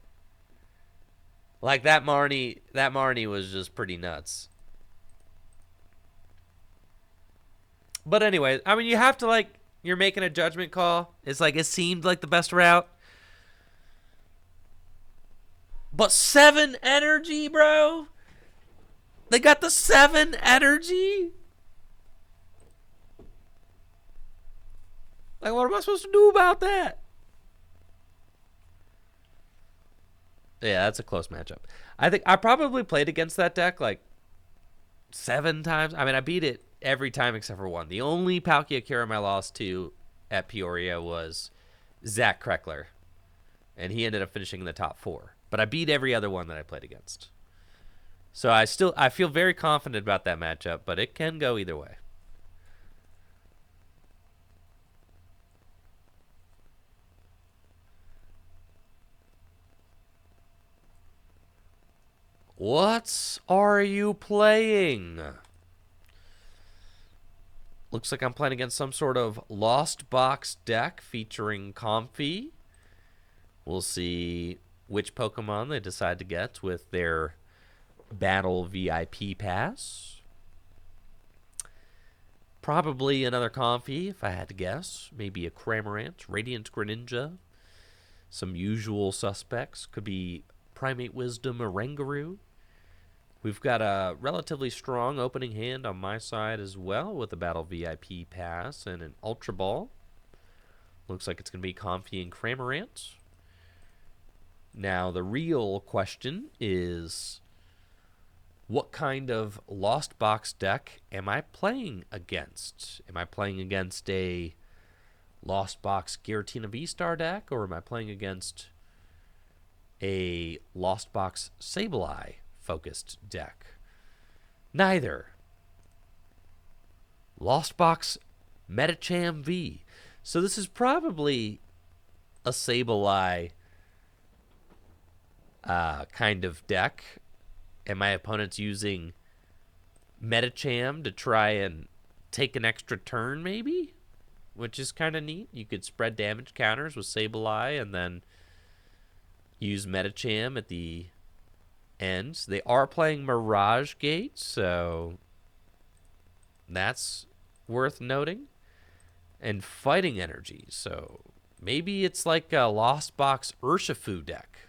Like that Marnie was just pretty nuts. But anyway, I mean, you have to like, you're making a judgment call. It's like, it seemed like the best route. But 7 energy, bro. They got the 7 energy. Like, what am I supposed to do about that? Yeah, that's a close matchup. I think I probably played against that deck like 7 times. I mean, I beat it every time except for one. The only Palkia Kirim I lost to at Peoria was Zach Kreckler, and he ended up finishing in the top 4. But I beat every other one that I played against. So I feel very confident about that matchup, but it can go either way. What are you playing? Looks like I'm playing against some sort of Lost Box deck featuring Comfy. We'll see which Pokemon they decide to get with their Battle VIP pass. Probably another Comfy, if I had to guess. Maybe a Cramorant, Radiant Greninja. Some usual suspects. Could be Primate Wisdom, Oranguru. We've got a relatively strong opening hand on my side as well with a Battle VIP pass and an Ultra Ball. Looks like it's going to be Comfy and Cramorant. Now, the real question is, what kind of Lost Box deck am I playing against? Am I playing against a Lost Box Giratina V-Star deck, or am I playing against a Lost Box Sableye focused deck? Neither. Lost Box Metacham V. So this is probably a Sableye kind of deck. And my opponent's using Metacham to try and take an extra turn, maybe? Which is kind of neat. You could spread damage counters with Sableye and then use Metacham at the end. They are playing Mirage Gate, so that's worth noting. And Fighting Energy, so maybe it's like a Lost Box Urshifu deck.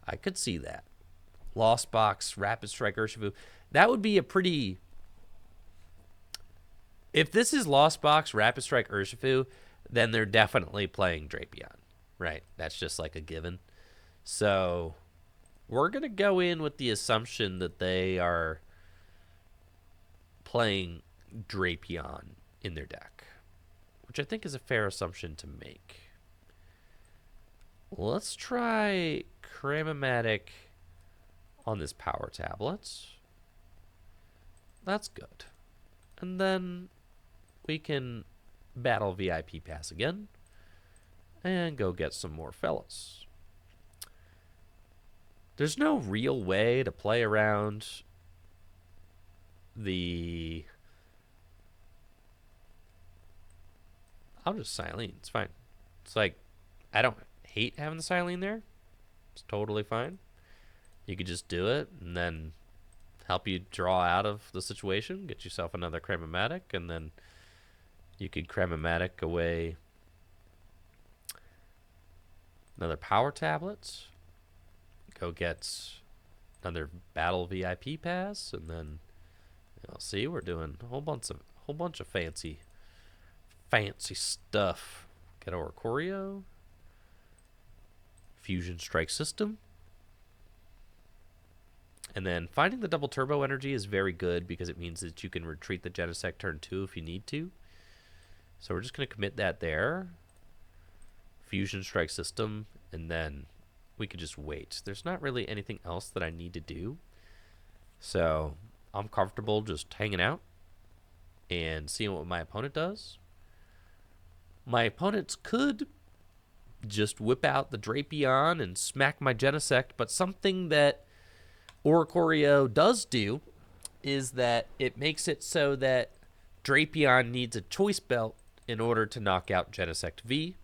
I could see that. Lost Box Rapid Strike Urshifu. That would be a pretty... If this is Lost Box Rapid Strike Urshifu, then they're definitely playing Drapion, right? That's just like a given. So we're going to go in with the assumption that they are playing Drapion in their deck, which I think is a fair assumption to make. Let's try Cramomatic on this power tablet. That's good. And then we can battle VIP pass again and go get some more fellas. There's no real way to play around the... I'll just Silene. It's fine. It's like, I don't hate having the Silene there. It's totally fine. You could just do it and then help you draw out of the situation, get yourself another Cram-O-Matic, and then you could Cram-O-Matic away another power tablet. Go get another battle VIP pass, and then see, we're doing a whole bunch of fancy stuff. Get our Choreo, Fusion Strike System. And then finding the double turbo energy is very good because it means that you can retreat the Genesect turn 2 if you need to. So we're just going to commit that there. Fusion Strike System, and then we could just wait. There's not really anything else that I need to do. So I'm comfortable just hanging out and seeing what my opponent does. My opponents could just whip out the Drapion and smack my Genesect, but something that Oricorio does do is that it makes it so that Drapion needs a choice belt in order to knock out Genesect V.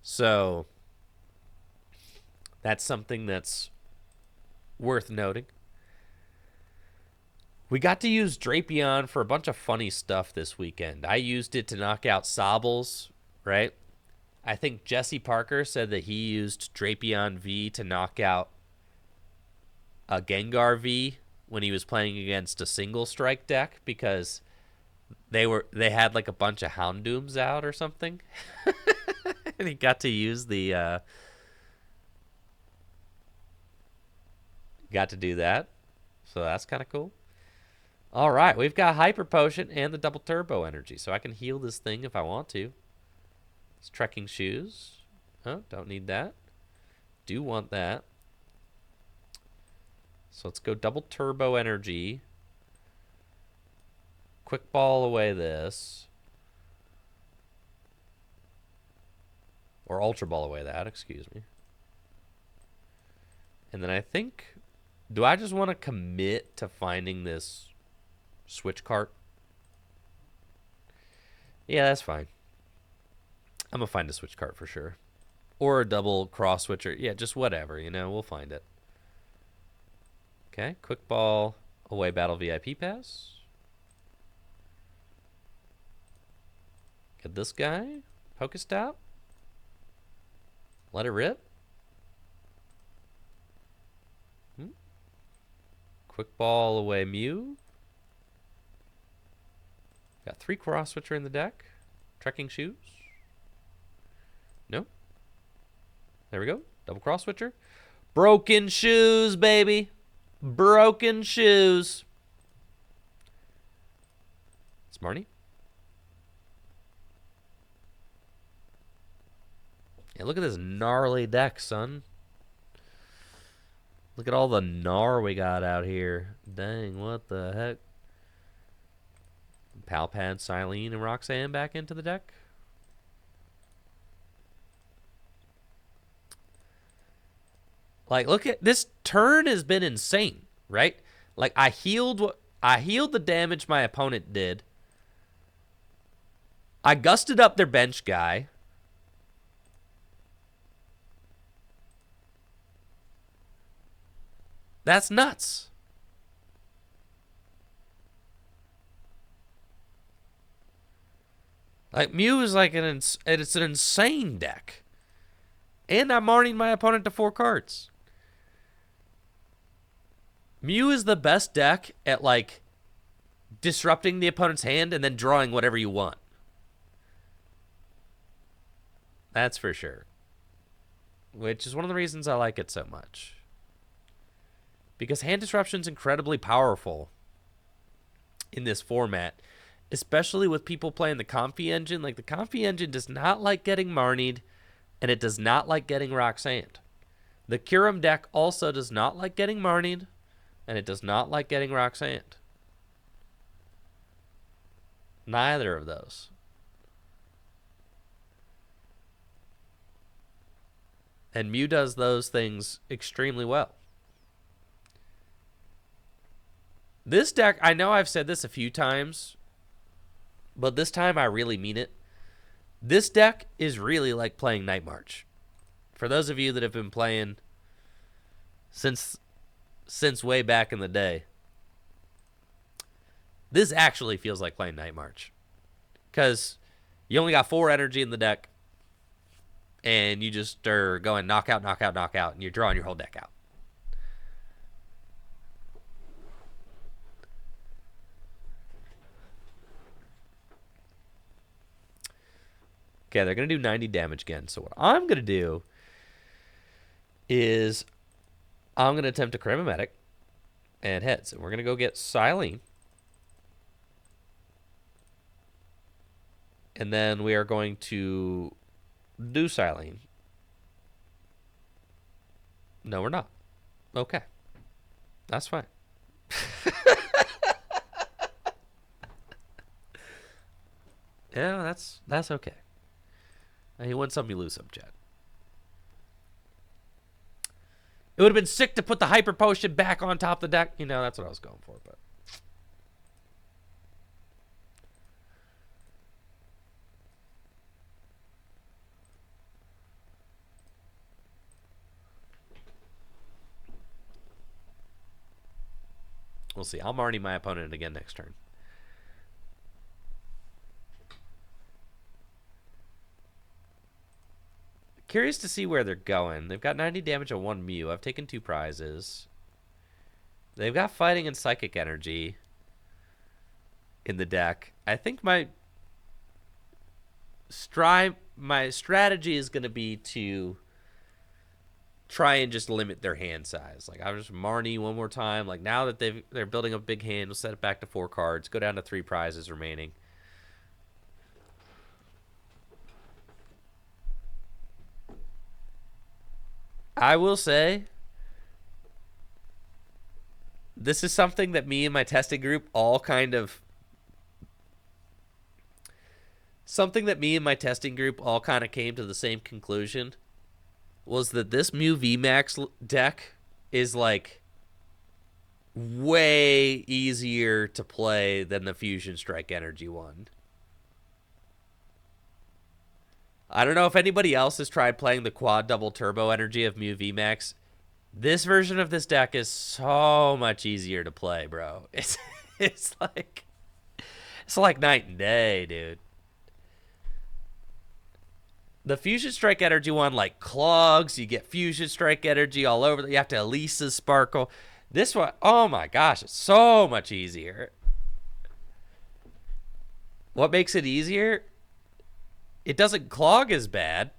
So that's something that's worth noting. We got to use Drapion for a bunch of funny stuff this weekend. I used it to knock out Sobbles, right? I think Jesse Parker said that he used Drapion V to knock out a Gengar V when he was playing against a single strike deck because they had like a bunch of Houndooms out or something. And he got to use the got to do that. So that's kind of cool. All right, we've got Hyper Potion and the double turbo energy, so I can heal this thing if I want to. It's Trekking Shoes. Oh, don't need that. Do want that. So let's go double turbo energy. Quick ball away this. Or ultra ball away that, excuse me. And then I think, do I just want to commit to finding this switch cart? Yeah, that's fine. I'm going to find a switch cart for sure. Or a double cross switcher. Yeah, just whatever, we'll find it. Okay, quick ball away battle VIP pass. Get this guy. Pokestop. Let it rip. Quick ball away Mew. Got 3 cross switcher in the deck. Trekking Shoes. No. There we go. Double cross switcher. Broken Shoes, baby. Broken Shoes. Smarty. Yeah, look at this gnarly deck, son. Look at all the gnar we got out here. Dang, what the heck? Palpad, Silene, and Roxanne back into the deck. Like, look at this turn has been insane, right? Like, I healed the damage my opponent did. I gusted up their bench guy. That's nuts. Like, Mew is like it's an insane deck. And I'm marning my opponent to 4 cards. Mew is the best deck at, like, disrupting the opponent's hand and then drawing whatever you want. That's for sure. Which is one of the reasons I like it so much. Because hand disruption is incredibly powerful in this format, especially with people playing the Comfy engine. Like, the Comfy engine does not like getting Marnied, and it does not like getting Roxanne. The Kyurem deck also does not like getting Marnied, and it does not like getting Roxanne. Neither of those. And Mew does those things extremely well. This deck, I know I've said this a few times, but this time I really mean it. This deck is really like playing Night March. For those of you that have been playing since way back in the day, this actually feels like playing Night March. Because you only got 4 energy in the deck, and you just are going knockout, knockout, knockout, and you're drawing your whole deck out. Okay, they're going to do 90 damage again. So what I'm going to do is I'm going to attempt to Cremametic and heads. And we're going to go get Silene. And then we are going to do Silene. No, we're not. Okay. That's fine. Yeah, that's okay. You win some, you lose some, Chad. It would have been sick to put the Hyper Potion back on top of the deck. You know, that's what I was going for, but... we'll see. I'll Marnie my opponent again next turn. Curious to see where they're going. They've got 90 damage on 1 Mew. I've taken 2 prizes. They've got Fighting and Psychic Energy in the deck. I think my strategy is going to be to try and just limit their hand size. Like, I'll just Marnie one more time. Like, now that they're building a big hand, we'll set it back to 4 cards. Go down to 3 prizes remaining. I will say, this is something that me and my testing group all kind of... something that me and my testing group all kind of came to the same conclusion was that this Mew VMAX deck is, like, way easier to play than the Fusion Strike Energy one. I don't know if anybody else has tried playing the quad double turbo energy of Mew VMAX. This version of this deck is so much easier to play, bro. It's like night and day, dude. The Fusion Strike Energy one, like, clogs. You get Fusion Strike Energy all over. You have to Elisa Sparkle. This one, oh my gosh, it's so much easier. What makes it easier? It doesn't clog as bad.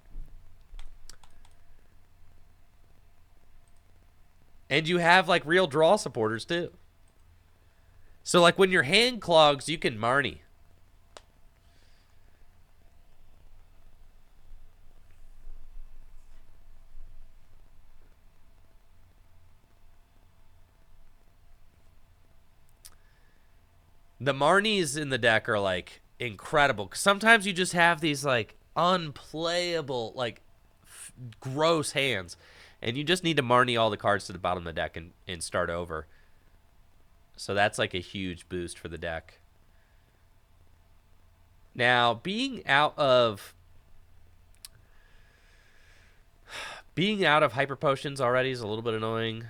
And you have, like, real draw supporters, too. So, like, when your hand clogs, you can Marnie. The Marnies in the deck are, like, incredible. Sometimes you just have these, like, unplayable, like, gross hands. And you just need to Marnie all the cards to the bottom of the deck and start over. So that's, like, a huge boost for the deck. Now, being out of Hyper Potions already is a little bit annoying.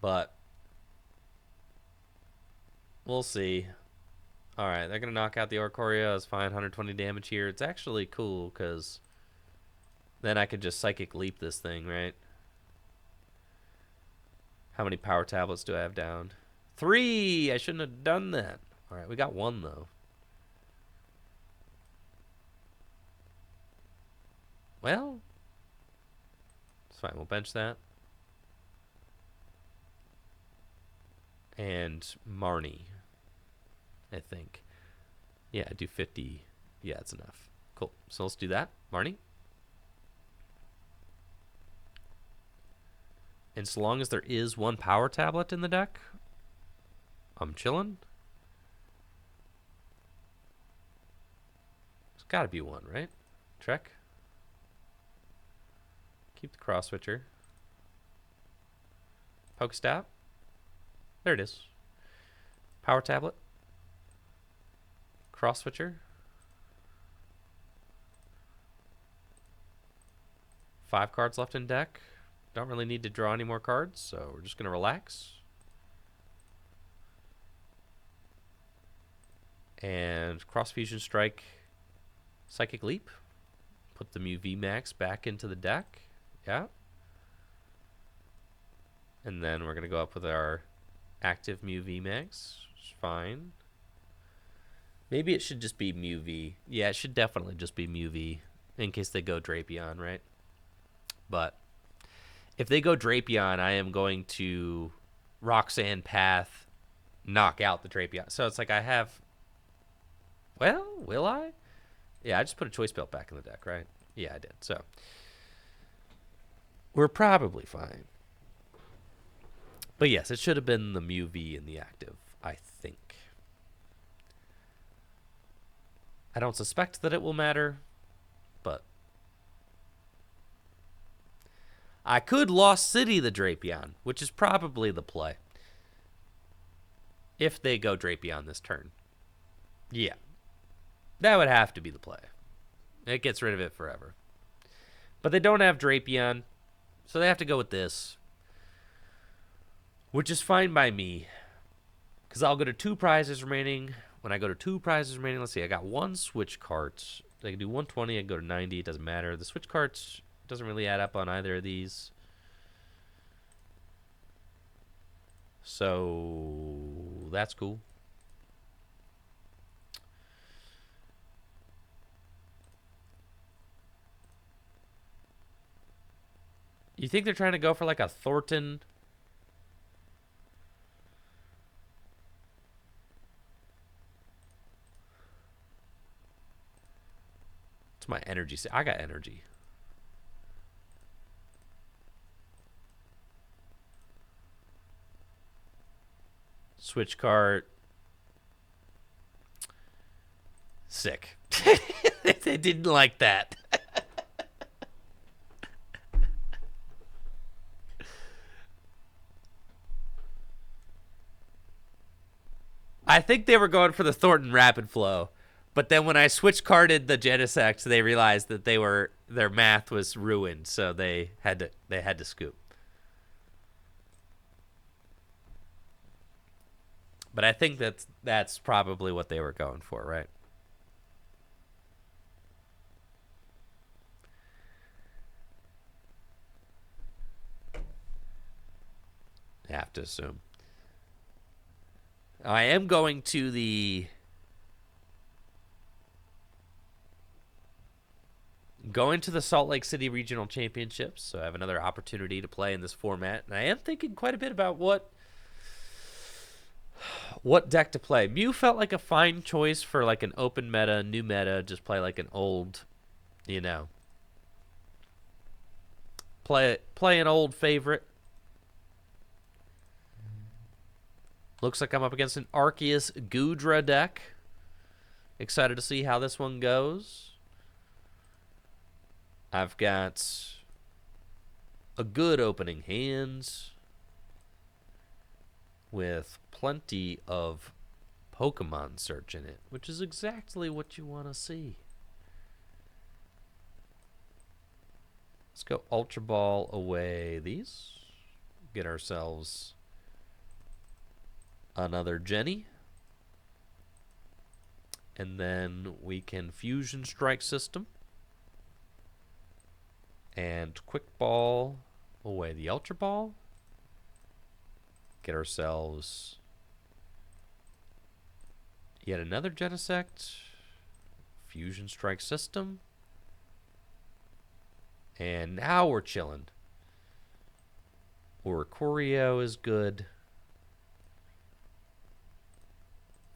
But we'll see. Alright, they're going to knock out the Orcoria. It's fine, 120 damage here. It's actually cool, because then I could just Psychic Leap this thing, right? How many Power Tablets do I have down? 3! I shouldn't have done that. Alright, we got 1, though. Well, it's fine. We'll bench that. And Marnie, I think. Yeah, do 50. Yeah, it's enough. Cool. So let's do that. Marnie. And so long as there is 1 power tablet in the deck, I'm chilling. There's got to be 1, right? Trek. Keep the cross switcher. Pokestop. There it is. Power tablet. Cross switcher. 5 cards left in deck. Don't really need to draw any more cards, so we're just going to relax. And Cross Fusion Strike, Psychic Leap. Put the Mew VMAX back into the deck. Yeah. And then we're going to go up with our active Mew VMAX. It's fine. Maybe it should just be Mew V. Yeah, it should definitely just be Mew V in case they go Drapion, right? But if they go Drapion, I am going to Roxanne Path, knock out the Drapion. So it's like I have... Well, will I? Yeah, I just put a Choice Belt back in the deck, right? Yeah, I did. So we're probably fine. But yes, it should have been the Mew V in the active, I think. I don't suspect that it will matter, but I could Lost City the Drapion, which is probably the play. If they go Drapion this turn. Yeah. That would have to be the play. It gets rid of it forever. But they don't have Drapion, so they have to go with this. Which is fine by me. Because I'll go to 2 prizes remaining. When I go to 2 prizes remaining, let's see, I got 1 switch cart. I can do 120, I can go to 90, it doesn't matter. The switch cart doesn't really add up on either of these. So that's cool. You think they're trying to go for like a Thornton? It's my energy. I got energy. Switch cart. Sick. They didn't like that. I think they were going for the Thornton Rapid Flow, but then when I switch carded the Genesect, they realized that their math was ruined, so they had to scoop. But I think that's probably what they were going for, right? I have to assume. I am going to the Salt Lake City Regional Championships, so I have another opportunity to play in this format. And I am thinking quite a bit about what deck to play. Mew felt like a fine choice for like an open meta, new meta, just play like an old, play an old favorite. Looks like I'm up against an Arceus Goodra deck. Excited to see how this one goes. I've got a good opening hand with plenty of Pokemon search in it, which is exactly what you want to see. Let's go Ultra Ball away these. Get ourselves another Jenny. And then we can Fusion Strike System. And Quick Ball away the Ultra Ball. Get ourselves yet another Genesect. Fusion Strike System. And now we're chilling. Oricorio is good.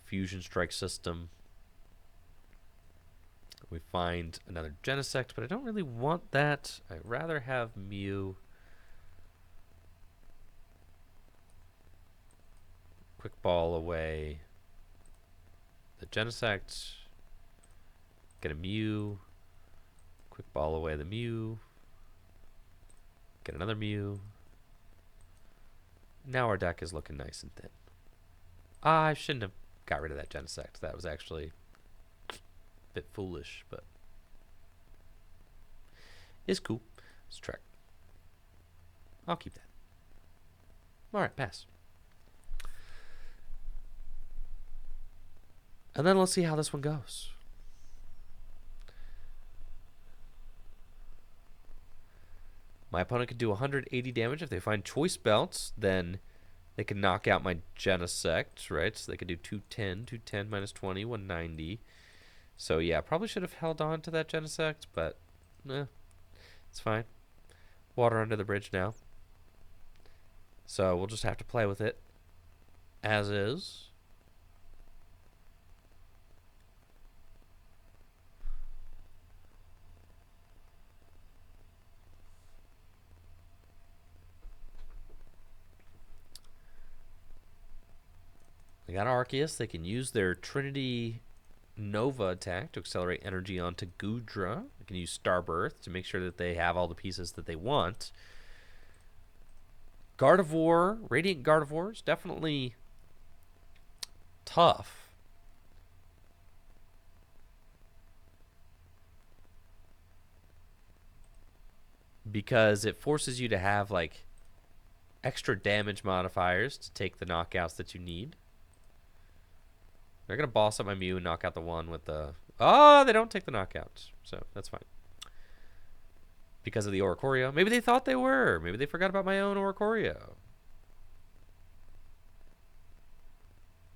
Fusion Strike System. We find another Genesect, but I don't really want that. I'd rather have Mew. Quick Ball away the Genesect. Get a Mew. Quick Ball away the Mew. Get another Mew. Now our deck is looking nice and thin. I shouldn't have got rid of that Genesect. That was actually a bit foolish, but it's cool. It's Trek. I'll keep that. All right, pass. And then let's see how this one goes. My opponent could do 180 damage. If they find choice belts, then they can knock out my Genesect, right? So they could do 210, 210 minus 20, 190. So yeah, probably should have held on to that Genesect, but it's fine. Water under the bridge now. So we'll just have to play with it as is. They got Arceus. They can use their Trinity Nova attack to accelerate energy onto Goodra. They can use Starbirth to make sure that they have all the pieces that they want. Gardevoir, Radiant Gardevoir is definitely tough. Because it forces you to have like extra damage modifiers to take the knockouts that you need. They're going to boss up my Mew and knock out the one with the... Oh, they don't take the knockouts. So that's fine. Because of the Oricorio. Maybe they thought they were. Maybe they forgot about my own Oricorio.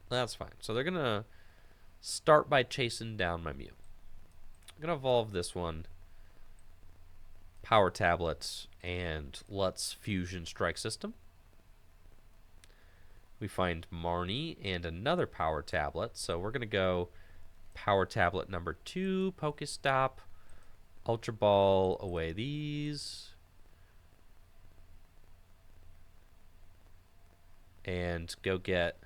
That's fine. So they're going to start by chasing down my Mew. I'm going to evolve this one. Power Tablets and Lutz Fusion Strike System. We find Marnie and another Power Tablet. So we're going to go Power Tablet number 2, Pokestop, Ultra Ball, away these. And go get...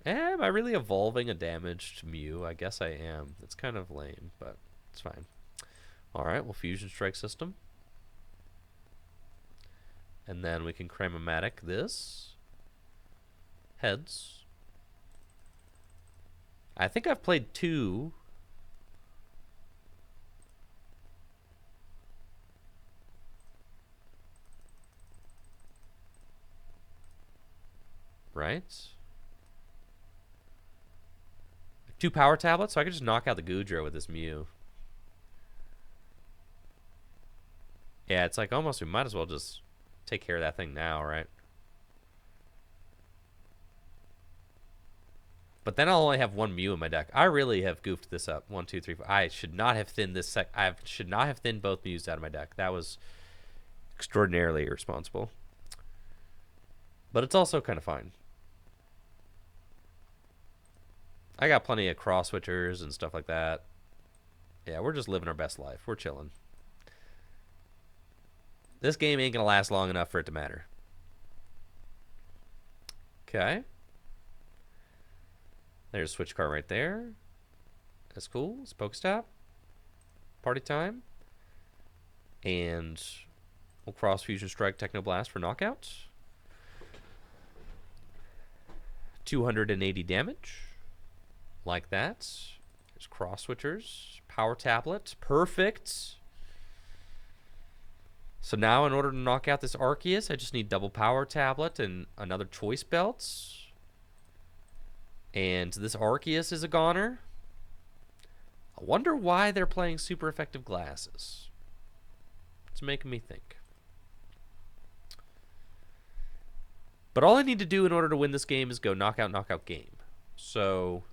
Am I really evolving a damaged Mew? I guess I am. It's kind of lame, but it's fine. Alright, we'll Fusion Strike System. And then we can Cramomatic this. Heads. I think I've played 2. Right? 2 Power Tablets, so I could just knock out the Goodra with this Mew. Yeah, it's like almost we might as well just take care of that thing now, right? But then I'll only have 1 Mew in my deck. I really have goofed this up. 1, 2, 3, 4. I should not have thinned this I should not have thinned both Mews out of my deck. That was extraordinarily irresponsible. But it's also kind of fine. I got plenty of cross switchers and stuff like that. Yeah, we're just living our best life. We're chilling. This game ain't going to last long enough for it to matter. Okay. There's a switch card right there. That's cool. It's Pokestop. Party time. And we'll cross Fusion Strike Technoblast for knockout. 280 damage. Like that. There's cross switchers. Power Tablet. Perfect. So now in order to knock out this Arceus, I just need double Power Tablet and another Choice Belts. And this Arceus is a goner. I wonder why they're playing super effective glasses. It's making me think. But all I need to do in order to win this game is go knockout game. So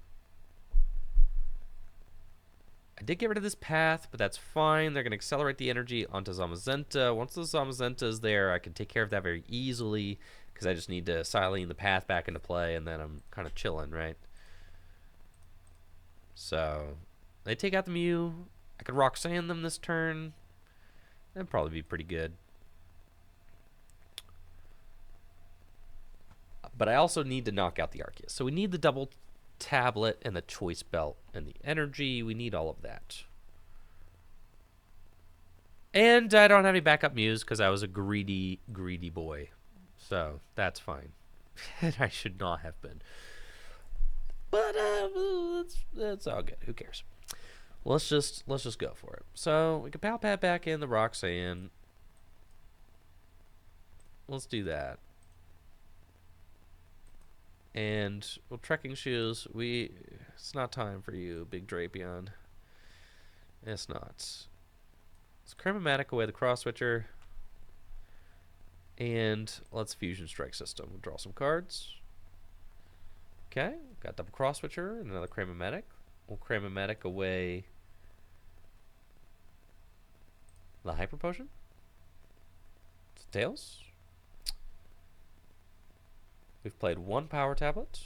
I did get rid of this path, but that's fine. They're going to accelerate the energy onto Zamazenta. Once the Zamazenta is there, I can take care of that very easily because I just need to Silene the path back into play, and then I'm kind of chilling, right? So they take out the Mew. I could Roxanne them this turn. That'd probably be pretty good. But I also need to knock out the Arceus. So we need the double tablet and the choice belt and the energy. We need all of that. And I don't have any backup Mews because I was a greedy boy. So that's fine. I should not have been. But that's all good. Who cares? let's just go for it. So we can power pad back in the Roxanne. Let's do that. And well, trekking shoes. It's not time for you, Big Drapion. It's not. Let's Chromatic away the cross switcher. And let's Fusion Strike System. We'll draw some cards. Okay, got double cross switcher and another Chromatic. We'll Chromatic away the Hyper Potion. Tails. We've played one Power Tablet.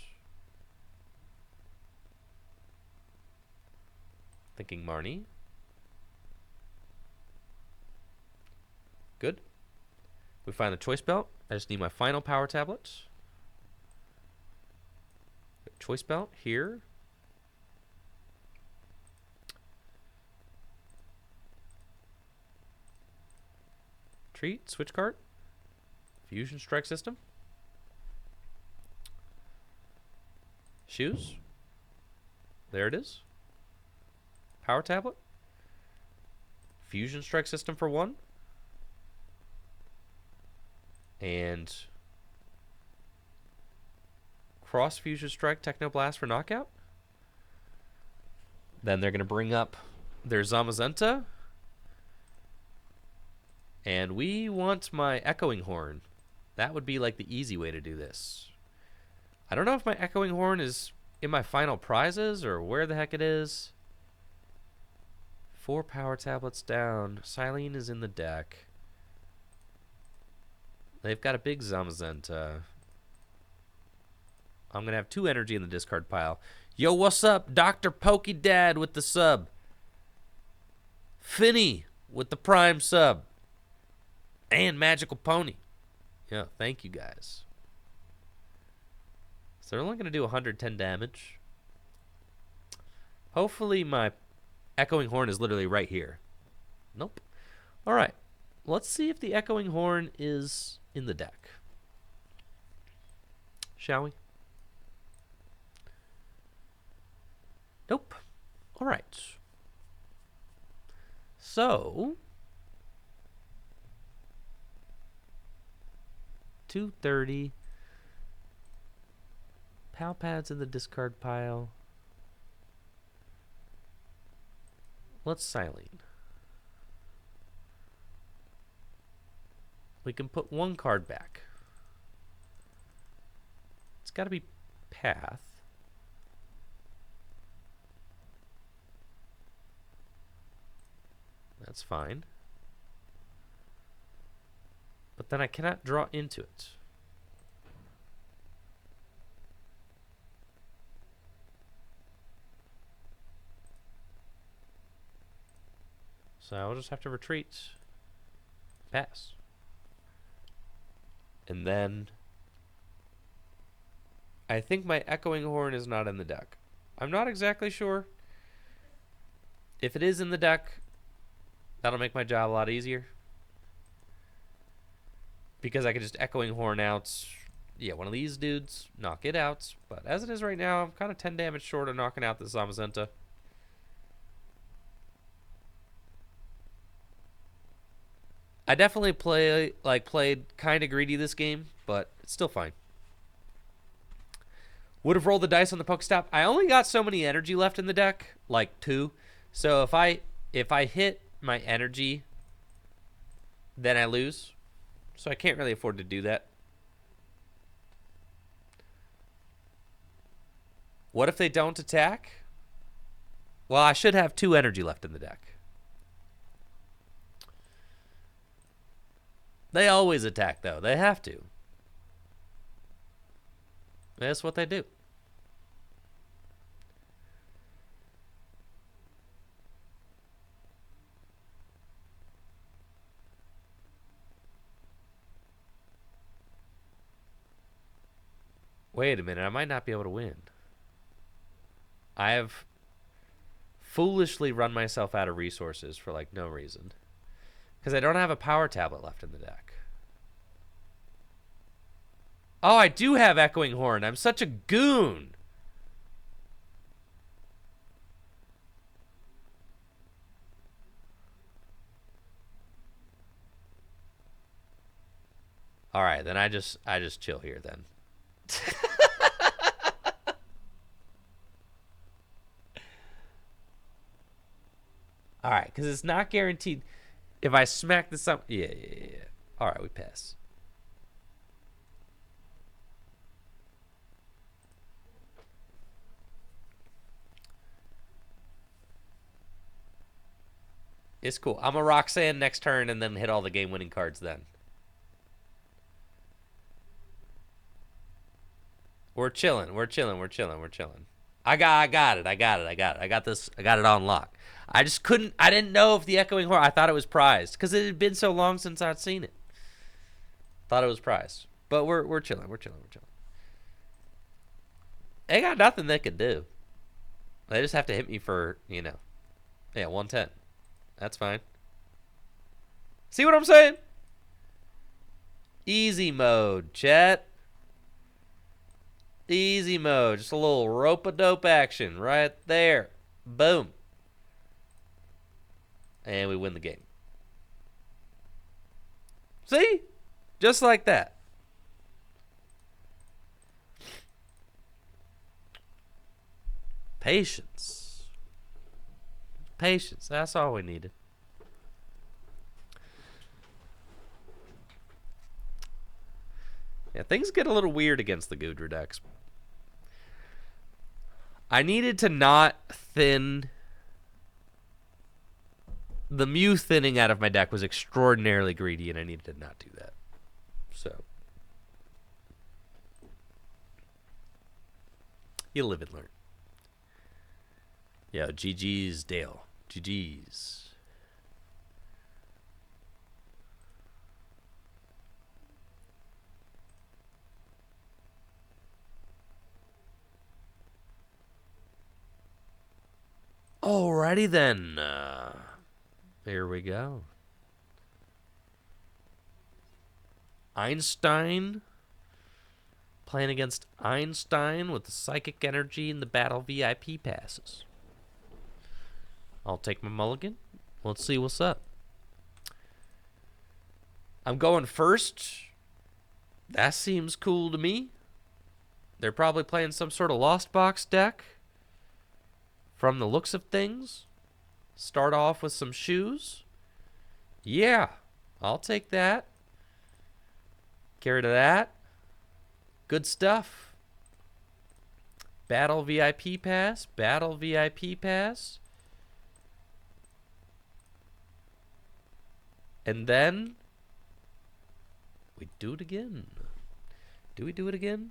Thinking Marnie. Good. We find the Choice Belt. I just need my final Power Tablet. Choice Belt here. Treat, switch card. Fusion Strike System. Shoes. There it is. Power Tablet. Fusion Strike System for 1. And Cross Fusion Strike Technoblast for knockout. Then they're going to bring up their Zamazenta. And we want my Echoing Horn. That would be like the easy way to do this. I don't know if my Echoing Horn is in my final prizes or where the heck it is. 4 Power Tablets down. Silene is in the deck. They've got a big Zamazenta. I'm going to have 2 energy in the discard pile. Yo, what's up? Dr. Pokey Dad with the sub. Finny with the prime sub. And Magical Pony. Yeah, thank you guys. So they're only going to do 110 damage. Hopefully my Echoing Horn is literally right here. Nope. All right. Let's see if the Echoing Horn is in the deck. Shall we? Nope. All right. So 230. Pal pads in the discard pile. Let's Silene. We can put 1 card back. It's got to be Path. That's fine. But then I cannot draw into it. So I'll just have to retreat. Pass. And then I think my Echoing Horn is not in the deck. I'm not exactly sure. If it is in the deck, that'll make my job a lot easier. Because I could just Echoing Horn out, yeah, one of these dudes, knock it out. But as it is right now, I'm kind of 10 damage short of knocking out the Zamazenta. I definitely played kind of greedy this game, but it's still fine. Would have rolled the dice on the Pokestop. I only got so many energy left in the deck, like 2. So if I hit my energy, then I lose. So I can't really afford to do that. What if they don't attack? Well, I should have 2 energy left in the deck. They always attack, though. They have to. That's what they do. Wait a minute. I might not be able to win. I have foolishly run myself out of resources for, like, no reason. Because I don't have a power tablet left in the deck. Oh, I do have Echoing Horn. I'm such a goon. All right, then I just chill here then. All right, because it's not guaranteed. If I smack this up, yeah. All right, we pass. It's cool. I'm a Roxanne next turn and then hit all the game-winning cards then. We're chilling. We're chilling. We're chilling. We're chilling. I got it. I got it. I got it. I got this. I got it on lock. I just couldn't. I didn't know if the echoing horn. I thought it was prized because it had been so long since I'd seen it. Thought it was prized, but we're chilling. We're chilling. We're chilling. They got nothing they could do. They just have to hit me for 110. That's fine. See what I'm saying? Easy mode, chat. Easy mode. Just a little rope-a-dope action right there. Boom. And we win the game. See? Just like that. Patience. Patience. That's all we needed. Yeah, things get a little weird against the Goodra decks. I needed to not thin. The Mew thinning out of my deck was extraordinarily greedy, and I needed to not do that. So, you live and learn. Yeah, GG's, Dale. GG's. Alrighty then. Here we go. Einstein. Playing against Einstein with the Psychic Energy and the Battle VIP passes. I'll take my mulligan. Let's see what's up. I'm going first. That seems cool to me. They're probably playing some sort of Lost Box deck. From the looks of things. Start off with some shoes. Yeah, I'll take that. Get rid of that. Good stuff. Battle VIP pass. Battle VIP pass. And then we do it again. Do we do it again?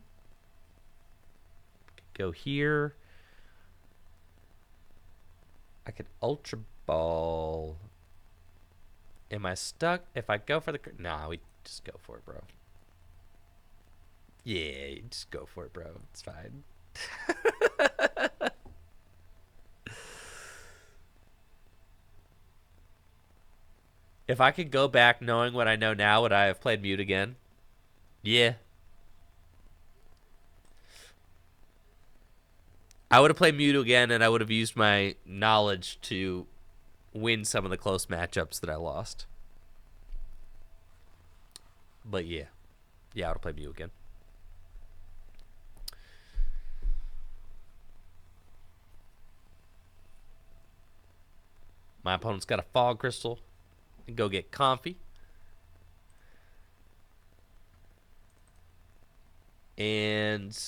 Go here. I could Ultra Ball. Am I stuck? If I go for the... Nah, we just go for it, bro. Yeah, just go for it, bro. It's fine. If I could go back knowing what I know now, would I have played Mute again? Yeah. I would have played Mute again, and I would have used my knowledge to win some of the close matchups that I lost. But yeah. Yeah, I would have played Mute again. My opponent's got a Fog Crystal. Go get Comfy. And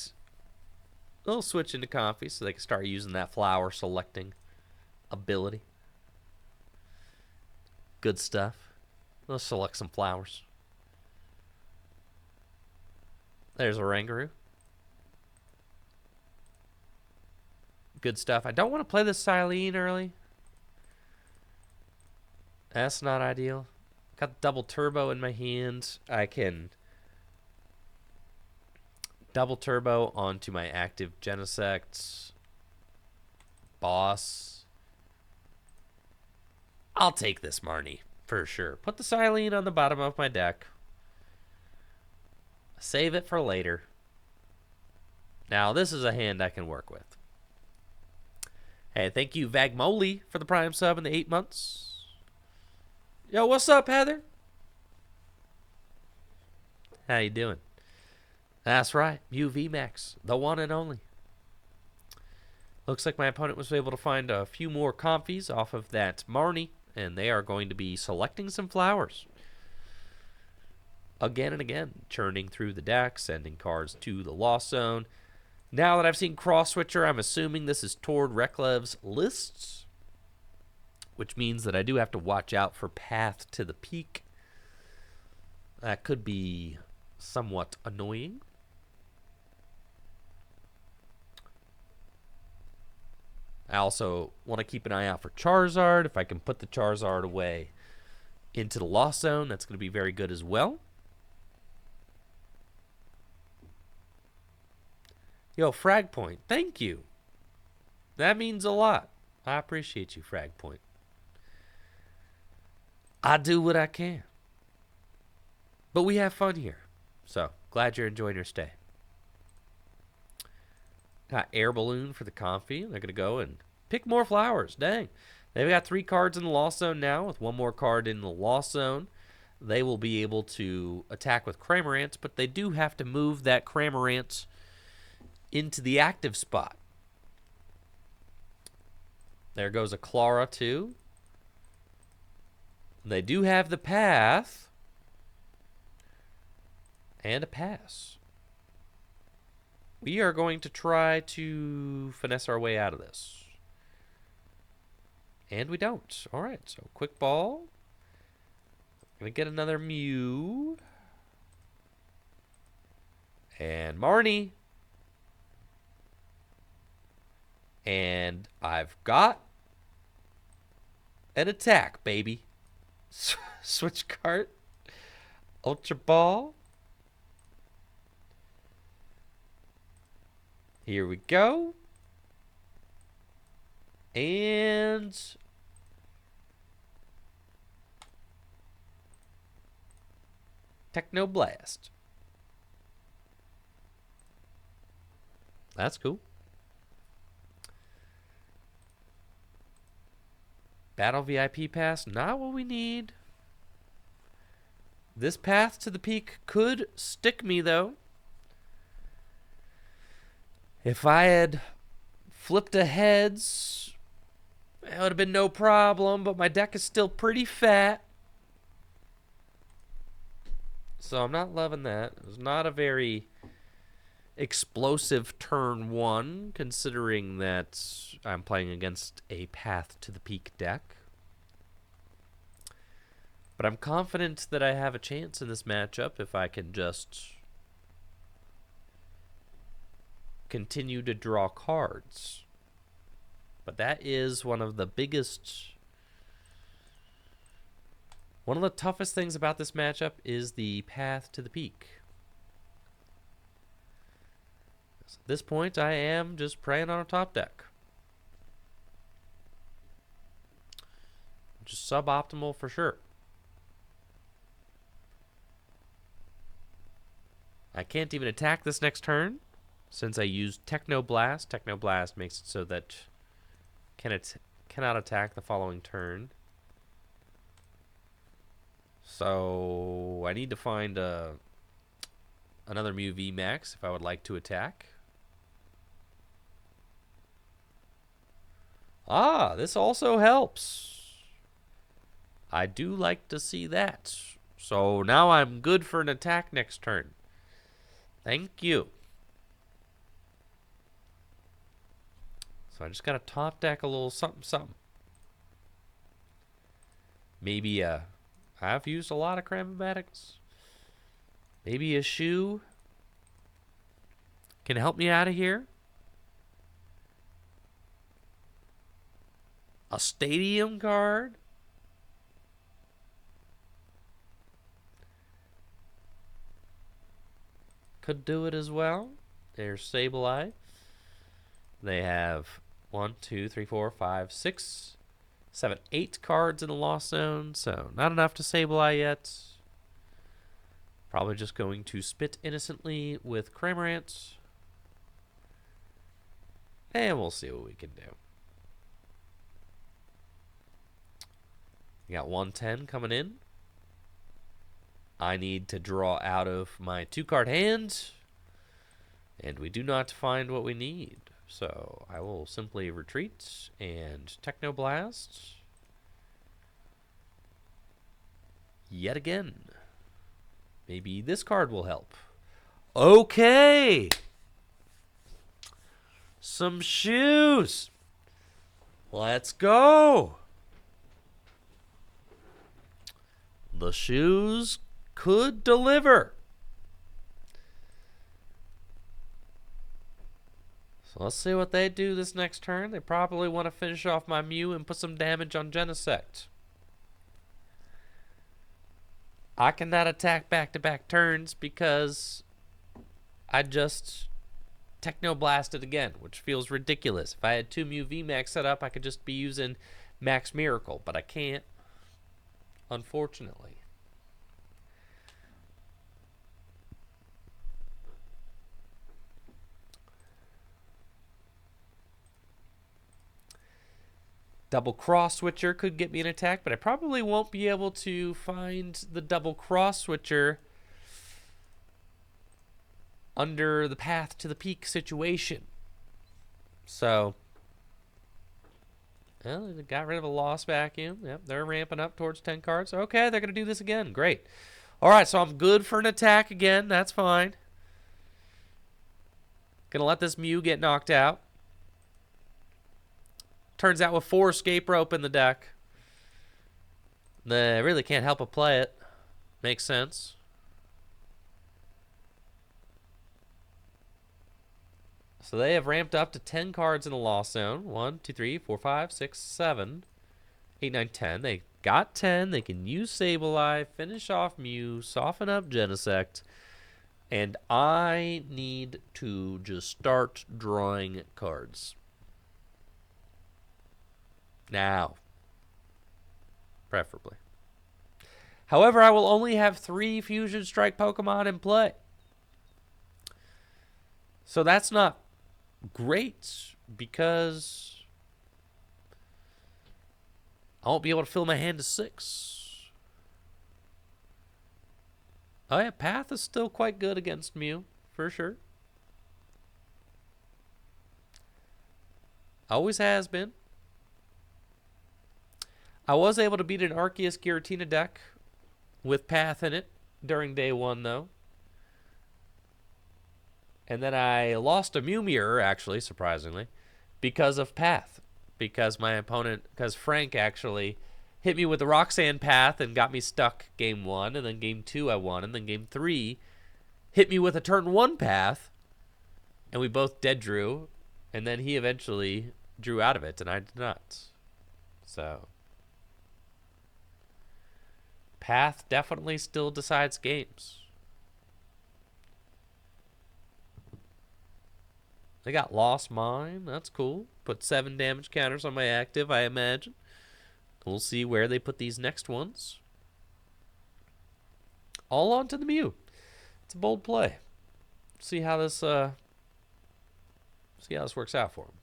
they'll switch into Comfy so they can start using that flower selecting ability. Good stuff. They'll select some flowers. There's a Rangaroo. Good stuff. I don't want to play this Silene early. That's not ideal. Got double turbo in my hand. I can double turbo onto my active Genesect. Boss. I'll take this Marnie for sure. Put the Silene on the bottom of my deck. Save it for later. Now, this is a hand I can work with. Hey, thank you, Vagmoli, for the Prime sub in the 8 months. Yo, what's up, Heather? How you doing? That's right, Mew VMAX, the one and only. Looks like my opponent was able to find a few more comfies off of that Marnie, and they are going to be selecting some flowers. Again and again, churning through the deck, sending cards to the Lost Zone. Now that I've seen Cross Switcher, I'm assuming this is toward Reklev's lists, which means that I do have to watch out for Path to the Peak. That could be somewhat annoying. I also want to keep an eye out for Charizard. If I can put the Charizard away into the Lost Zone, that's going to be very good as well. Yo, Frag Point, thank you. That means a lot. I appreciate you, Frag Point. I do what I can. But we have fun here. So, glad you're enjoying your stay. Got Air Balloon for the Comfy. They're going to go and pick more flowers. Dang. They've got 3 cards in the Lost Zone now. With 1 more card in the Lost Zone, they will be able to attack with Cramorant, but they do have to move that Cramorant into the active spot. There goes a Clara, too. They do have the Path. And a pass. We are going to try to finesse our way out of this. And we don't. Alright, so quick ball. Gonna get another Mew. And Marnie. And I've got an attack, baby. Switch cart. Ultra Ball. Here we go. And Techno Blast. That's cool. Battle VIP Pass, not what we need. This Path to the Peak could stick me, though. If I had flipped a heads, it would have been no problem, but my deck is still pretty fat. So I'm not loving that. It was not a very explosive turn 1, considering that I'm playing against a Path to the Peak deck. But I'm confident that I have a chance in this matchup if I can just continue to draw cards. But that is one of the toughest things about this matchup is the Path to the Peak. So at this point, I am just preying on a top deck. Just suboptimal for sure. I can't even attack this next turn. Since I used Techno Blast, Techno Blast makes it so that cannot attack the following turn. So I need to find another Mew VMAX if I would like to attack. Ah, this also helps. I do like to see that. So now I'm good for an attack next turn. Thank you. So I just got to top deck a little something, something. Maybe I've used a lot of Cramomatics. Maybe a shoe can help me out of here. A stadium card. Could do it as well. There's Sableye. They have 1, 2, 3, 4, 5, 6, 7, 8 cards in the Lost Zone, so not enough to Sableye yet. Probably just going to spit innocently with Cramorant. And we'll see what we can do. We got 110 coming in. I need to draw out of my 2-card hand, and we do not find what we need. So I will simply retreat and Technoblast yet again. Maybe this card will help. Okay! Some shoes! Let's go! The shoes could deliver. So let's see what they do this next turn. They probably want to finish off my Mew and put some damage on Genesect. I cannot attack back-to-back turns because I just Technoblasted again, which feels ridiculous. If I had 2 Mew VMAX set up, I could just be using Max Miracle, but I can't, unfortunately. Double cross switcher could get me an attack, but I probably won't be able to find the double cross switcher under the path to the peak situation. So, well, they got rid of a lost vacuum. Yep, they're ramping up towards 10 cards. Okay, they're going to do this again. Great. All right, so I'm good for an attack again. That's fine. Going to let this Mew get knocked out. Turns out with 4 escape rope in the deck, they really can't help but play it. Makes sense. So they have ramped up to 10 cards in the lost zone. 1, 2, 3, 4, 5, 6, 7, 8, 9, 10. They got 10. They can use Sableye, finish off Mew, soften up Genesect. And I need to just start drawing cards. Now. Preferably. However, I will only have 3 Fusion Strike Pokemon in play. So that's not great because I won't be able to fill my hand to 6. Oh yeah, Path is still quite good against Mew, for sure. Always has been. I was able to beat an Arceus Giratina deck with Path in it during day 1, though. And then I lost a Mew Mirror, actually, surprisingly, because of Path. Because my opponent, because Frank actually hit me with the Roxanne Path and got me stuck game 1. And then game 2 I won. And then game 3 hit me with a turn 1 Path. And we both dead drew. And then he eventually drew out of it, and I did not. So Path definitely still decides games. They got Lost Mine. That's cool. Put 7 damage counters on my active, I imagine. We'll see where they put these next ones. All onto the Mew. It's a bold play. See how this works out for him.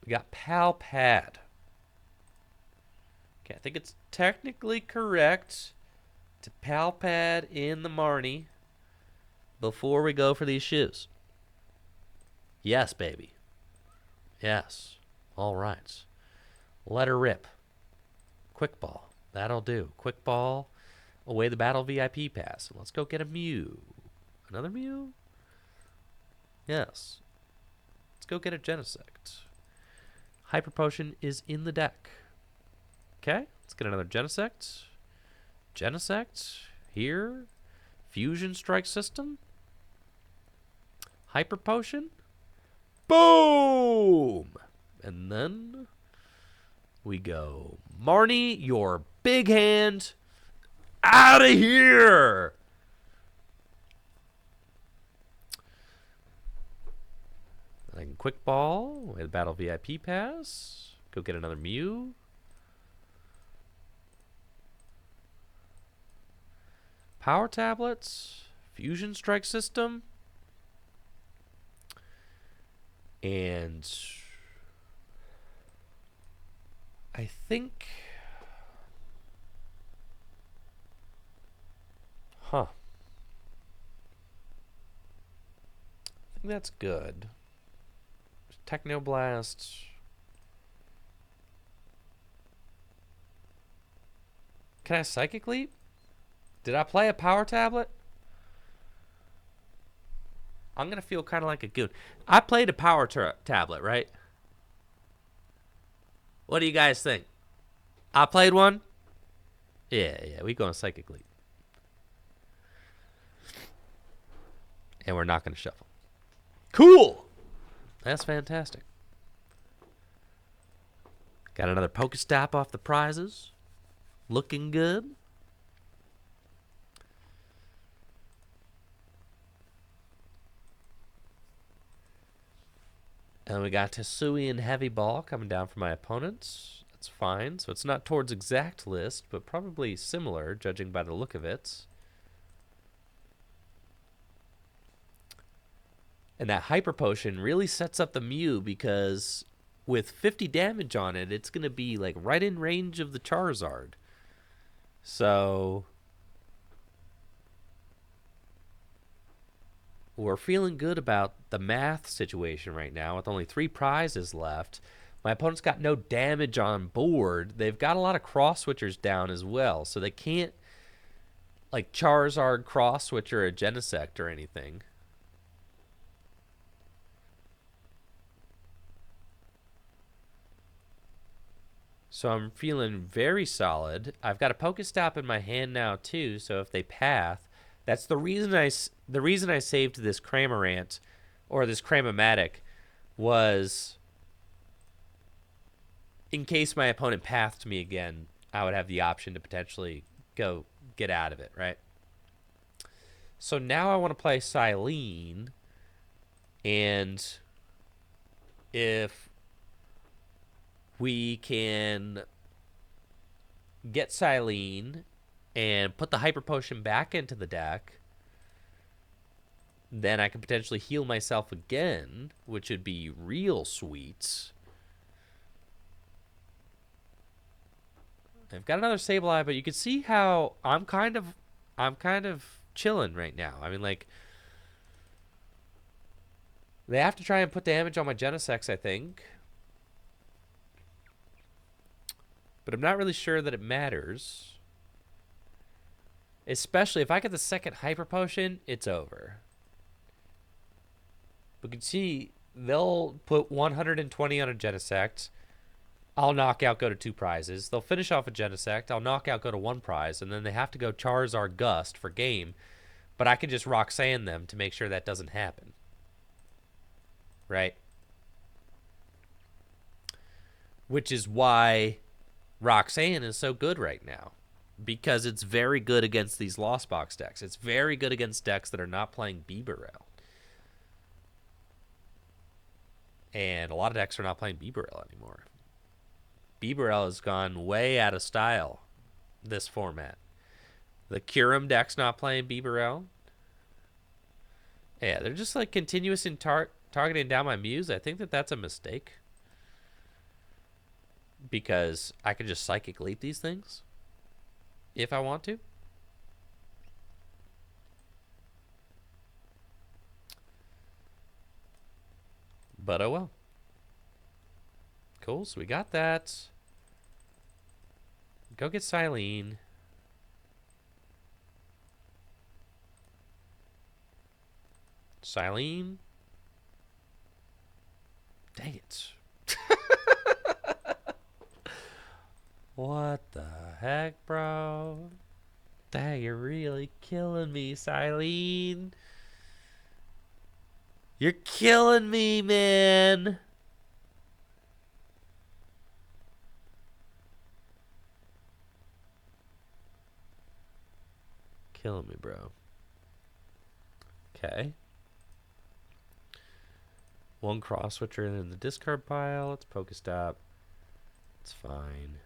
We got Pal Pad. Okay, I think it's technically correct to Pal Pad in the Marnie before we go for these shoes. Yes, baby. Yes. All right. Let her rip. Quick Ball. That'll do. Quick Ball. Away the Battle VIP pass. Let's go get a Mew. Another Mew? Yes. Let's go get a Genesect. Hyper Potion is in the deck. Okay. Let's get another Genesect. Genesect. Here. Fusion Strike System. Hyper Potion. Boom! And then we go, Marnie, your big hand out of here! I can Quick Ball with Battle VIP Pass. Go get another Mew. Power Tablets. Fusion Strike System. And I think Huh. I think that's good. Technoblast. Can I Psychic Leap? Did I play a power tablet? I'm going to feel kind of like a goon. I played a power tablet, right? What do you guys think? I played one? Yeah, we going Psychic Leap. And we're not going to shuffle. Cool! That's fantastic. Got another Pokestop off the prizes. Looking good. And we got Tesui and Heavy Ball coming down for my opponents. That's fine. So it's not towards exact list, but probably similar, judging by the look of it. And that Hyper Potion really sets up the Mew because with 50 damage on it, it's going to be like right in range of the Charizard. So we're feeling good about the math situation right now with only 3 prizes left. My opponent's got no damage on board. They've got a lot of cross switchers down as well, so they can't like Charizard cross switcher a Genesect or anything. So I'm feeling very solid. I've got a Pokestop in my hand now too, so if they path, that's the reason I saved this Cramorant or this Cramomatic was in case my opponent pathed me again, I would have the option to potentially go get out of it, right? So now I want to play Silene, and if we can get Silene and put the Hyper Potion back into the deck, then I can potentially heal myself again, which would be real sweet. I've got another Sableye, but you can see how I'm kind of chilling right now. I mean, like, they have to try and put damage on my Genesects, I think. But I'm not really sure that it matters. Especially if I get the second Hyper Potion, it's over. We can see they'll put 120 on a Genesect. I'll knock out, go to 2 prizes. They'll finish off a Genesect. I'll knock out, go to 1 prize. And then they have to go Charizard Gust for game. But I can just Roxanne them to make sure that doesn't happen. Right? Which is why Roxanne is so good right now. Because it's very good against these Lost Box decks. It's very good against decks that are not playing Bibarel. And a lot of decks are not playing Bibarel anymore. Bibarel has gone way out of style this format. The Kyurem deck's not playing Bibarel. Yeah, they're just like continuous in targeting down my Mews. I think that that's a mistake. Because I can just Psychic Leap these things if I want to. But oh well. Cool, so we got that. Go get Silene. Silene. Dang it. What the heck, bro? Dang, you're really killing me, Silene. You're killing me, man. Killing me, bro. Okay. 1 cross switcher in the discard pile. Let's Pokestop. It's fine.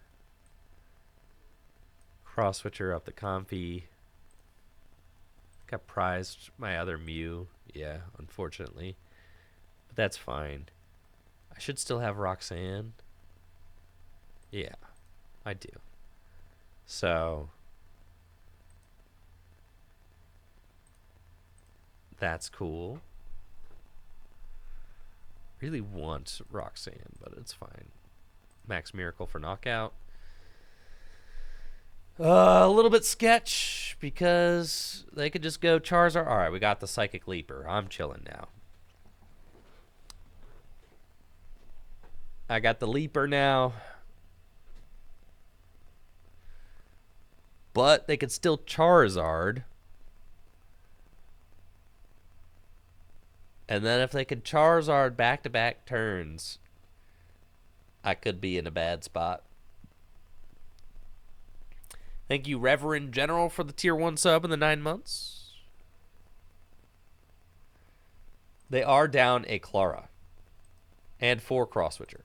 Cross switcher up the Comfy. Got prized my other Mew. Yeah, unfortunately. But that's fine. I should still have Roxanne. Yeah, I do. So That's cool. Really want Roxanne, but it's fine. Max Miracle for knockout. A little bit sketch because they could just go Charizard. All right, we got the Psychic Leaper. I'm chilling now. I got the Leaper now. But they could still Charizard. And then if they could Charizard back-to-back turns, I could be in a bad spot. Thank you, Reverend General, for the Tier 1 sub in the 9 months. They are down a Clara. And 4 Cross Switcher.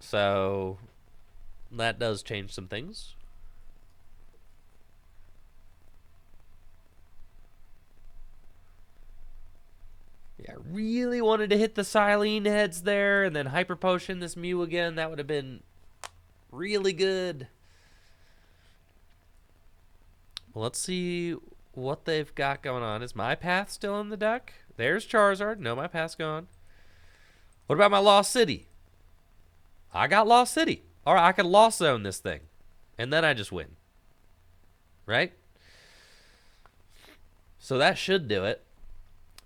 So that does change some things. Yeah, I really wanted to hit the Silene heads there and then Hyper Potion this Mew again. That would have been really good. Well, let's see what they've got going on. Is my path still in the deck? There's Charizard. No, my path's gone. What about my Lost City? I got Lost City. All right, I can Lost Zone this thing. And then I just win. Right? So that should do it.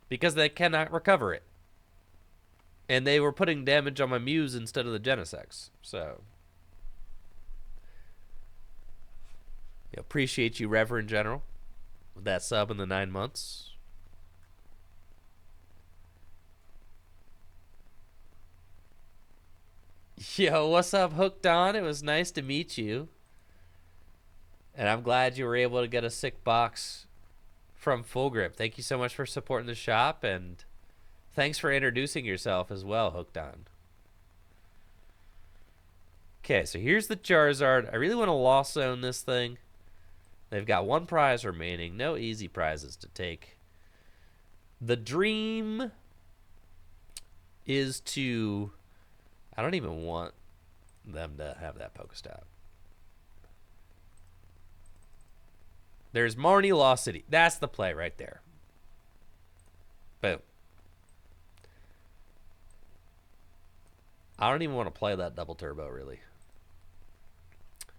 Because they cannot recover it. And they were putting damage on my Mews instead of the Genesects. So. Appreciate you, Reverend General. With that sub in the 9 months. Yo, what's up, Hooked On? It was nice to meet you. And I'm glad you were able to get a sick box from Full Grip. Thank you so much for supporting the shop, and thanks for introducing yourself as well, Hooked On. Okay, so here's the Charizard. I really want to Lost Zone this thing. They've got 1 prize remaining. No easy prizes to take. The dream is to... I don't even want them to have that Pokestop. There's Marnie Lost City. That's the play right there. Boom. I don't even want to play that double turbo, really.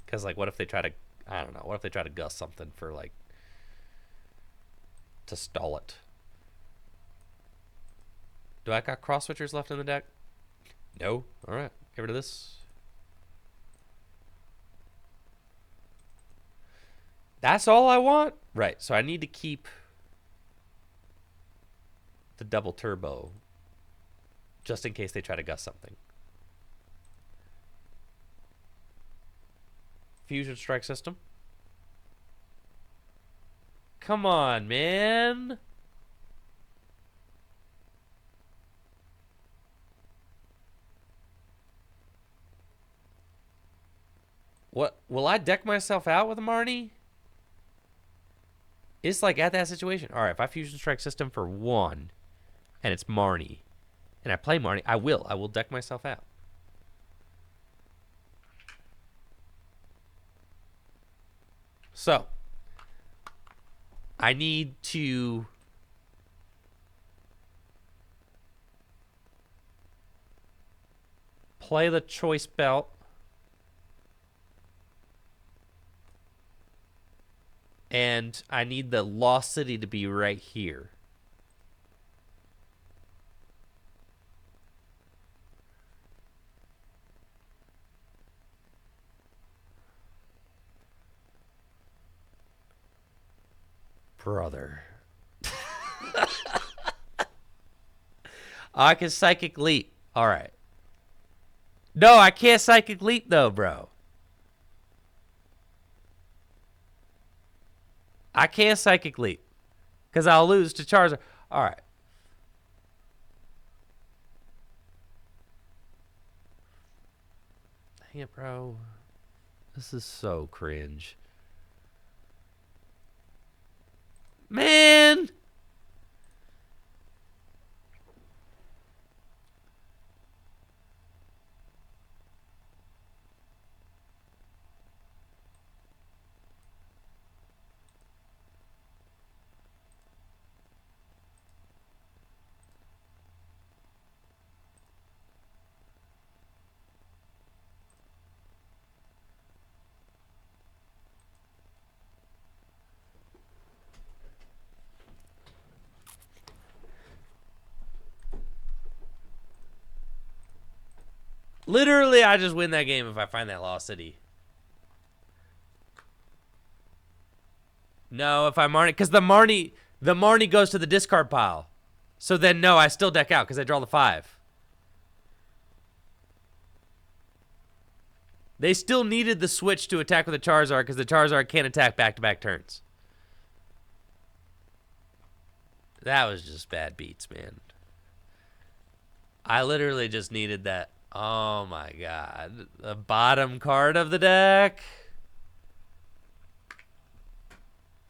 Because, like, what if they try to... I don't know. What if they try to Gus something for, like... to stall it? Do I got Cross Switchers left in the deck? No. All right. Get rid of this. That's all I want? Right. So I need to keep the double turbo just in case they try to Gus something. Fusion Strike System. Come on, man. What? Will I deck myself out with a Marnie? It's like at that situation. All right, if I Fusion Strike System for 1 and it's Marnie and I play Marnie, I will deck myself out. So, I need to play the Choice Belt. And I need the Lost City to be right here. Brother. I can Psychic Leap. All right. No, I can't Psychic Leap, though, bro. I can't Psychic Leap. Because I'll lose to Charizard. All right. Dang it, bro. This is so cringe. Man! Literally, I just win that game if I find that lost city. No, if I Marnie, because the Marnie goes to the discard pile. So then, no, I still deck out because I draw the 5. They still needed the switch to attack with the Charizard because the Charizard can't attack back-to-back turns. That was just bad beats, man. I literally just needed that. Oh, my God. The bottom card of the deck.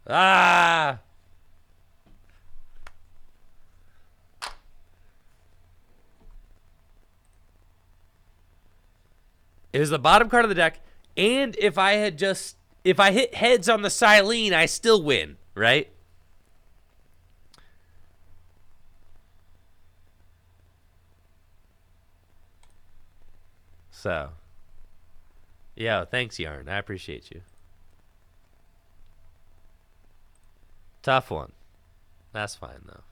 Ah! It was the bottom card of the deck, and if I hit heads on the Silene, I still win, right? So, yeah, thanks, Yarn. I appreciate you. Tough one. That's fine, though.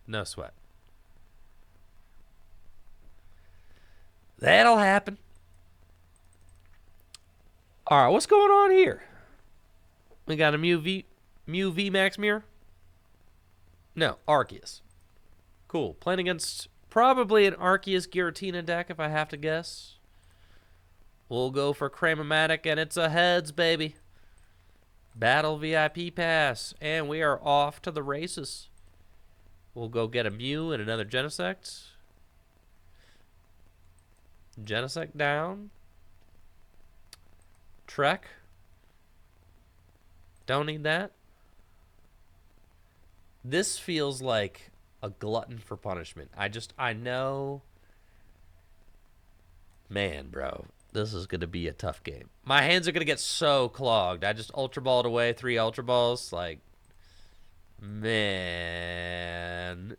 No sweat. That'll happen. All right, what's going on here? We got a Mew VMAX mirror? No, Arceus. Cool. Playing against probably an Arceus Giratina deck, if I have to guess. We'll go for Cramomatic, and it's a heads, baby. Battle VIP pass, and we are off to the races. We'll go get a Mew and another Genesect. Genesect down. Trek. Don't need that. This feels like a glutton for punishment. I know. Man, bro. This is going to be a tough game. My hands are going to get so clogged. I just Ultra Balled away 3 Ultra Balls. Like, man.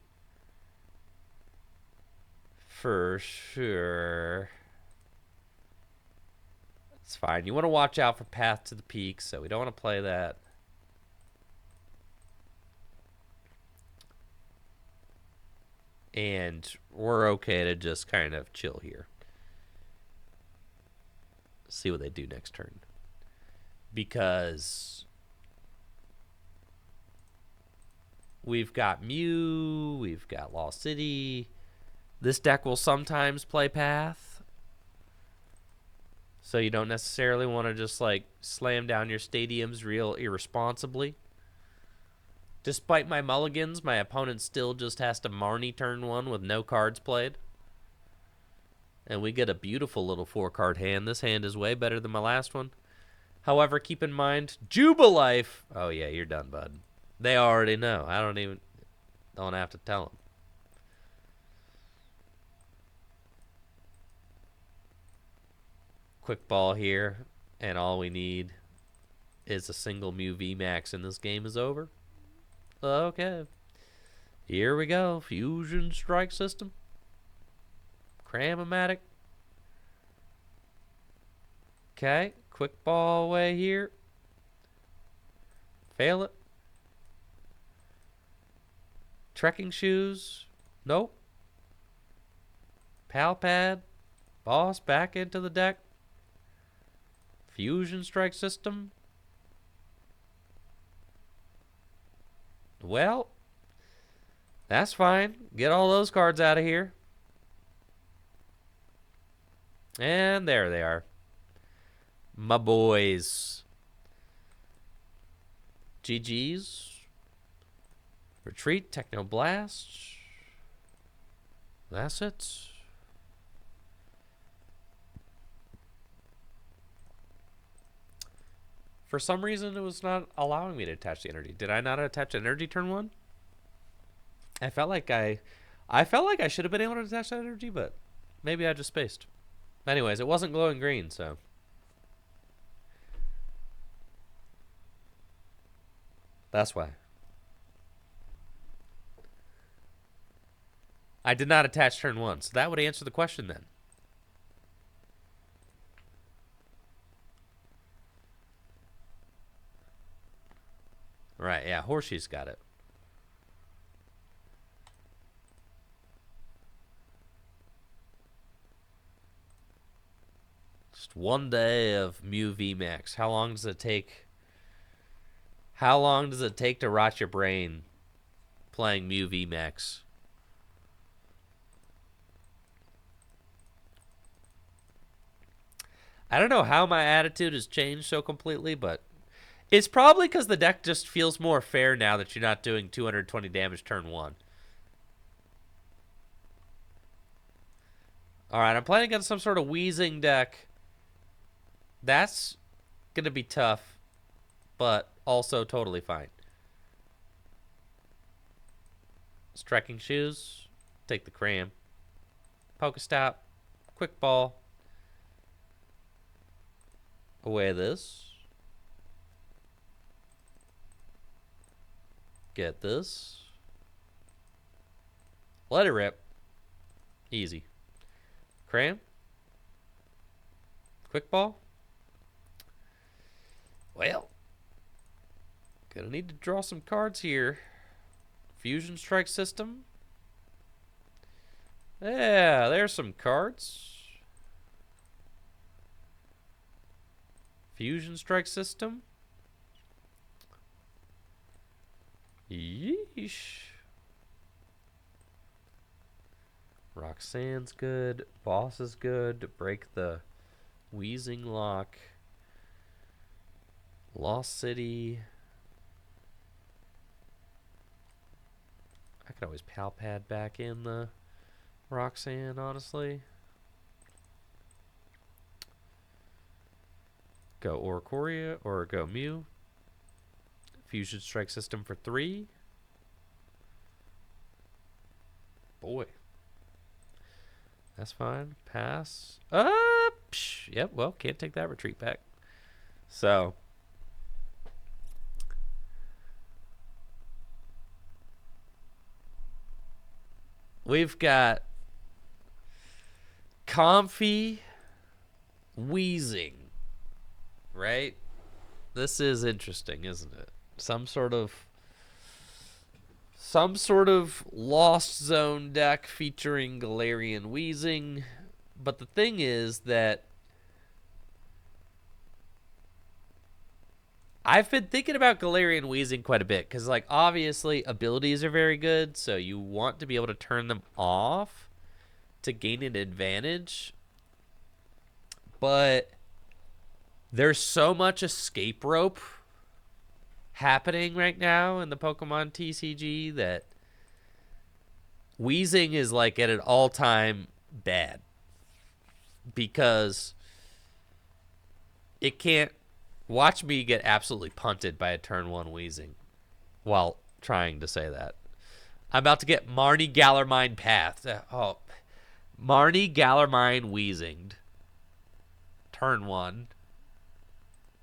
For sure. It's fine. You want to watch out for Path to the Peak, so we don't want to play that. And we're okay to just kind of chill here. See what they do next turn. Because we've got Mew, we've got Lost City. This deck will sometimes play Path. So you don't necessarily want to just like slam down your stadiums real irresponsibly. Despite my mulligans, my opponent still just has to Marnie turn 1 with no cards played. And we get a beautiful little 4-card hand. This hand is way better than my last one. However, keep in mind, Jubilife. Oh, yeah, you're done, bud. They already know. I don't have to tell them. Quick ball here, and all we need is a single Mew VMAX, and this game is over. Okay. Here we go. Fusion Strike System. Cramomatic. Okay. Quick ball away here. Fail it. Trekking shoes. Nope. Pal pad. Boss back into the deck. Fusion Strike System. Well, that's fine. Get all those cards out of here. And there they are. My boys. GG's. Retreat, Technoblast. That's it. For some reason, it was not allowing me to attach the energy. Did I not attach energy turn 1? I felt like I should have been able to attach that energy, but maybe I just spaced. Anyways, it wasn't glowing green, so. That's why. I did not attach turn 1, so that would answer the question then. Right, yeah, Horseshoe's got it. Just one day of Mew VMAX. How long does it take? How long does it take to rot your brain playing Mew VMAX? I don't know how my attitude has changed so completely, but it's probably because the deck just feels more fair now that you're not doing 220 damage turn 1. Alright, I'm playing against some sort of wheezing deck. That's going to be tough, but also totally fine. Trekking shoes. Take the cram. Pokestop. Quick ball. Away this. Get this. Let it rip. Easy. Cram. Quick ball. Well, gonna need to draw some cards here. Fusion Strike System. Yeah, there's some cards. Fusion Strike System. Yeesh. Roxanne's good. Boss is good. Break the Wheezing Lock. Lost City. I could always Palpad back in the Roxanne, honestly. Go Oricoria or go Mew. Fusion Strike System for 3. Boy. That's fine. Pass. Yep, well, can't take that retreat back. So. We've got Comfy Wheezing. Right? This is interesting, isn't it? Some sort of Lost Zone deck featuring Galarian Wheezing. But the thing is that I've been thinking about Galarian Wheezing quite a bit because, like, obviously abilities are very good, so you want to be able to turn them off to gain an advantage. But there's so much escape rope happening right now in the Pokemon TCG that Wheezing is like at an all-time bad because it can't. Watch me get absolutely punted by a turn 1 Wheezing while trying to say that. I'm about to get Marnie Gallarmine Path. Oh, Marnie Gallarmine Wheezinged. Turn 1.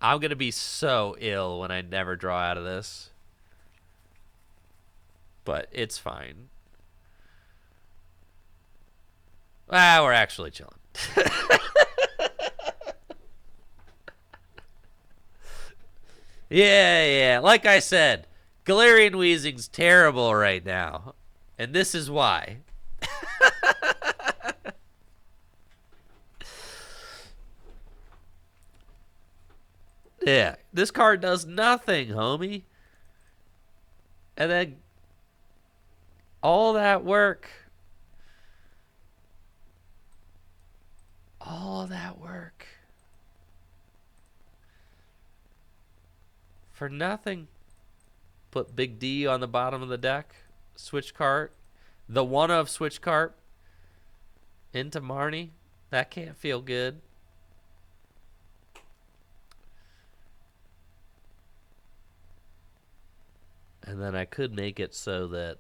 I'm going to be so ill when I never draw out of this. But it's fine. We're actually chilling. Yeah. Like I said, Galarian Wheezing's terrible right now. And this is why. Yeah, this card does nothing, homie. And then all that work. All that work. For nothing. Put Big D on the bottom of the deck. Switch cart. The one of switch cart into Marnie. That can't feel good. And then I could make it so that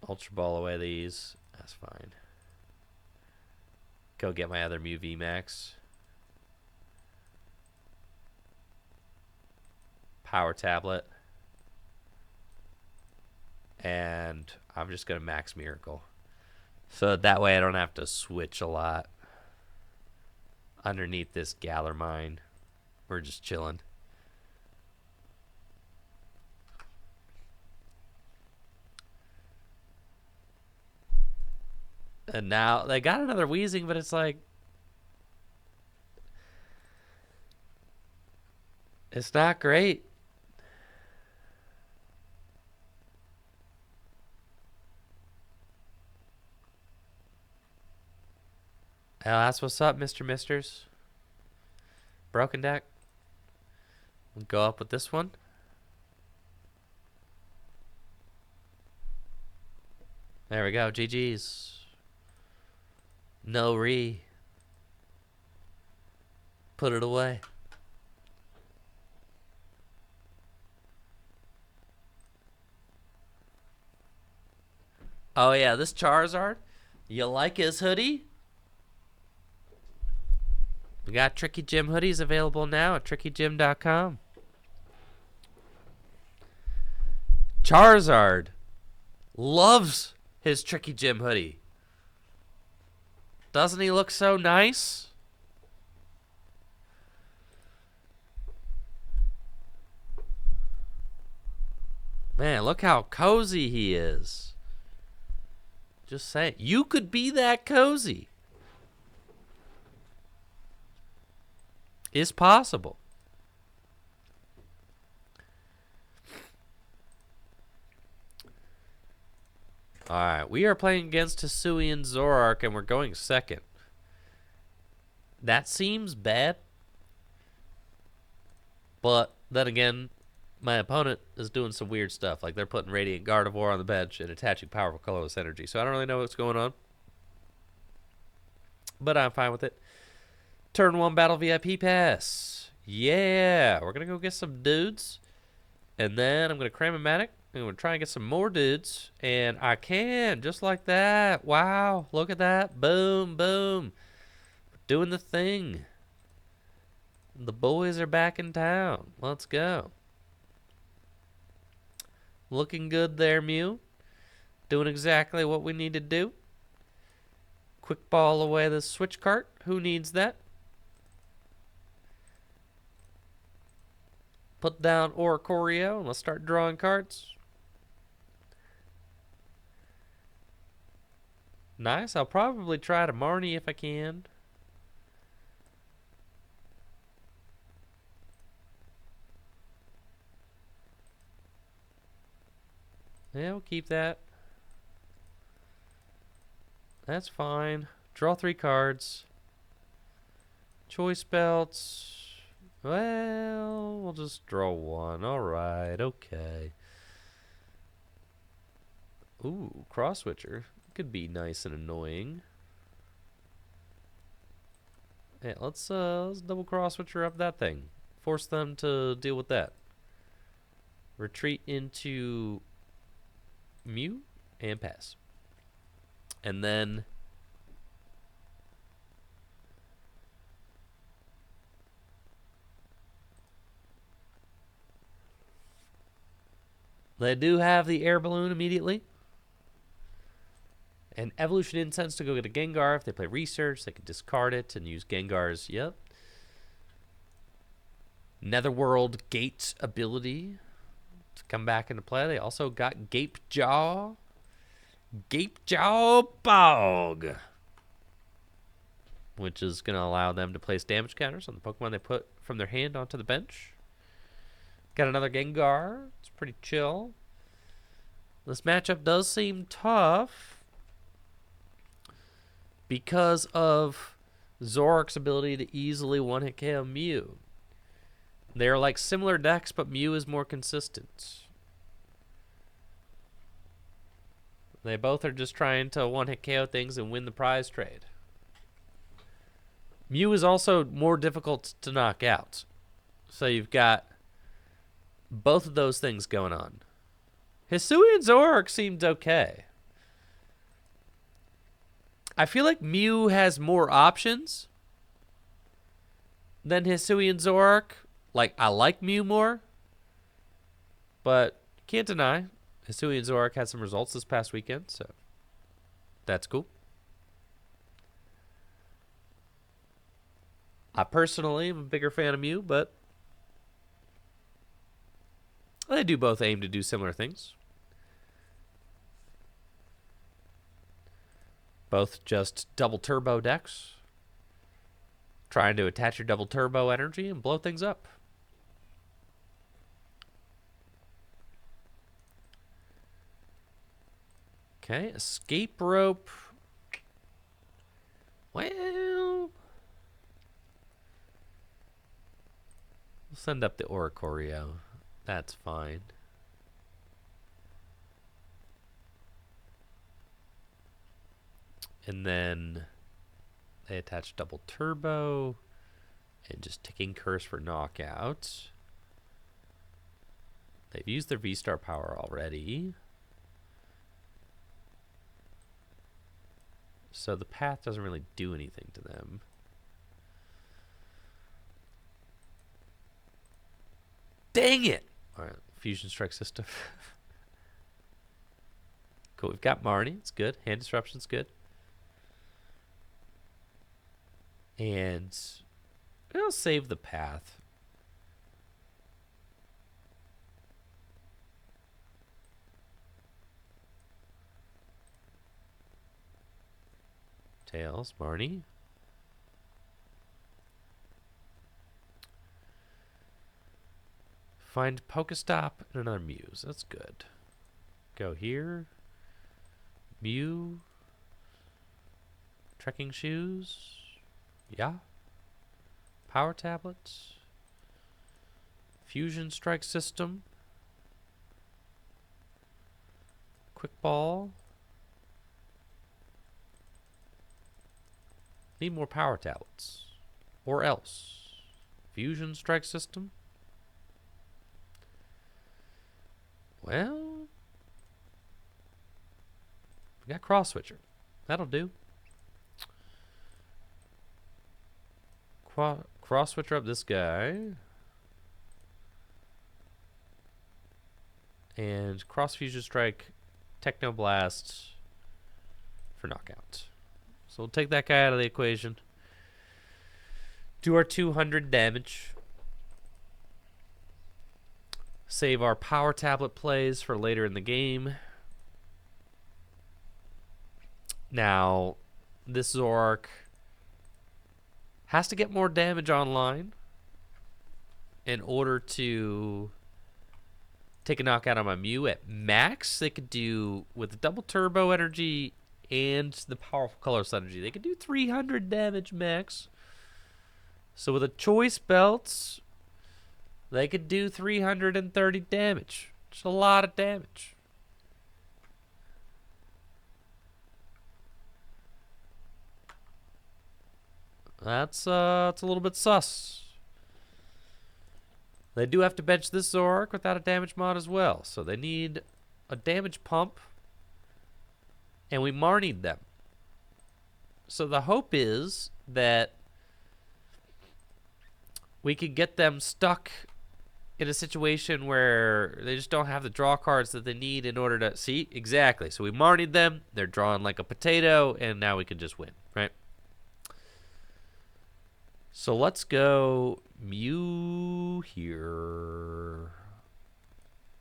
Ultra Ball away these. That's fine. Go get my other Mew VMAX. Power Tablet. And I'm just going to Max Miracle. So that way I don't have to switch a lot. Underneath this Gallarmine. We're just chilling. And now they got another wheezing, but it's like, it's not great. Oh, that's what's up, Mr. Misters. Broken deck. We'll go up with this one. There we go. GG's. No re. Put it away. Oh, yeah. This Charizard. You like his hoodie? We got Tricky Gym hoodies available now at trickygym.com. Charizard loves his Tricky Gym hoodie. Doesn't he look so nice? Man, look how cozy he is. Just saying. You could be that cozy. Is possible. Alright, we are playing against Hisuian Zoroark, and we're going second. That seems bad. But then again, my opponent is doing some weird stuff. Like they're putting Radiant Gardevoir on the bench and attaching powerful colorless energy. So I don't really know what's going on. But I'm fine with it. Turn 1 battle VIP pass. Yeah, we're going to go get some dudes. And then I'm going to Cram-O-Matic. I'm going to try and get some more dudes. And I can, just like that. Wow, look at that. Boom, boom. Doing the thing. The boys are back in town. Let's go. Looking good there, Mew. Doing exactly what we need to do. Quick ball away the switch cart. Who needs that? Put down Oricorio and let's start drawing cards. Nice. I'll probably try to Marnie if I can. Yeah, we'll keep that. That's fine. Draw 3 cards. Choice belts. Well, we'll just draw 1. Alright, okay. Ooh, cross switcher. Could be nice and annoying. Yeah, let's double cross switcher up that thing. Force them to deal with that. Retreat into Mew and pass. And then they do have the air balloon immediately. And Evolution Incense to go get a Gengar. If they play Research, they can discard it and use Gengar's. Yep. Netherworld Gate ability to come back into play. They also got Gape Jaw. Gape Jaw Bog. Which is going to allow them to place damage counters on the Pokemon they put from their hand onto the bench. Got another Gengar. It's pretty chill. This matchup does seem tough because of Zoroark's ability to easily one-hit KO Mew. They're like similar decks, but Mew is more consistent. They both are just trying to one-hit KO things and win the prize trade. Mew is also more difficult to knock out. So you've got both of those things going on. Hisuian Zoroark seemed okay. I feel like Mew has more options than Hisuian Zoroark. Like, I like Mew more. But can't deny, Hisuian Zoroark had some results this past weekend, so that's cool. I personally am a bigger fan of Mew, but they do both aim to do similar things. Both just double turbo decks. Trying to attach your double turbo energy and blow things up. Okay, escape rope. Well, we'll send up the Oricorio. That's fine. And then they attach double turbo and just ticking curse for knockout. They've used their V-Star power already. So the path doesn't really do anything to them. Dang it! Alright, Fusion Strike System. Cool, we've got Marnie. It's good. Hand Disruption's good. And we'll save the path. Tails, Marnie. Find Pokestop and another Muse. That's good. Go here. Mew. Trekking shoes. Yeah. Power tablets. Fusion Strike System. Quick Ball. Need more power tablets. Or else. Fusion Strike System. Well, we got Cross Switcher. That'll do. Cross Switcher up this guy. And Cross Fusion Strike Techno Blast for knockout. So we'll take that guy out of the equation. Do our 200 damage. Save our power tablet plays for later in the game. Now, this Zoroark has to get more damage online in order to take a knockout on my Mew at max. They could do, with the double turbo energy and the powerful colorless energy, they could do 300 damage max. So with a choice belts, they could do 330 damage. It's a lot of damage. That's a little bit sus. They do have to bench this Zoroark without a damage mod as well. So they need a damage pump. And we Marnied them. So the hope is that we could get them stuck in a situation where they just don't have the draw cards that they need in order to... See? Exactly. So we Marnied them. They're drawing like a potato. And now we can just win. Right? So let's go Mew here.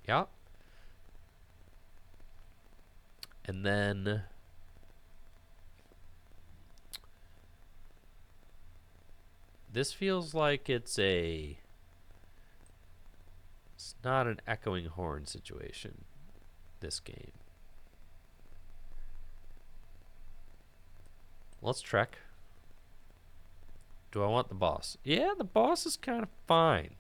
Yeah. And then... this feels like it's not an echoing horn situation, this game. Let's Trek. Do I want the boss? Yeah, the boss is kind of fine.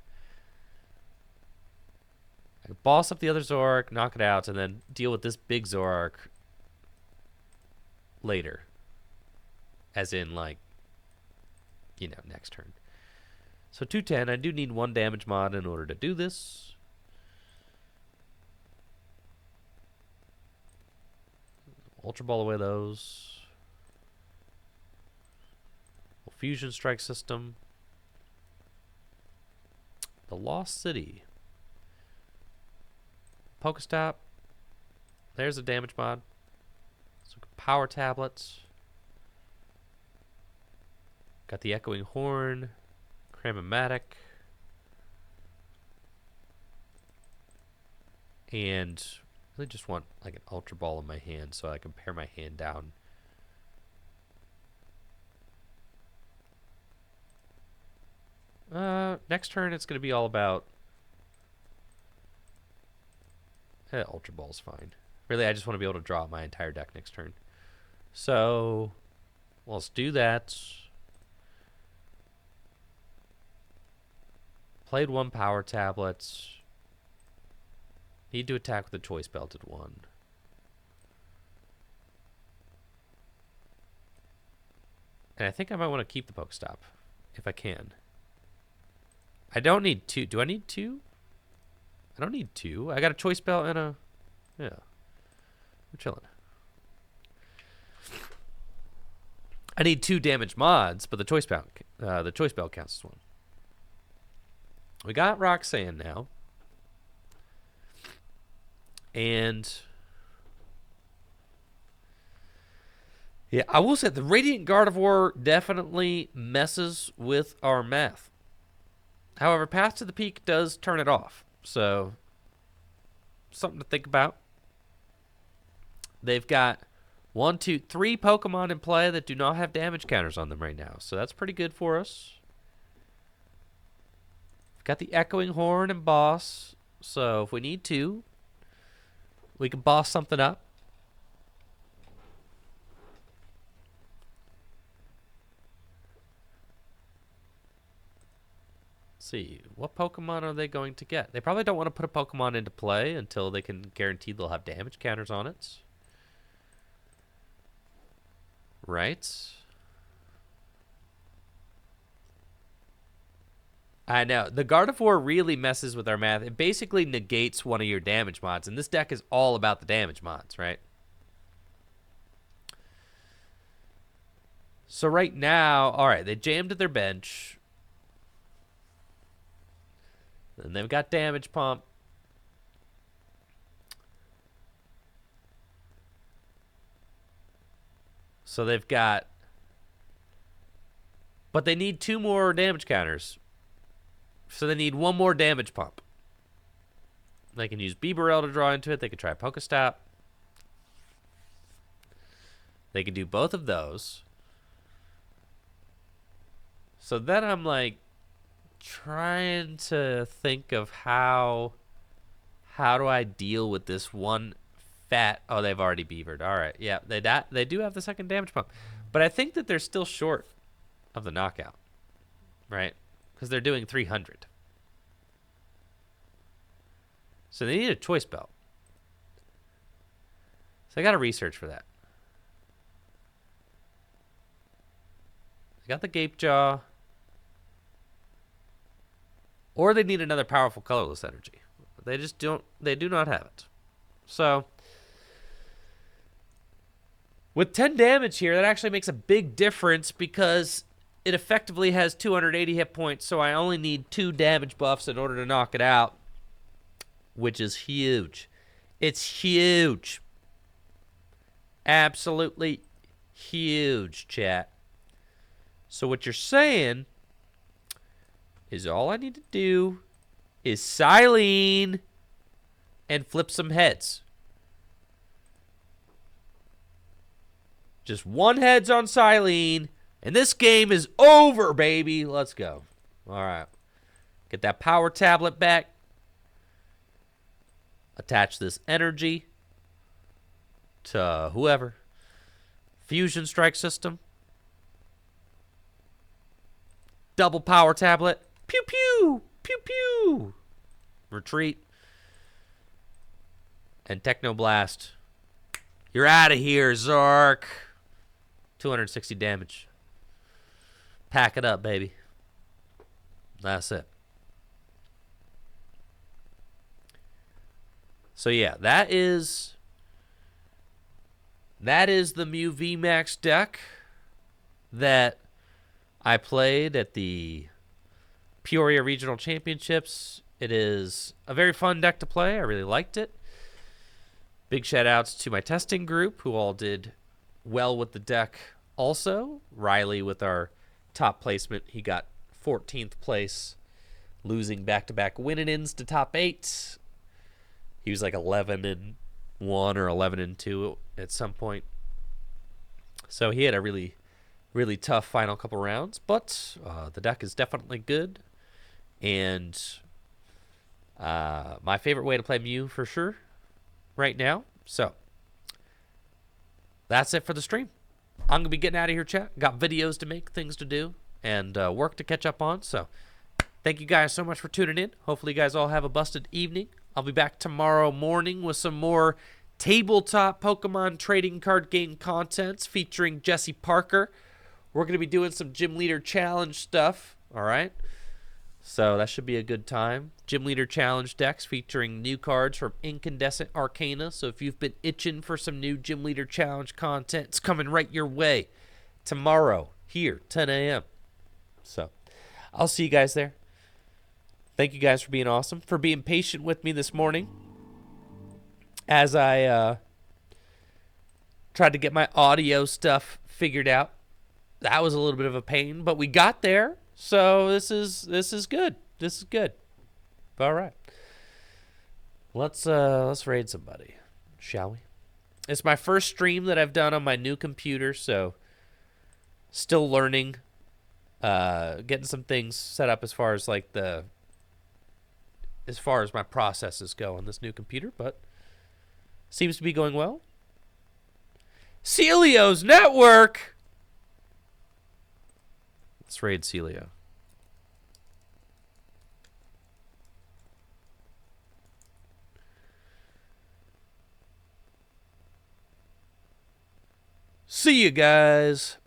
I can boss up the other Zoroark, knock it out, and then deal with this big Zoroark later. As in, like, you know, next turn. So 210, I do need 1 damage mod in order to do this. Ultra Ball away those. Fusion Strike System. The Lost City. Pokestop. There's a damage mod. So power tablets. Got the Echoing Horn. Cramomatic. And I really just want like an Ultra Ball in my hand so I can pare my hand down Next turn it's going to be all about... Ultra Ball's fine. Really, I just want to be able to draw my entire deck next turn. So, let's do that. Played 1 power tablet. Need to attack with a choice belted 1. And I think I might want to keep the Pokestop, if I can. I don't need 2. Do I need 2? I don't need 2. I got a choice belt and a... Yeah. We're chilling. I need 2 damage mods, but the choice belt counts as 1. We got Roxanne now. And... yeah, I will say the Radiant Gardevoir definitely messes with our math. However, Path to the Peak does turn it off. So, something to think about. They've got 1, 2, 3 Pokemon in play that do not have damage counters on them right now. So that's pretty good for us. We've got the Echoing Horn and Boss. So if we need to, we can boss something up. See, what Pokemon are they going to get? They probably don't want to put a Pokemon into play until they can guarantee they'll have damage counters on it. Right? I know. The Gardevoir really messes with our math. It basically negates one of your damage mods, and this deck is all about the damage mods, right? So right now, all right, they jammed at their bench. And they've got damage pump. So they've got... but they need 2 more damage counters. So they need 1 more damage pump. They can use Bibarel to draw into it. They can try Pokestop. They can do both of those. So then I'm like trying to think of how do I deal with this one fat... oh, they've already beavered. All right. Yeah, they do have the second damage pump. But I think that they're still short of the knockout. Right? Because they're doing 300. So they need a choice belt. So I got to research for that. They got the Gape Jaw. Or they need another powerful colorless energy. They just don't... they do not have it. So... with 10 damage here, that actually makes a big difference because it effectively has 280 hit points, so I only need 2 damage buffs in order to knock it out, which is huge. It's huge. Absolutely huge, chat. So what you're saying is all I need to do is Silene and flip some heads. Just 1 heads on Silene, and this game is over, baby. Let's go. All right. Get that power tablet back. Attach this energy to whoever. Fusion Strike System. Double power tablet. Pew, pew. Pew, pew. Retreat. And Technoblast. You're out of here, Zark. 260 damage. Pack it up, baby. That's it. So yeah, that is the Mew VMAX deck that I played at the Peoria Regional Championships. It is a very fun deck to play. I really liked it. Big shout outs to my testing group who all did well with the deck also. Riley with our top placement. He got 14th place, losing back-to-back win-ins to top 8. He was like 11-1 or 11-2 at some point. So he had a really, really tough final couple rounds, but the deck is definitely good. And my favorite way to play Mew for sure right now. So that's it for the stream. I'm going to be getting out of here, chat. Got videos to make, things to do, and work to catch up on. So thank you guys so much for tuning in. Hopefully you guys all have a busted evening. I'll be back tomorrow morning with some more tabletop Pokemon trading card game contents featuring Jesse Parker. We're going to be doing some Gym Leader Challenge stuff, all right? So that should be a good time. Gym Leader Challenge decks featuring new cards from Incandescent Arcana. So if you've been itching for some new Gym Leader Challenge content, it's coming right your way tomorrow here, 10 a.m. So I'll see you guys there. Thank you guys for being awesome, for being patient with me this morning as I tried to get my audio stuff figured out. That was a little bit of a pain, but we got there. So this is good. This is good. All right. Let's raid somebody, shall we? It's my first stream that I've done on my new computer, so still learning, getting some things set up as far as like my processes go on this new computer, but seems to be going well. Celio's network. Let's raid Celio. See you guys.